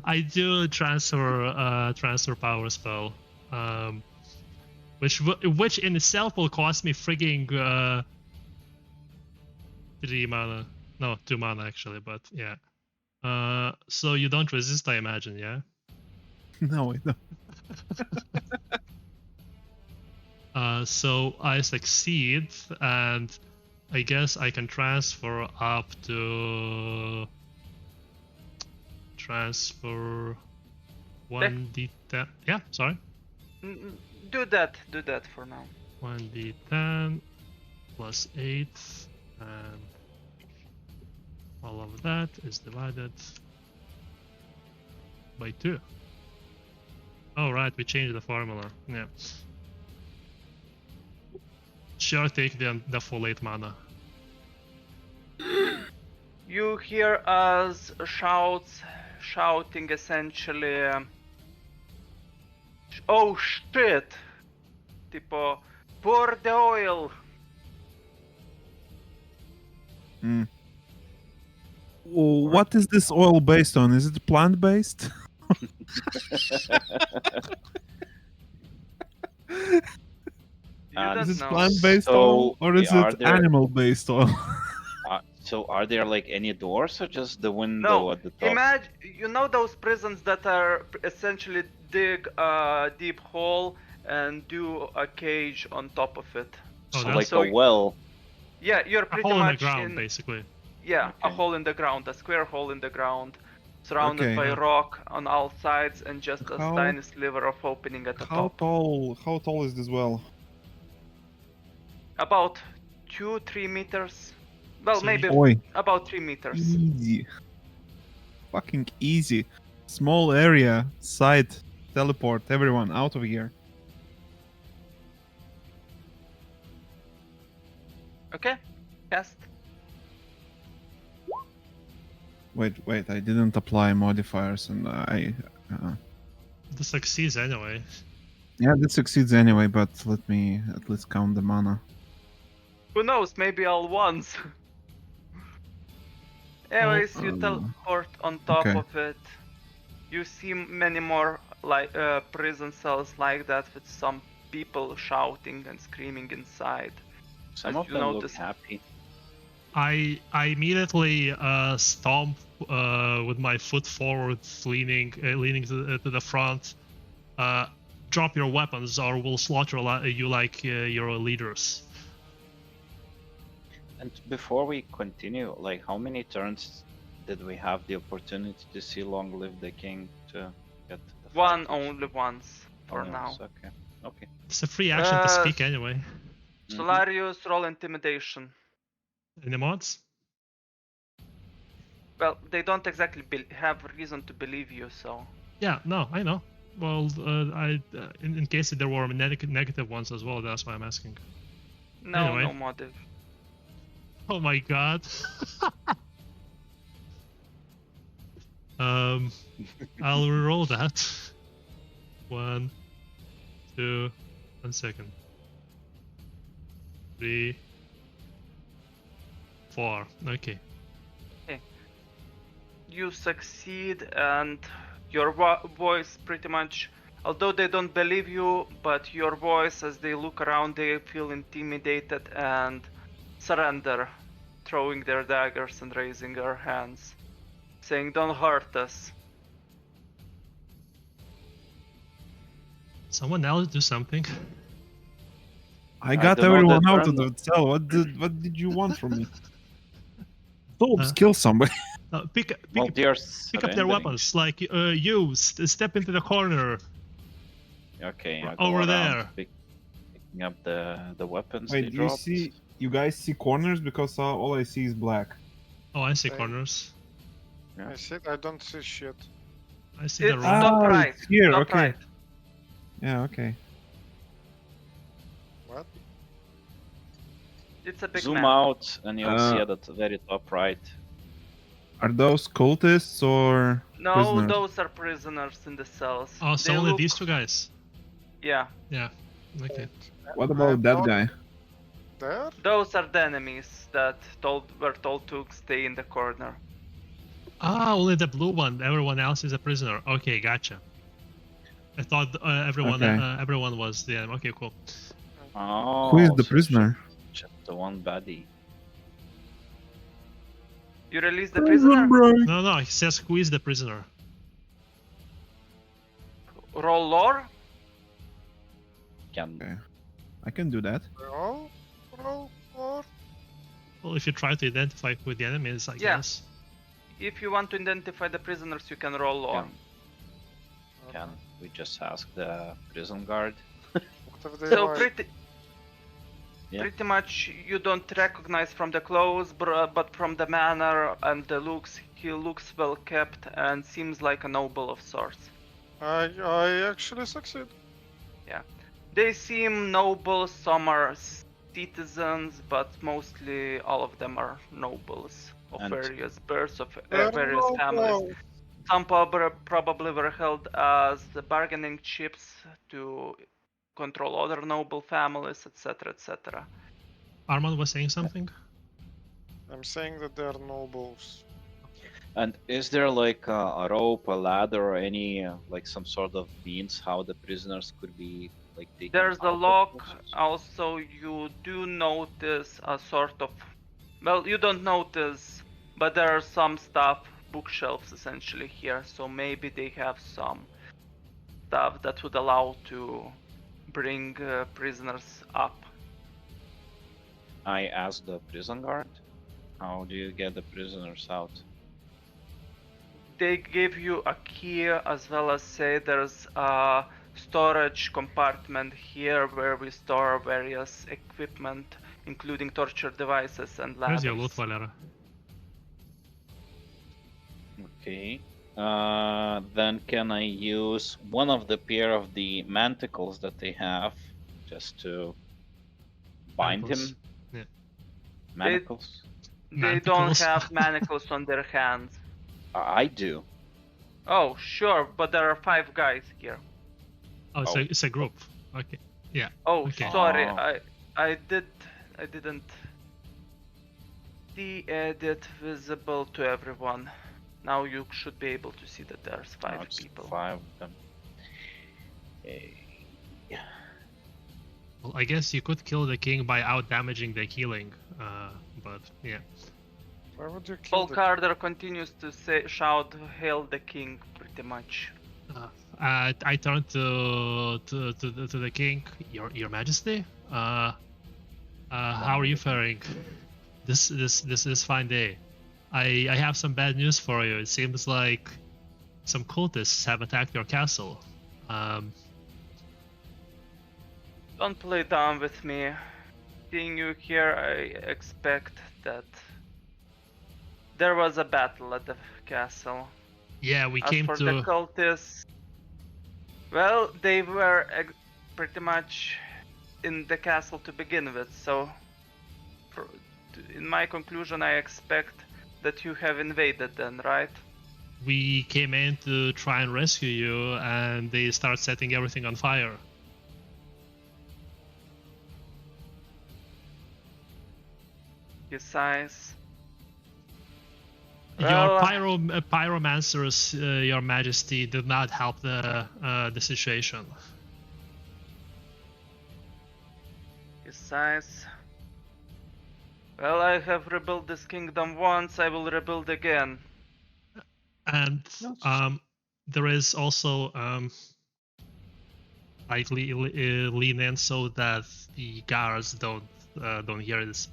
I do transfer power spell, which in itself will cost me frigging 3 mana. No, 2 mana actually, but yeah. So you don't resist, I imagine, yeah? No, I don't. So I succeed, and I guess I can transfer up to transfer 1d10. Yeah, sorry. Do that for now. 1d10 plus 8, and all of that is divided by 2. Oh, right, we changed the formula. Yeah. Sure, take the full 8 mana. You hear us shouting essentially. Oh shit! Tipo, pour the oil. What is this oil based on? Is it plant based? You don't Is it know. plant based So, oil or is are it there- animal based oil? So are there like any doors or just the window No, at the top? imagine, you know those prisons that are essentially dig a deep hole and do a cage on top of it. Oh, So that's like so- a well. Yeah, you're a pretty hole in the much ground, basically. Yeah, a Okay. hole in the ground, a square hole in the ground, surrounded Okay. by Yeah. rock on all sides and just a How- tiny sliver of opening at the How top. tall is this well? About 2-3 meters. Well, So maybe Oi, about 3 meters. easy. Fucking easy. Small area, side, teleport everyone out of here. Okay, cast. Wait, I didn't apply modifiers and This succeeds anyway. yeah, this succeeds anyway, but let me at least count the mana. Who knows, maybe all ones. Anyways, you teleport on top okay. of it. You see many more like prison cells like that with some people shouting and screaming inside. Some As of you them notice- look happy. I immediately stomp with my foot forward, leaning to the front. Drop your weapons, or we'll slaughter you like your leaders. And before we continue, like how many turns did we have the opportunity to see Long Live the King to get the One fighters? only once for Only now. once, Okay. Okay. It's a free action to speak anyway. Mhm. Solarius, roll intimidation. Any mods? Well, they don't exactly have reason to believe you, so. Yeah, no, I know. Well, in case there were negative ones as well, that's why I'm asking. No, Anyway. no motive. Oh my god. I'll reroll that. 1, 2, 1 second. 3, 4. Okay. You succeed, and your voice pretty much, although they don't believe you, but your voice, as they look around, they feel intimidated and surrender, throwing their daggers and raising their hands, saying, "Don't hurt us." Someone else do something. I got don't know everyone that out of random. the cell. What did you want from me? Solves, Uh, kill somebody. Pick Well, they're pick up their surrendering. weapons. Like you step into the corner. Okay, I Right go over around there. picking up the weapons Wait, they do you dropped. see? You guys see corners because all I see is black. Oh, I see Same. corners. Yeah. I don't see shit. I see the It's room. top Ah, right. it's here, Top okay. right. Yeah, okay. What? It's a big Zoom map. out and you'll see Uh, at the very top right. Are those cultists or No, prisoners? those are prisoners in the cells. Oh, so They only look- these two guys. Yeah, Yeah. Okay. What about that guy? There? those are the enemies that were told to stay in the corner. Ah, only the blue one. Everyone else is a prisoner. Okay, gotcha. I thought everyone was the enemy. Okay, cool. Oh, Who is the so prisoner? Just the one baddie. You release the prisoner? No, he says who is the prisoner. Roll lore? Can Okay. I can do that. Roll, or Well, if you try to identify who the enemy is, I Yeah. guess. If you want to identify the prisoners, you can roll on. Can we just ask the prison guard? what if they So lie? pretty much you don't recognize from the clothes, but from the manner and the looks, he looks well kept and seems like a noble of sorts. I actually succeed. They seem noble, some are citizens, but mostly all of them are nobles of And- various births, of They're various families. noble. Some probably were held as the bargaining chips to control other noble families, etc., etc. Armand was saying something? I'm saying that they're nobles. And is there like a rope, a ladder, or any like some sort of means how the prisoners could be like taken There's a out of lock. this? Also, you do notice a sort of. Well, you don't notice, but there are some stuff, bookshelves essentially here, so maybe they have some stuff that would allow to bring prisoners up. I asked the prison guard, how do you get the prisoners out? They give you a key as well as say there's a storage compartment here where we store various equipment, including torture devices and ladders. Where's your loot, Valera? Okay. Then can I use one of the pair of the manticles that they have just to bind Manacles. him? Yeah. Manacles? They don't Manticles. have manacles on their hands. I do. Oh, sure, but there are 5 guys here. Oh, it's a group. Okay. Yeah. Oh, Okay. sorry, Oh. I didn't see edit visible to everyone. Now you should be able to see that there's 5 It's people. 5 of them. Well, I guess you could kill the king by out damaging the healing, but yeah. Why would you kill Paul the Carter continues to shout, "Hail the king!" pretty much. I turn to the king. Your Majesty. How are you faring? This is fine day. I have some bad news for you. It seems like some cultists have attacked your castle. Don't play dumb with me. Seeing you here, I expect that there was a battle at the castle. Yeah, we As came for to. the cultists, well, they were pretty much in the castle to begin with, so in my conclusion, I expect that you have invaded then, right? We came in to try and rescue you, and they start setting everything on fire. He sighs. Your Well, pyromancers, Your Majesty, did not help the situation. He sighs. Well, I have rebuilt this kingdom once, I will rebuild again. And there is also slightly lenient so that the guards don't hear this.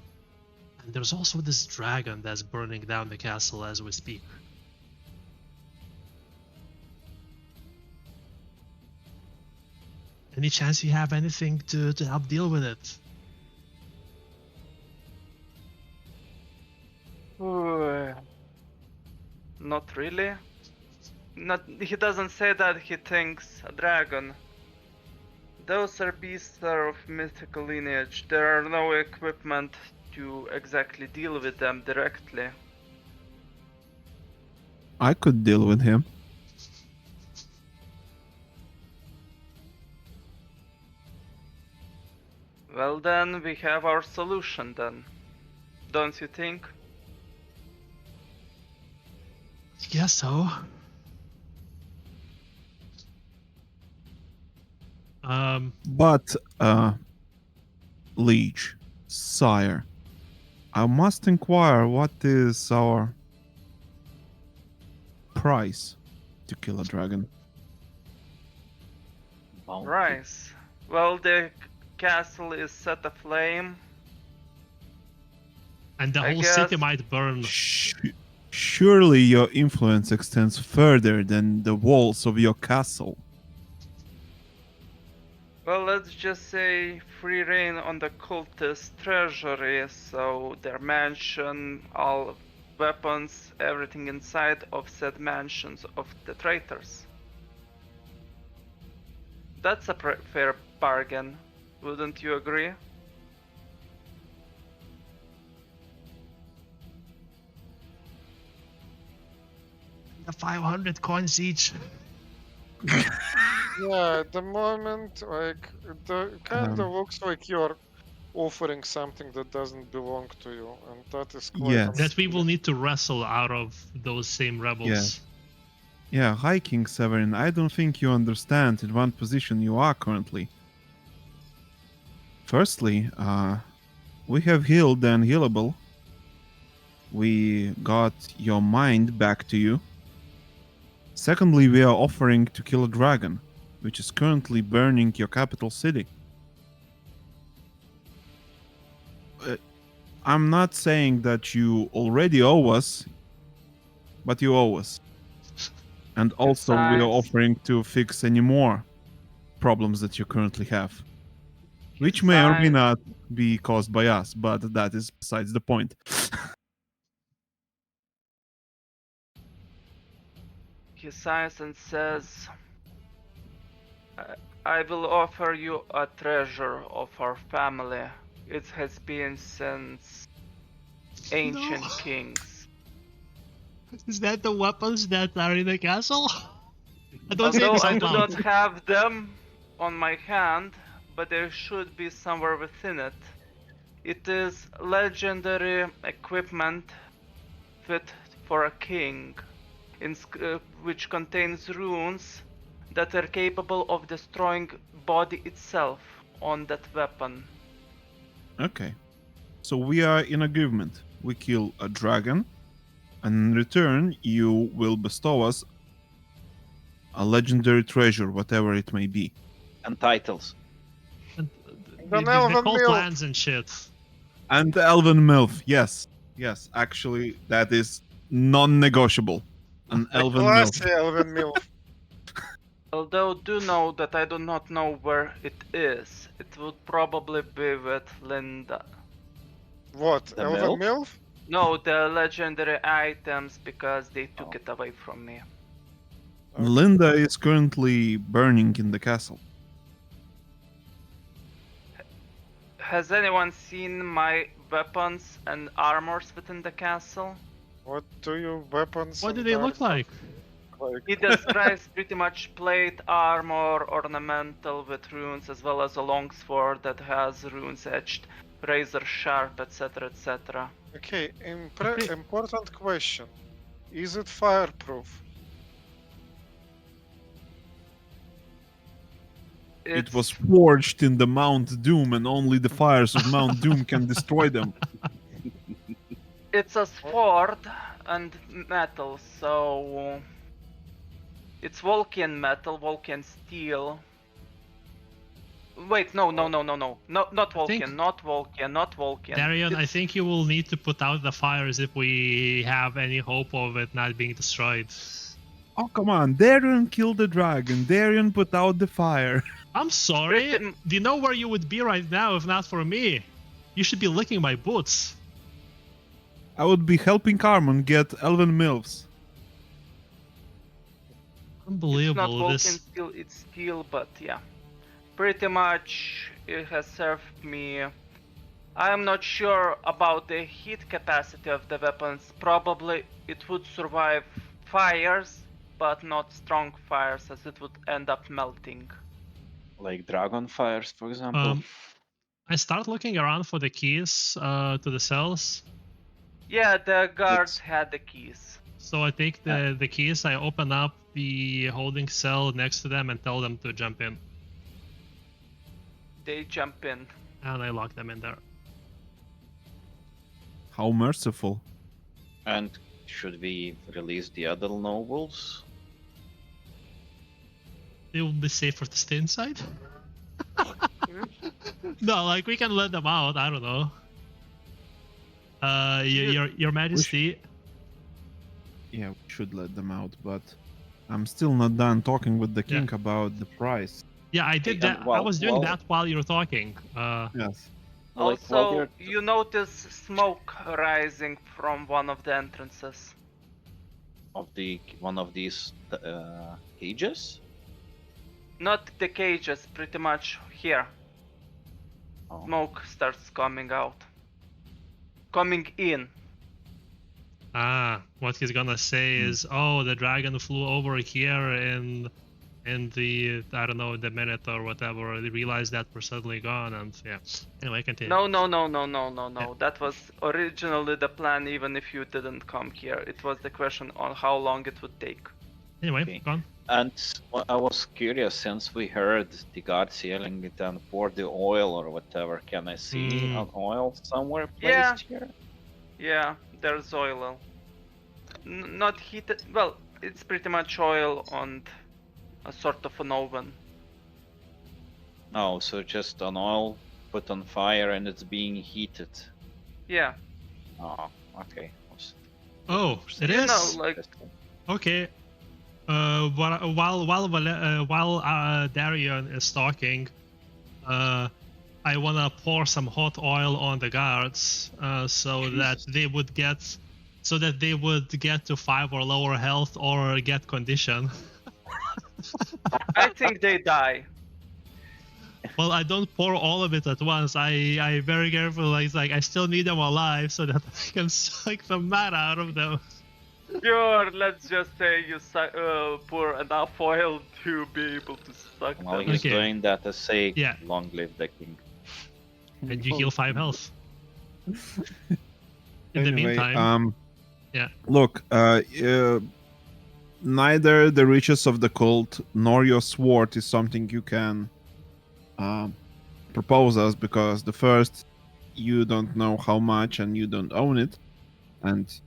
And there's also this dragon that's burning down the castle as we speak. Any chance you have anything to help deal with it? Not really. He doesn't say that he thinks a dragon. Those are beasts of mythical lineage. There are no equipment to exactly deal with them directly. I could deal with him. Well then, we have our solution then. Don't you think? Guess so. But, Liege, sire, I must inquire what is our price to kill a dragon. Bounty. Rice. Well, the castle is set aflame. And the I whole city guess- might burn. Surely your influence extends further than the walls of your castle. Well, let's just say free reign on the cultist treasury, so their mansion, all weapons, everything inside of said mansions of the traitors. That's a fair bargain, wouldn't you agree? The 500 coins each. Yeah, at the moment, like, it kind of Um, looks like you're offering something that doesn't belong to you, and that is quite Yes. That we will unseemly. need to wrestle out of those same rebels. Yeah, hi King Severin. I don't think you understand in what position you are currently. Firstly, we have healed the unhealable. We got your mind back to you. Secondly, we are offering to kill a dragon, which is currently burning your capital city. I'm not saying that you already owe us, but you owe us. And also, we are Besides- offering to fix any more problems that you currently have, which may or may Besides- not be caused by us, but that is besides the point. He sighs and says, I will offer you a treasure of our family. It has been since ancient No. kings. Is that the weapons that are in the castle? I don't say Although this I out do loud. not have them on my hand, but there should be somewhere within it. It is legendary equipment fit for a king, which contains runes that are capable of destroying body itself on that weapon. Okay. So we are in agreement. We kill a dragon, and in return, you will bestow us a legendary treasure, whatever it may be. And titles. And Then the Elven cult milk. lands and shit. And Elven MILF, yes. Yes, actually, that is non-negotiable. An Elven MILF. Classy Elven milk. Although do know that I do not know where it is. It would probably be with Linda. What? The Elven milk? milk? No, the legendary items because they took Oh. it away from me. Linda is currently burning in the castle. Has anyone seen my weapons and armors within the castle? What do your weapons What do and they look armor like? like? It describes pretty much plate, armor, ornamental with runes, as well as a long sword that has runes etched, razor sharp, etc., etc. Okay, Okay. important question. Is it fireproof? It was forged in the Mount Doom, and only the fires of Mount Doom can destroy them. It's a sword and metal, so it's Vulcan metal, Vulcan steel. Wait, no, not Vulcan, think- not Vulcan, not Vulcan. Darian, I It's- think you will need to put out the fires if we have any hope of it not being destroyed. Oh, come on. Darian killed the dragon. Darian put out the fire. I'm sorry. Pretty- Do you know where you would be right now if not for me? You should be licking my boots. I would be helping Carmen get Elven MILFs. It's not Unbelievable. Vulcan This steel, it's steel, but yeah. Pretty much it has served me. I'm not sure about the heat capacity of the weapons. Probably it would survive fires, but not strong fires, as it would end up melting. Like dragon fires, for example. I start looking around for the keys to the cells. Yeah, the guards It's- had the keys. So I take the keys, I open up the holding cell next to them and tell them to jump in. They jump in. And I lock them in there. How merciful. And should we release the other nobles? It will be safer to stay inside. No, like we can let them out. I don't know. Your Majesty. Yeah, we should let them out, but I'm still not done talking with the king about the price. Yeah, I did that. I was doing that while you were talking. Yes. Like, while Also, you're- you notice smoke rising from one of the entrances. of one of these cages. Not the cages, pretty much here. Oh. Smoke starts coming out. Coming in. What he's gonna say is, oh, the dragon flew over here in the, I don't know, the minute or whatever. They realized that we're suddenly gone, and yeah. Anyway, continue. No. Yeah. That was originally the plan, even if you didn't come here. It was the question on how long it would take. Anyway, Okay. gone. And I was curious, since we heard the guards yelling it and pour the oil or whatever, can I see an oil somewhere placed here? Yeah, there's oil. Not heated. Well, it's pretty much oil on a sort of an oven. Oh, so just an oil put on fire and it's being heated. Yeah. Oh, okay. Oh, it You is. know, like Okay. While Darion is talking, I wanna pour some hot oil on the guards, so that they would get to 5 or lower health or get condition. I think they die. Well, I don't pour all of it at once. I very carefully, like I still need them alive so that I can suck the mana out of them. Sure, let's just say you pour enough oil to be able to suck While them. he's Okay. doing that, I say, Yeah. long live the king. And you heal 5 health. In the Anyway, meantime, yeah. Look, neither the riches of the cult nor your sword is something you can propose us, because the first, you don't know how much and you don't own it, and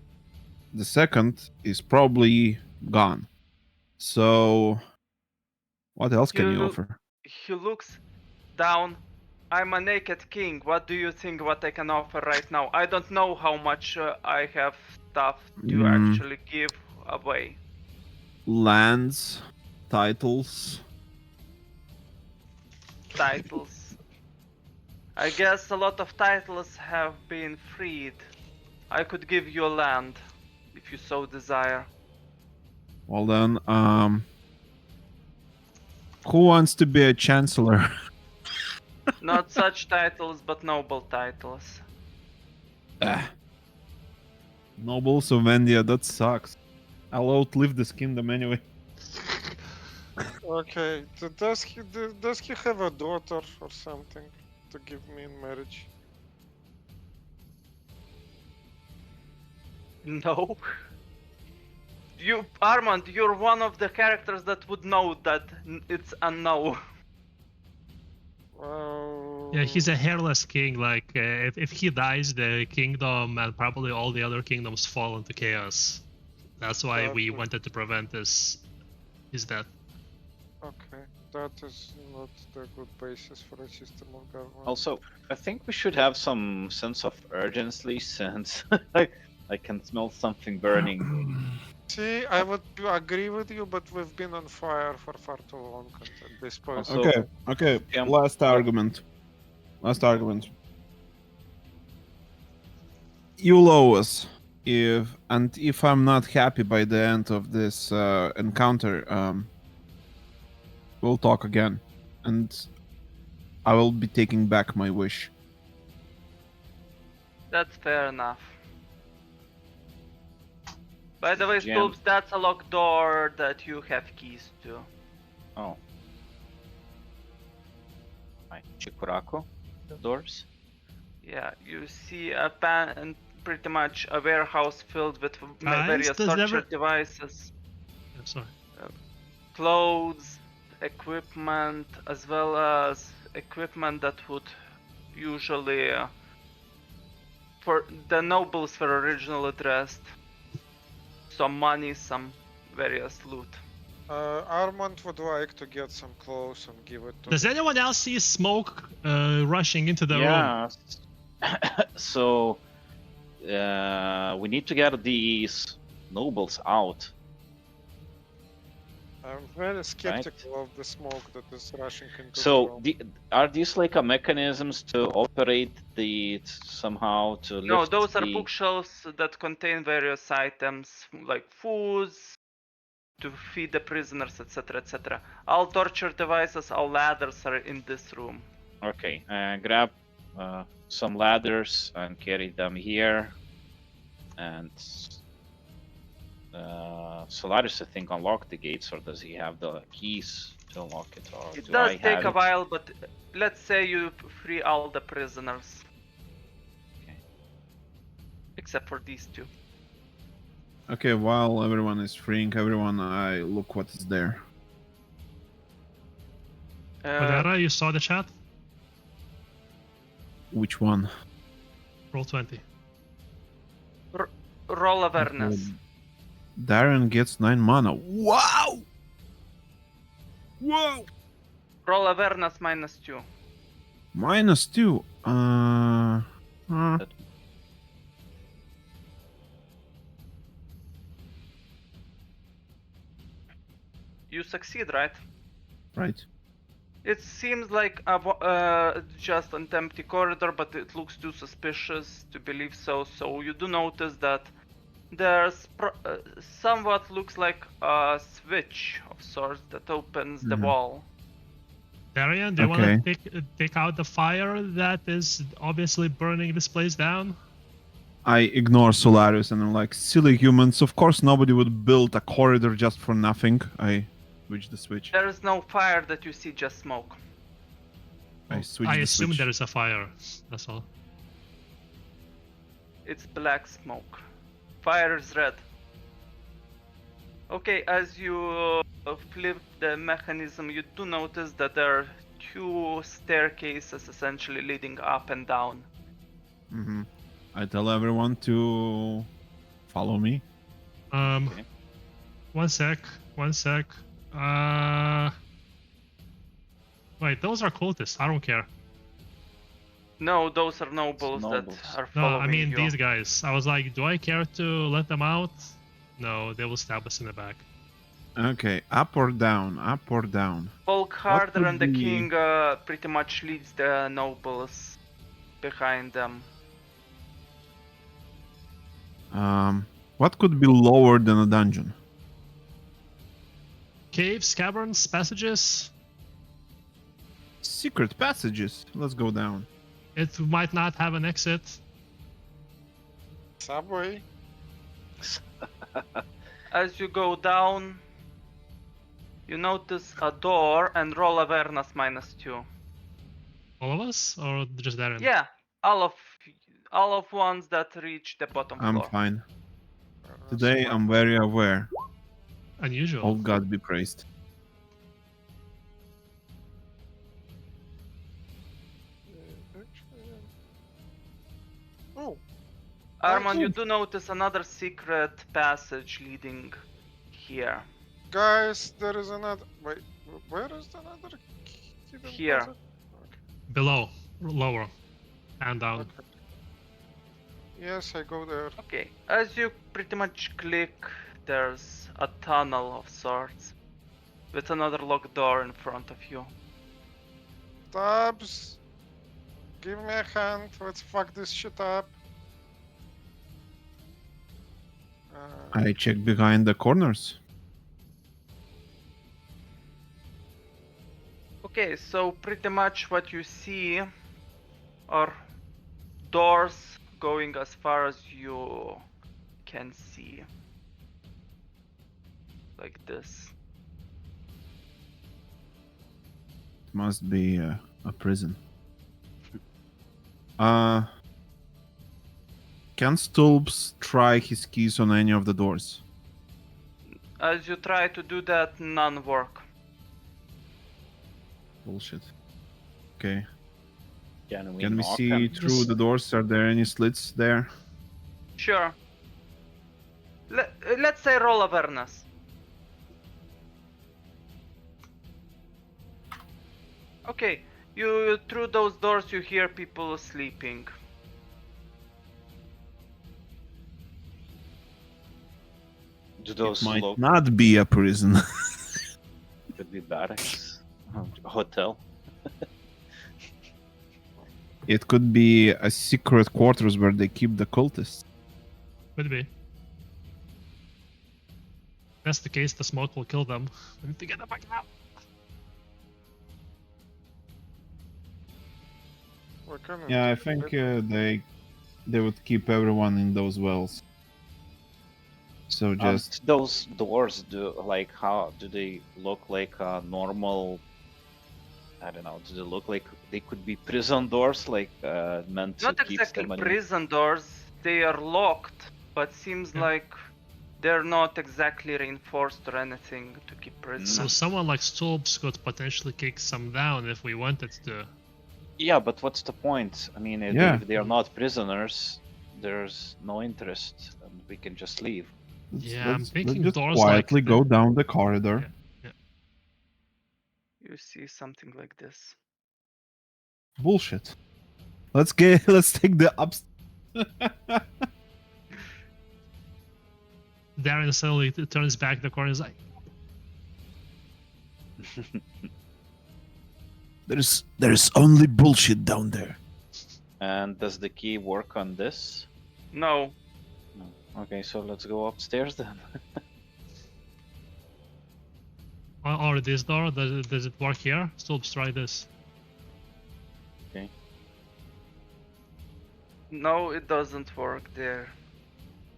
the second is probably gone. So, what else can you offer? He looks down. I'm a naked king. What do you think what I can offer right now? I don't know how much I have stuff to actually give away. Lands, titles. Titles. I guess a lot of titles have been freed. I could give you a land, if you so desire. Well then, who wants to be a chancellor? Not such titles, but noble titles. Nobles of Vendia, that sucks. I'll outlive this kingdom anyway. Okay, does he have a daughter or something to give me in marriage? No. You, Armand, you're one of the characters that would know that it's a no. Yeah, he's a hairless king. Like, if he dies, the kingdom and probably all the other kingdoms fall into chaos. That's why we wanted to prevent his death. Okay, that is not the good basis for a system of government. Also, I think we should have some sense of urgency, since I can smell something burning. See, I would agree with you, but we've been on fire for far too long at this point. Also, Okay. Yeah. Last argument. You low us. If I'm not happy by the end of this encounter, we'll talk again, and I will be taking back my wish. That's fair enough. By the way, Jam. Stoops, that's a locked door that you have keys to. Oh. My Chikurako doors. Yeah, you see a pretty much a warehouse filled with Guys, various does torture never- devices, I'm sorry. clothes, equipment, as well as equipment that would usually for the nobles were originally dressed. Some money, some various loot. Armand would like to get some clothes and give it to Does the anyone else see smoke rushing into the room? Yeah. So we need to get these nobles out. I'm very skeptical of the smoke that is rushing into the So room. are these like a mechanisms to operate the somehow to lift No, those are the bookshelves that contain various items like foods to feed the prisoners, etc., etc. All torture devices, all ladders are in this room. Okay, grab some ladders and carry them here. And Solaris, I think, unlocked the gates, or does he have the keys to unlock it, or It do does I take have a it? while, but let's say you free all the prisoners. Okay. Except for these two. Okay, while everyone is freeing everyone, I look what is there. Odera, you saw the chat? Which one? Roll 20. Roll awareness. Darren gets 9 mana. Wow! Whoa! Roll awareness -2. -2. You succeed, right? Right. It seems like just an empty corridor, but it looks too suspicious to believe so. So you do notice that there's somewhat looks like a switch of sorts that opens the wall. Darian, do you Okay. want to take out the fire that is obviously burning this place down? I ignore Solaris and I'm like, silly humans. Of course, nobody would build a corridor just for nothing. I switch the switch. There is no fire that you see, just smoke. I switch I the assume switch. there is a fire. That's all. It's black smoke. Fire is red. Okay, as you flip the mechanism, you do notice that there are two staircases essentially leading up and down. Mm-hmm. I tell everyone to follow me. Okay. One sec. Wait, those are cultists. I don't care. No, those are nobles that nobles. are No, following I mean you. these guys. I was like, do I care to let them out? No, they will stab us in the back. Okay, up or down? Up or down? Volkharder could and the be- king pretty much leads the nobles behind them. What could be lower than a dungeon? Caves, caverns, passages. Secret passages. Let's go down. It might not have an exit. Subway. As you go down, you notice a door and roll awareness -2. All of us, or just Darren? Yeah, all of ones that reach the bottom I'm floor. fine. Today I'm very aware. Unusual. Oh God be praised. Oh, Armand, you do notice another secret passage leading here. guys, there is another. Wait, where is another? hidden Here. passage? Below, lower, and down. Okay. Yes, I go there. Okay, as you pretty much click, there's a tunnel of sorts with another locked door in front of you. Tabs, give me a hand. Let's fuck this shit up. I check behind the corners. Okay, so pretty much what you see are doors going as far as you can see. Like this. It must be a prison. Can Stulps try his keys on any of the doors? As you try to do that, none work. Bullshit. Okay. Can we Can we knock see them? through the doors? Are there any slits there? Sure. Let's say roll awareness. Okay, you through those doors you hear people sleeping. Do It those might look not be a prison. could be barracks, hotel? It could be a secret quarters where they keep the cultists. Could be. If that's the case, the smoke will kill them. We need to get them back out. We can Yeah, I interrogate think they would keep everyone in those wells. So just Those doors, how do they look like normal? I don't know. Do they look like they could be prison doors, like meant to Not keep exactly somebody? prison doors, they are locked, but seems Yeah. like they're not exactly reinforced or anything to keep prisoners. So someone like Stolps could potentially kick some down if we wanted to. Yeah, but what's the point? I mean, Yeah. if they are not prisoners, there's no interest, and we can just leave. Yeah, I'm let's thinking just doors quietly like go down the corridor. Yeah. You see something like this. Bullshit. Let's take the ups. Darren suddenly turns back the corner and is like, There's only bullshit down there. And does the key work on this? No, No. Okay, so let's go upstairs then. or this door, does it work here? Stolps, try this. no, it doesn't work there.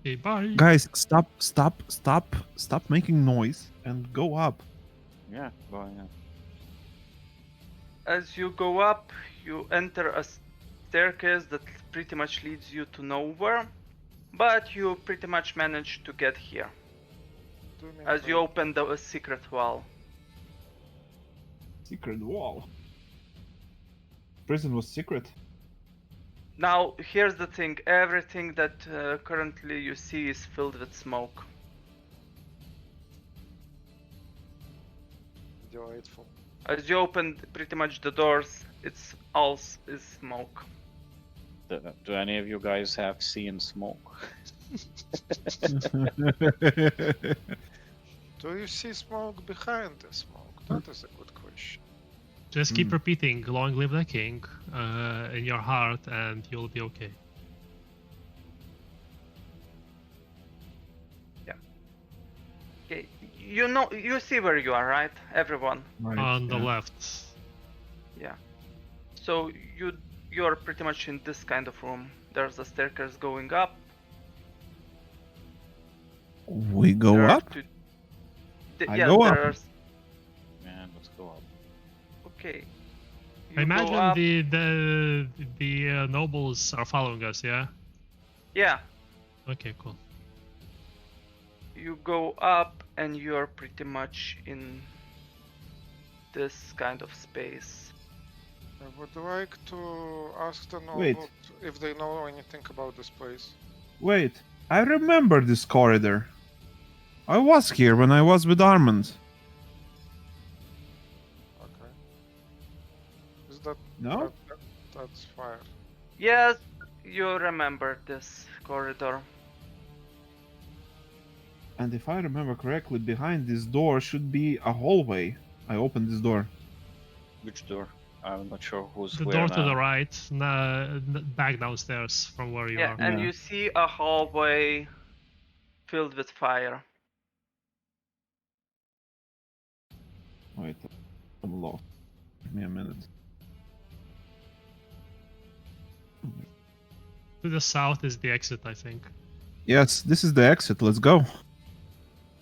Okay, bye. Guys, stop making noise and go up. Yeah, going on. As you go up, you enter a staircase that pretty much leads you to nowhere, but you pretty much manage to get here Do me a as you favor. open the secret wall. Secret wall. Prison was secret. Now, here's the thing, everything that currently you see is filled with smoke. Delightful. As you open pretty much the doors, it's all is smoke. Do any of you guys have seen smoke? Do you see smoke behind the smoke? That is a good question. Just keep repeating, long live the king, in your heart, and you'll be okay. Okay, you see where you are, right? Everyone. Right, On the yeah. left. Yeah. So you're pretty much in this kind of room. There's a staircase going up. We go There are up? yeah, go up. there's Man, let's go up. okay. I You go imagine up. the nobles are following us, yeah? Yeah, Okay, cool. you go up and you're pretty much in this kind of space. I would like to ask the Wait. nobles if they know anything about this place. Wait, I remember this corridor. I was here when I was with Armand. Okay. Is that No? that's fire? Yes, you remember this corridor. And if I remember correctly, behind this door should be a hallway. I opened this door. Which door? I'm not sure who's The where door now. to the right, back downstairs from where you Yeah, are. and Yeah. you see a hallway filled with fire. Wait, I'm lost. Give me a minute. To the south is the exit, I think. Yes, this is the exit. Let's go.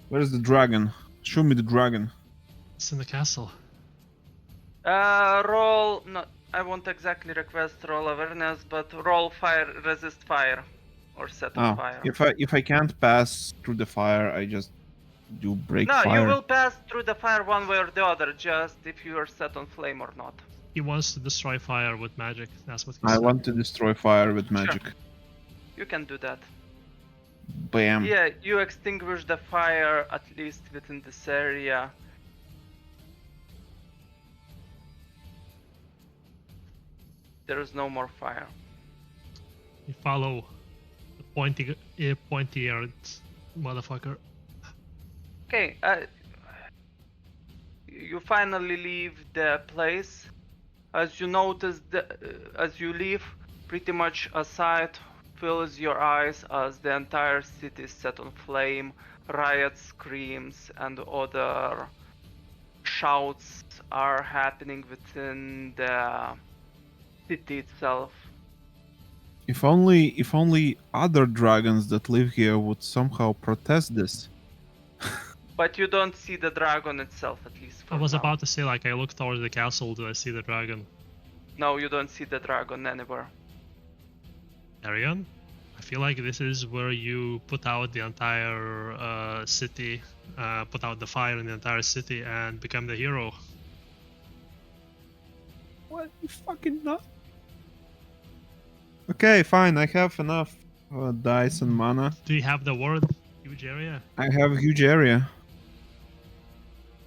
Where's the dragon? Show me the dragon. It's in the castle. Roll. No, I won't exactly request roll awareness, but roll fire, resist fire, or set on Ah, fire. if I can't pass through the fire, I just do break No, fire. you will pass through the fire one way or the other, just if you are set on flame or not. He wants to destroy fire with magic. That's what he I said. want to destroy fire with magic. You can do that. Bam. Yeah, you extinguish the fire at least within this area. There is no more fire. You follow the pointy-eared motherfucker. Okay, you finally leave the place. As you notice, as you leave, pretty much a sight fills your eyes as the entire city is set on flame. Riot screams and other shouts are happening within the city itself. If only other dragons that live here would somehow protest this. But you don't see the dragon itself, at least for I was now. about to say, like, I look towards the castle. Do I see the dragon? No, you don't see the dragon anywhere. Arion? I feel like this is where you put out the entire city, put out the fire in the entire city, and become the hero. What? You fucking nut? Okay, fine. I have enough dice and mana. Do you have the word huge area? I have a huge area.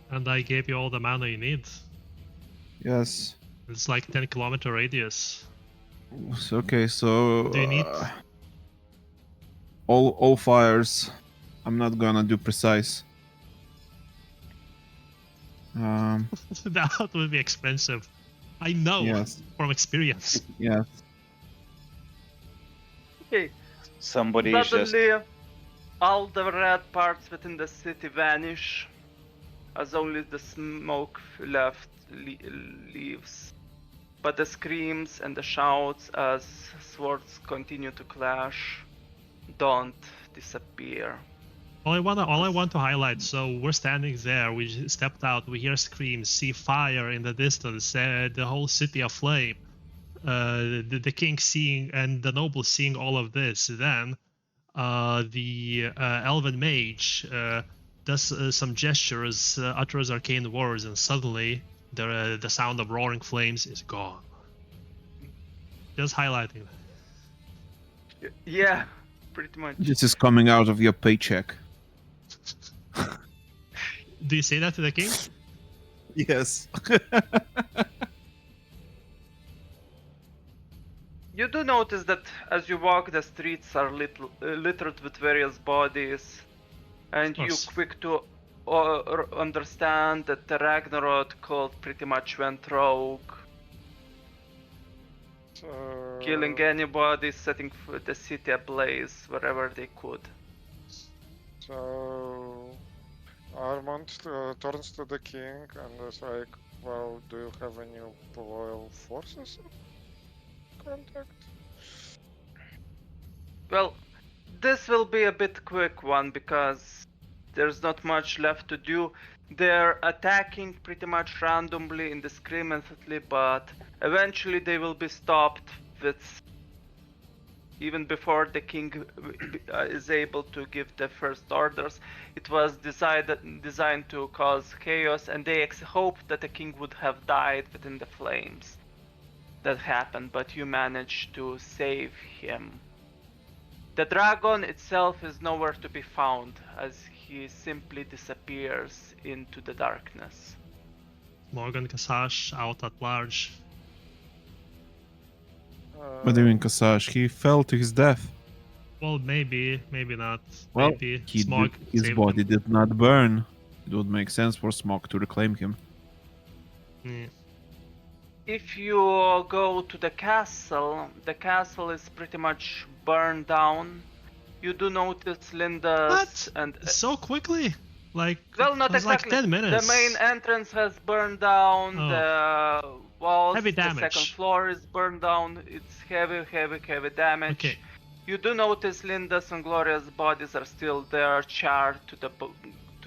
And I gave you all the mana you need. Yes. It's like 10-kilometer radius. Okay, so Do you need? all fires. I'm not gonna do precise. That would be expensive. I know Yes. from experience. Yeah. Okay, Somebody is just suddenly all the red parts within the city vanish as only the smoke left leaves. But the screams and the shouts as swords continue to clash don't disappear. All I want to highlight. So we're standing there. We stepped out. We hear screams, see fire in the distance. The whole city aflame. The king seeing and the nobles seeing all of this. Then the elven mage does some gestures, utters arcane words, and suddenly the sound of roaring flames is gone. Just highlighting that. Yeah, pretty much. This is coming out of your paycheck. Do you say that to the king? Yes. You do notice that as you walk, the streets are littered with various bodies, and you course. quick to understand that the Ragnarok cult pretty much went rogue, So, killing anybody, setting the city ablaze wherever they could. So Armand turns to the king and is like, well, do you have any royal forces in contact? Well, this will be a bit quick one because there's not much left to do. They're attacking pretty much randomly, indiscriminately, but eventually they will be stopped with even before the king is able to give the first orders. It was designed to cause chaos, and they hoped that the king would have died within the flames. That happened, but you managed to save him. The dragon itself is nowhere to be found, as he simply disappears into the darkness. Morgan Kasash out at large. What do you mean, Kasash? He fell to his death. Well, maybe not. Well, Maybe Smog his saved body him. did not burn. It would make sense for Smog to reclaim him. Yeah. If you go to the castle is pretty much burned down. You do notice Linda's What? and So quickly? Like, well, not it was exactly. like 10 minutes. The main entrance has burned down. Oh. The walls, Heavy the damage. second floor is burned down. It's heavy damage. Okay. You do notice Linda's and Gloria's bodies are still there, charred to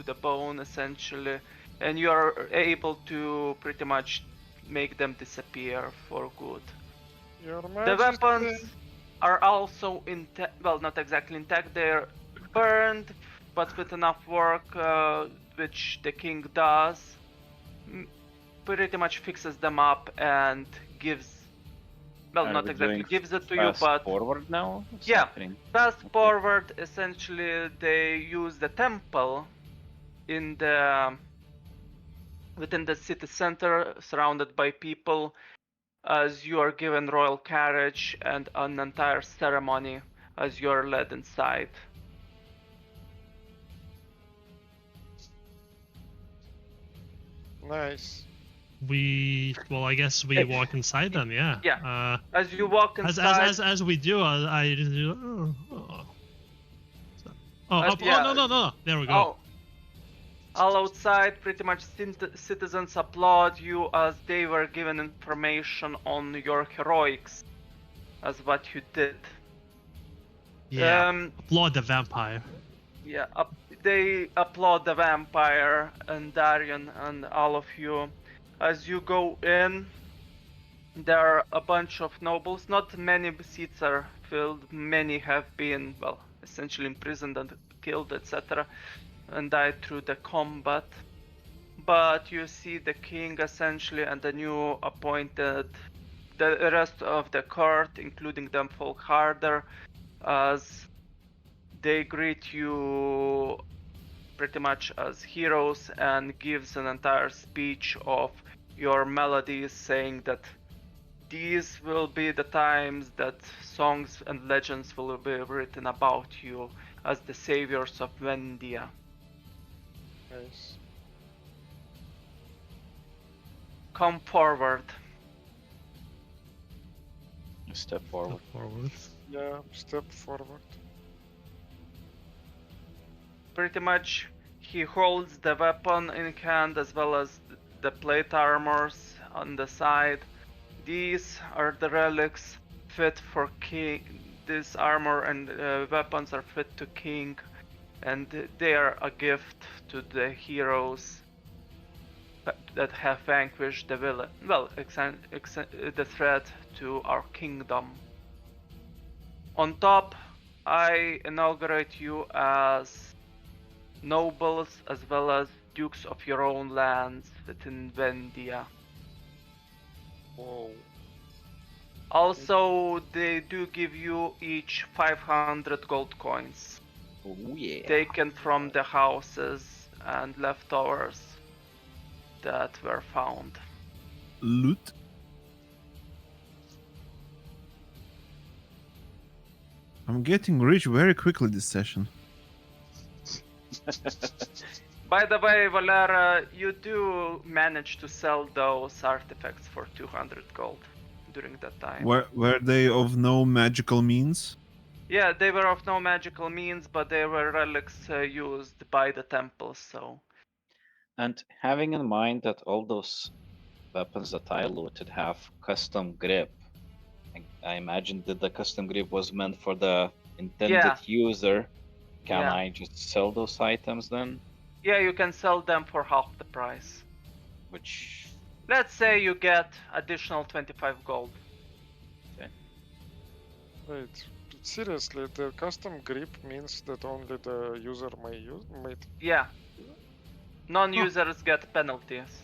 the bone, essentially, and you are able to pretty much make them disappear for good. Your The Majesty, weapons are also intact. Well, not exactly intact. They're burned, but with enough work, which the king does, pretty much fixes them up and gives. Well, Are not we exactly doing gives it to you, fast but forward now. What's Yeah. happening? fast forward. Essentially, they use the temple in the within the city center, surrounded by people. as you are given royal carriage and an entire ceremony as you are led inside. Nice. Well, I guess we walk inside then. Yeah. Yeah. As you walk inside, As we do, I just do. No. There we go. all outside, pretty much citizens applaud you as they were given information on your heroics as what you did. Yeah. Applaud the vampire. Yeah, they applaud the vampire and Darian and all of you. As you go in, there are a bunch of nobles. Not many seats are filled. Many have been, well, essentially imprisoned and killed, etc., and died through the combat. But you see the king essentially and the new appointed, the rest of the court, including them, folk harder as they greet you pretty much as heroes and gives an entire speech of your melodies, saying that these will be the times that songs and legends will be written about you as the saviors of Vendia. Nice. Come forward. Step forward. Yeah, step forward. Pretty much he holds the weapon in hand as well as the plate armors on the side. These are the relics fit for king. This armor and weapons are fit to king, and they are a gift to the heroes that have vanquished the villain. Well, the threat to our kingdom. On top, I inaugurate you as nobles as well as dukes of your own lands within Vendia. Whoa. Also, they do give you each 500 gold coins. Oh yeah. Taken from the houses and leftovers that were found. Loot. I'm getting rich very quickly this session. By the way, Valera, you do manage to sell those artifacts for 200 gold during that time. Were they of no magical means? Yeah, they were of no magical means, but they were relics used by the temples, so... And having in mind that all those weapons that I looted have custom grip, I imagine that the custom grip was meant for the intended user. Can I just sell those items then? Yeah, you can sell them for half the price. Which... Let's say you get additional 25 gold. Okay. Wait, seriously, the custom grip means that only the user may use it? Yeah. Non-users get penalties.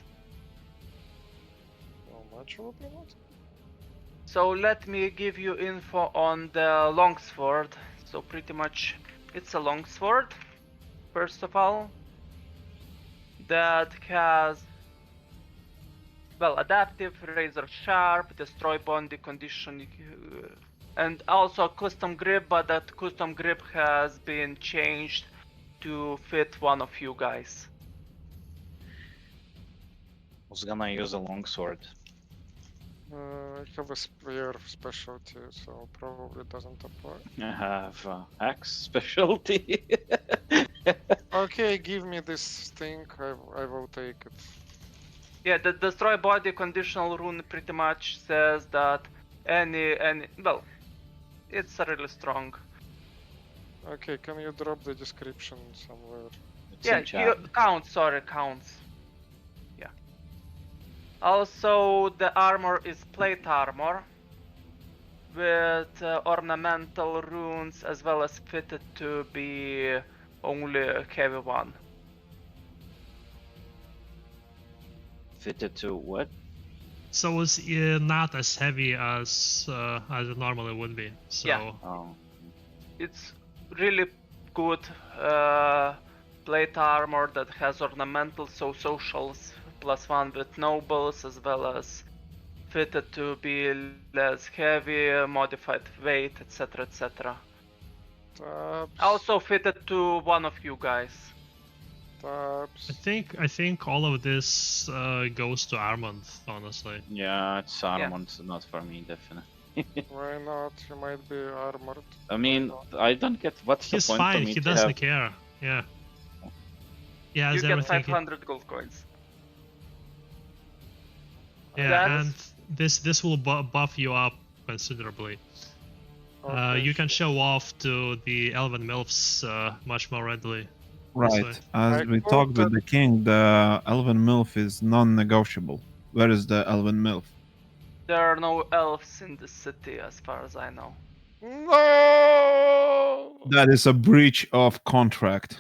How much will be that? So let me give you info on the longsword. So pretty much it's a longsword, first of all, that has, well, adaptive, razor sharp, destroy body condition, and also a custom grip, but that custom grip has been changed to fit one of you guys. I was gonna use a longsword. I have a spear specialty, so probably doesn't apply. I have axe specialty. Okay, give me this thing, I will take it. Yeah, the destroy body conditional rune pretty much says that any well, it's really strong. Okay, can you drop the description somewhere? It's in chat. Counts. Yeah. Also, the armor is plate armor with ornamental runes as well as fitted to be only a heavy one. Fitted to what? So it's not as heavy as it normally would be. So Yeah. Oh. It's really good plate armor that has ornamental, so socials +1 with nobles as well as fitted to be less heavy, modified weight, etc., etc. Tabs. Also fitted to one of you guys. Tabs. I think all of this goes to Armand, honestly. Yeah, it's Armand, not for me, definitely. Why not? He might be armored. I mean, I don't get what's He's the point for fine. me He to doesn't have. care. Yeah. He has You get everything. 500 gold coins. Yeah, That's- and this will buff you up considerably. Okay, You can show off to the elven milfs much more readily. Right. way. As I we thought talked with that- the king, the elven milf is non-negotiable. Where is the elven milf? There are no elves in the city as far as I know. No! That is a breach of contract.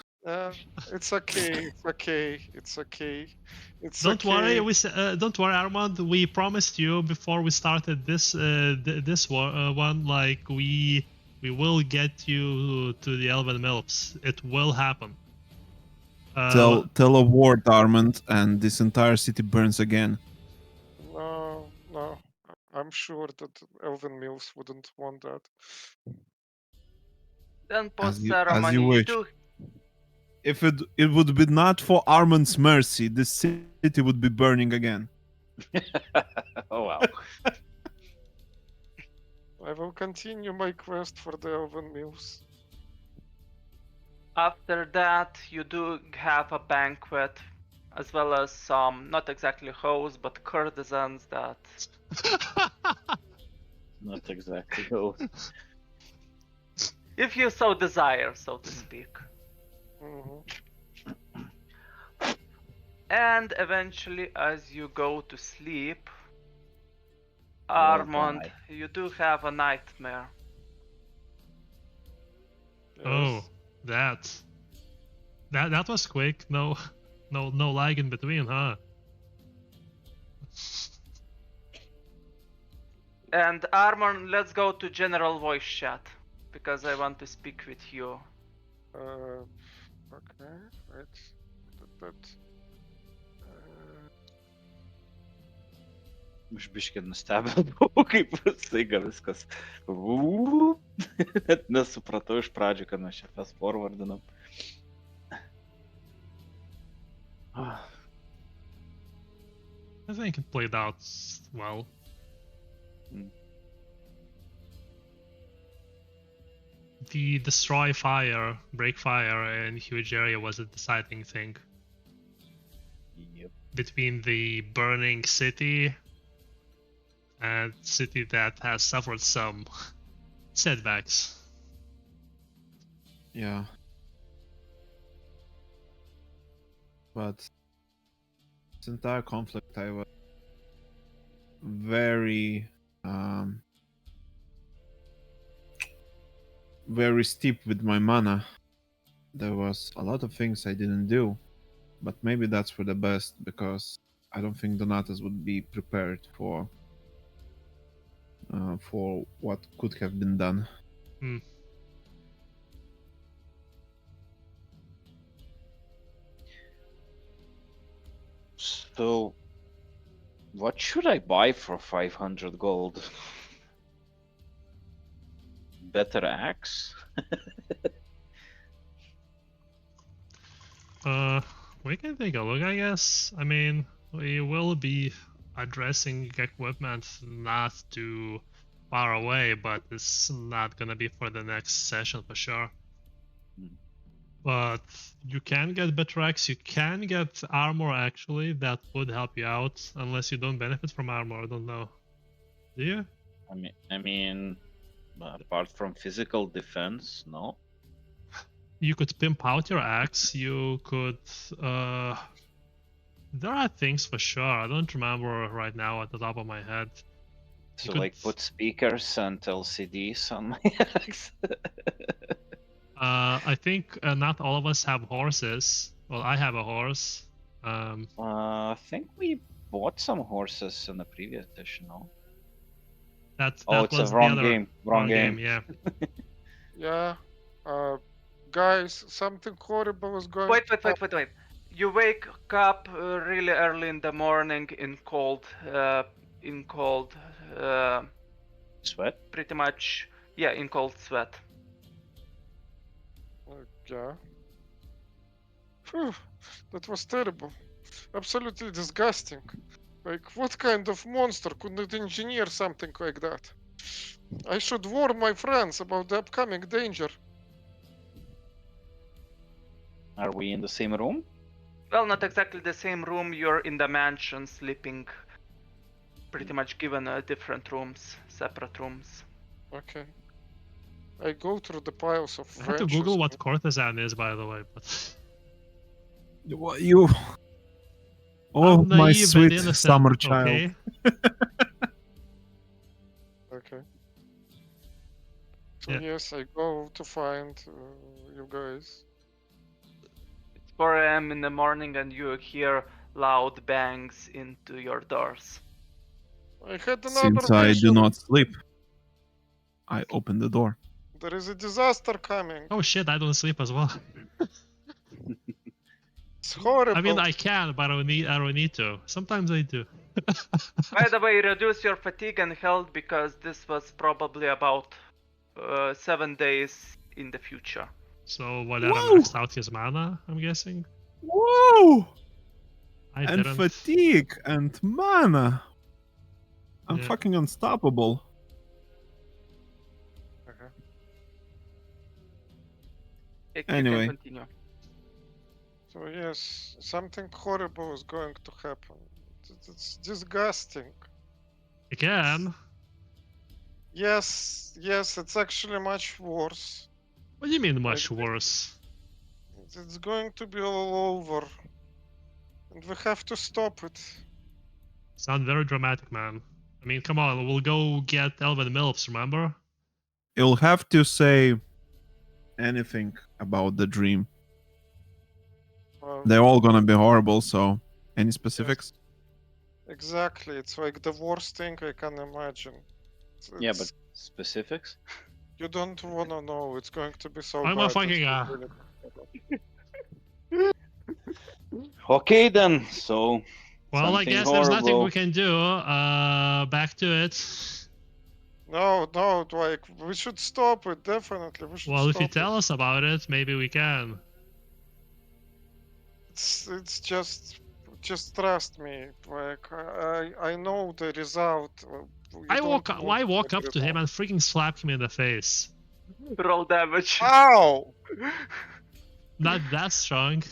It's okay. It's okay. It's okay. It's Don't okay. worry, don't worry, Armand. We promised you before we started this one, like we will get you to the elven milfs. It will happen. Tell a word, Armand, and this entire city burns again. No, no. I'm sure that Elven Mills wouldn't want that. Then As post you ceremony, you wish. do If it would be not for Armand's mercy, this city would be burning again. Oh wow. I will continue my quest for the Elven Mills. After that, you do have a banquet, as well as some, not exactly hosts, but courtesans that... Not exactly. No. If you so desire, so to speak. Mhm. And eventually, as you go to sleep, will Armand, die. you do have a nightmare. Oh, Yes. that was quick. No lag in between, huh? And Armand, let's go to general voice chat, because I want to speak with you. Okay, wait. Aš biškį nustebinau, kaip staiga viskas. Net nesupratau iš pradžių, kad mes čia fast forwardinam. I think it played out well. Hmm. The destroy fire, break fire in huge area was a deciding thing Yep. between the burning city and city that has suffered some setbacks. Yeah. But this entire conflict, I was very, very steep with my mana. There was a lot of things I didn't do, but maybe that's for the best because I don't think Donatus would be prepared for what could have been done. Hmm. So, what should I buy for 500 gold? Better axe? We can take a look, I guess. I mean, we will be addressing equipment not too far away, but it's not gonna be for the next session for sure. Hmm. But you can get better axe, you can get armor actually, that would help you out, unless you don't benefit from armor, I don't know. Do you? I mean, apart from physical defense, no. You could pimp out your axe, you could there are things for sure, I don't remember right now at the top of my head. So could- like put speakers and LCDs on my axe. I think not all of us have horses. Well, I have a horse. I think we bought some horses in the previous edition, no? That Oh, it's was a wrong the other game. Wrong game. Yeah. Yeah. Guys, something horrible is going Wait. to You wake up really early in the morning in cold. in cold, Sweat? pretty much, yeah, in cold sweat. Yeah. Phew, that was terrible. Absolutely disgusting. Like, what kind of monster could engineer something like that? I should warn my friends about the upcoming danger. Are we in the same room? Well, not exactly the same room. You're in the mansion, sleeping. Pretty much given different rooms, separate rooms. Okay. I go through the piles of I had to wrenches. Google what courtesan is, by the way, but What you? Oh, I'm my naive and sweet innocent, summer child. okay? Okay. So Yeah. yes, I go to find you guys. It's 4 a.m. in the morning and you hear loud bangs into your doors. I had another Since I do vision. not sleep, I open the door. There is a disaster coming. Oh shit, I don't sleep as well. It's horrible. I mean, I can, but I don't need to. Sometimes I do. By the way, reduce your fatigue and health because this was probably about 7 days in the future. So Valera Whoa! maxed out his mana, I'm guessing. Whoa! I And didn't. fatigue and mana. I'm Yeah. fucking unstoppable. Okay. You Anyway. can continue. So yes, something horrible is going to happen. It's disgusting. Again? Yes, it's actually much worse. What do you mean much worse? It's going to be all over. And we have to stop it. Sound very dramatic, man. I mean, come on, we'll go get Elven Milfs, remember? You'll have to say anything about the dream. Well, They're all gonna be horrible, so any specifics? exactly, it's like the worst thing I can imagine. Yeah, It's- but specifics? You don't wanna know, it's going to be so I'm bad. a fucking that you really- Okay then, so Well, I something guess there's nothing horrible. we can do. Back to it. No, like, we should stop it, definitely, we should Well, if you stop tell us about it, maybe we can. It's just trust me, like, I know the result. You I don't walk want up to him and freaking slap him in the face. Roll damage. Ow! Not that strong.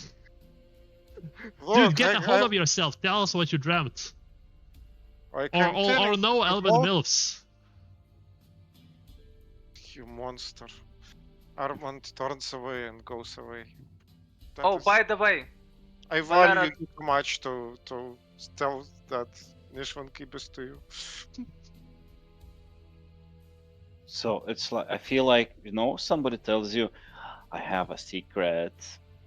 Look, Dude, get a hold of yourself. Tell us what you dreamt. I can tell Or you no Elven about- Milfs. You monster. Armand turns away and goes away. That Oh, is- by the way, I Valera- value you too much to tell that Nishvan Kibis to you. So it's like I feel like somebody tells you, I have a secret.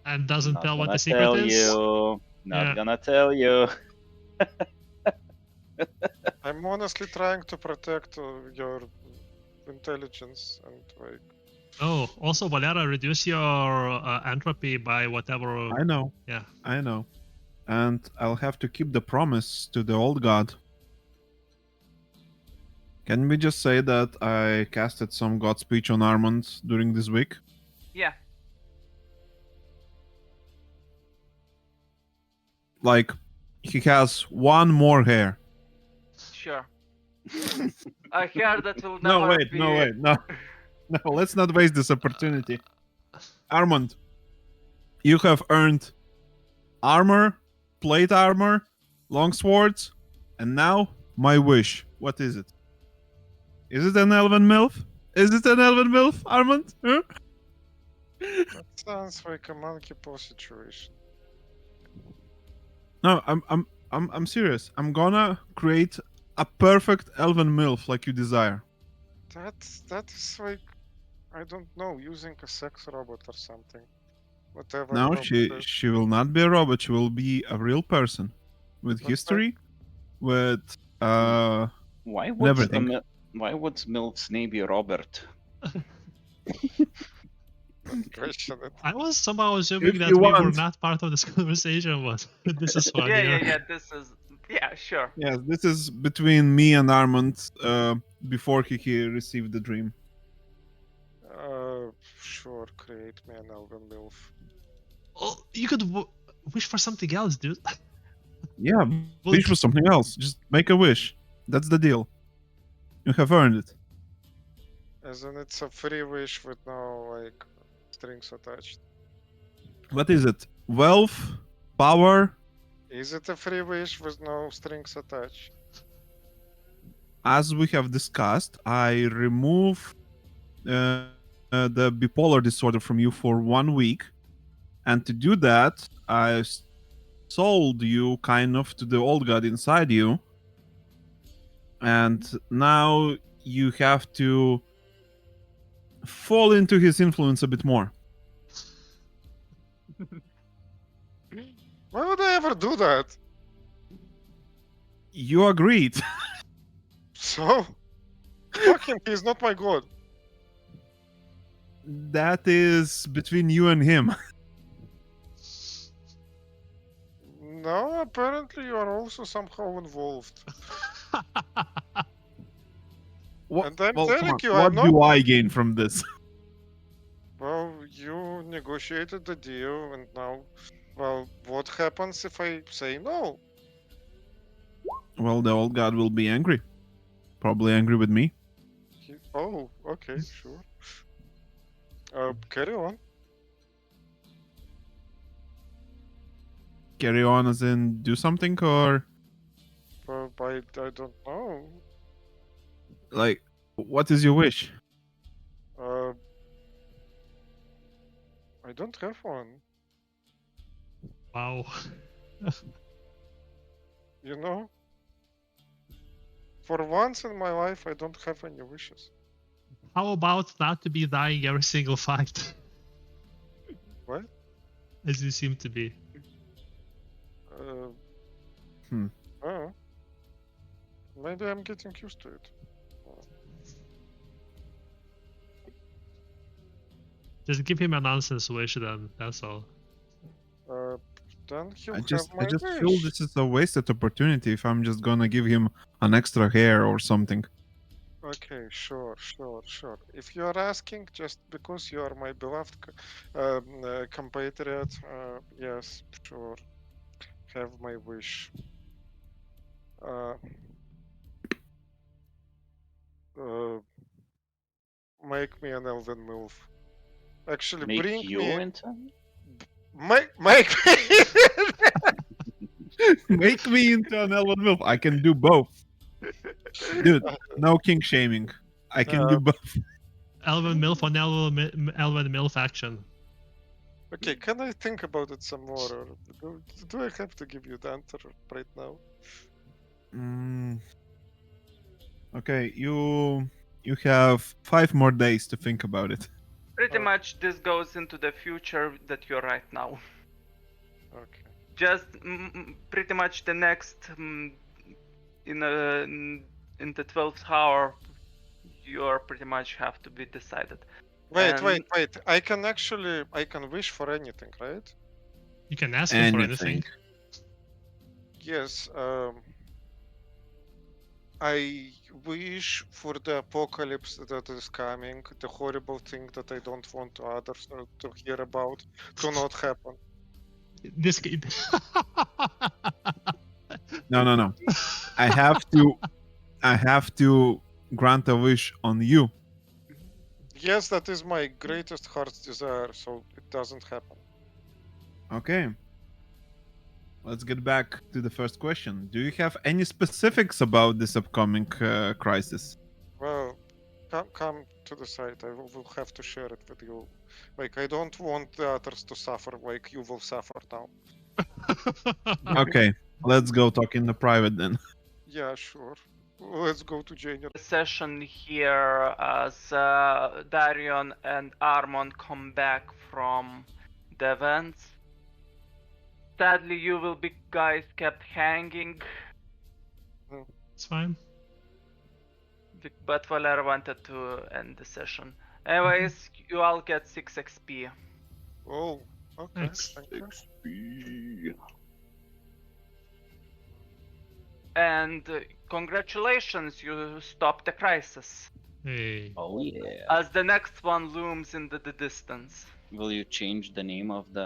And doesn't Not tell what gonna the secret tell is. you. Not Yeah. gonna tell you. I'm honestly trying to protect your intelligence and like. Oh, also, Valera, reduce your entropy by whatever. I know. Yeah. I know. And I'll have to keep the promise to the old god. Can we just say that I casted some god speech on Armand during this week? yeah, Like, he has one more hair. sure. I hear that will No, never wait, be... no, wait, no. No, let's not waste this opportunity. Armand, you have earned armor, plate armor, long swords, and now my wish. What is it? Is it an elven milf? Is it an elven milf, Armand? Huh? That sounds like a monkey paw situation. No, I'm serious. I'm gonna create a perfect elven milf like you desire. That is like, I don't know, using a sex robot or something. Whatever. No, robot is. she will not be a robot. She will be a real person with That's history, with Why would everything. why would Milf's name be Robert? Question it. I was somehow assuming If that you we were want. not part of this conversation, but this is funny. Yeah. This is Yeah, sure. Yes, this is between me and Armand before he received the dream. Sure, create me an elven MILF. Oh, you could wish for something else, dude. Yeah, Well, wish for something else. Just make a wish. That's the deal. You have earned it. As in, it's a free wish with no, like, strings attached. What is it? Wealth? Power? Is it a free wish with no strings attached? As we have discussed, I remove the bipolar disorder from you for 1 week. And to do that, I sold you kind of to the old god inside you. And now you have to fall into his influence a bit more. Why would I ever do that? You agreed. So? Fuck him, he's not my god. That is between you and him. No, apparently you are also somehow involved. What, And I'm well, come telling on, you, what I'm not. do I gain from this? Well, you negotiated the deal, and now, well, what happens if I say no? Well, the old god will be angry. Probably angry with me. Oh, okay, sure. Carry on. Carry on as in do something, or I don't know. like, what is your wish? Uh, I don't have one. wow. You know? For once in my life, I don't have any wishes. How about not to be dying every single fight? What? As you seem to be. Uh, Hmm. oh. Maybe I'm getting used to it. Just give him a nonsense wish then, that's all. Then he'll I just have my feel wish. this is a wasted opportunity if I'm just gonna give him an extra hair or something. Okay, sure. If you are asking just because you are my beloved compatriot, yes, sure. Have my wish. Make me an elven MILF. Actually, Make bring you me. into. Make me. Make me into an elven milf. I can do both. Dude, no king shaming. I can do both. Elven MILF on Elven MILF action. Okay, can I think about it some more, or do I have to give you the answer right now? Okay, you have 5 more days to think about it. Pretty much this goes into the future that you're right now. Okay. Just pretty much the next in the 12th hour, you're pretty much have to be decided. Wait. And- I can wish for anything, right? You can ask him for anything. Anything. Yes. I wish for the apocalypse that is coming, the horrible thing that I don't want others to hear about, to not happen. This kid. No. I have to grant a wish on you. Yes, that is my greatest heart's desire, so it doesn't happen. Okay. Let's get back to the first question. Do you have any specifics about this upcoming crisis? Well, come to the side. I will have to share it with you. Like, I don't want the others to suffer like you will suffer now. Okay, let's go talk in the private then. Yeah, sure. Let's go to January. Session here as Darion and Armon come back from the events. Sadly, you will be guys kept hanging, It's fine. but Valera wanted to end the session. Anyways, you all get 6 XP. Oh, okay. Thanks. Thank you. And congratulations, you stopped the crisis. Hey. Oh yeah. As the next one looms into the distance. Will you change the name of the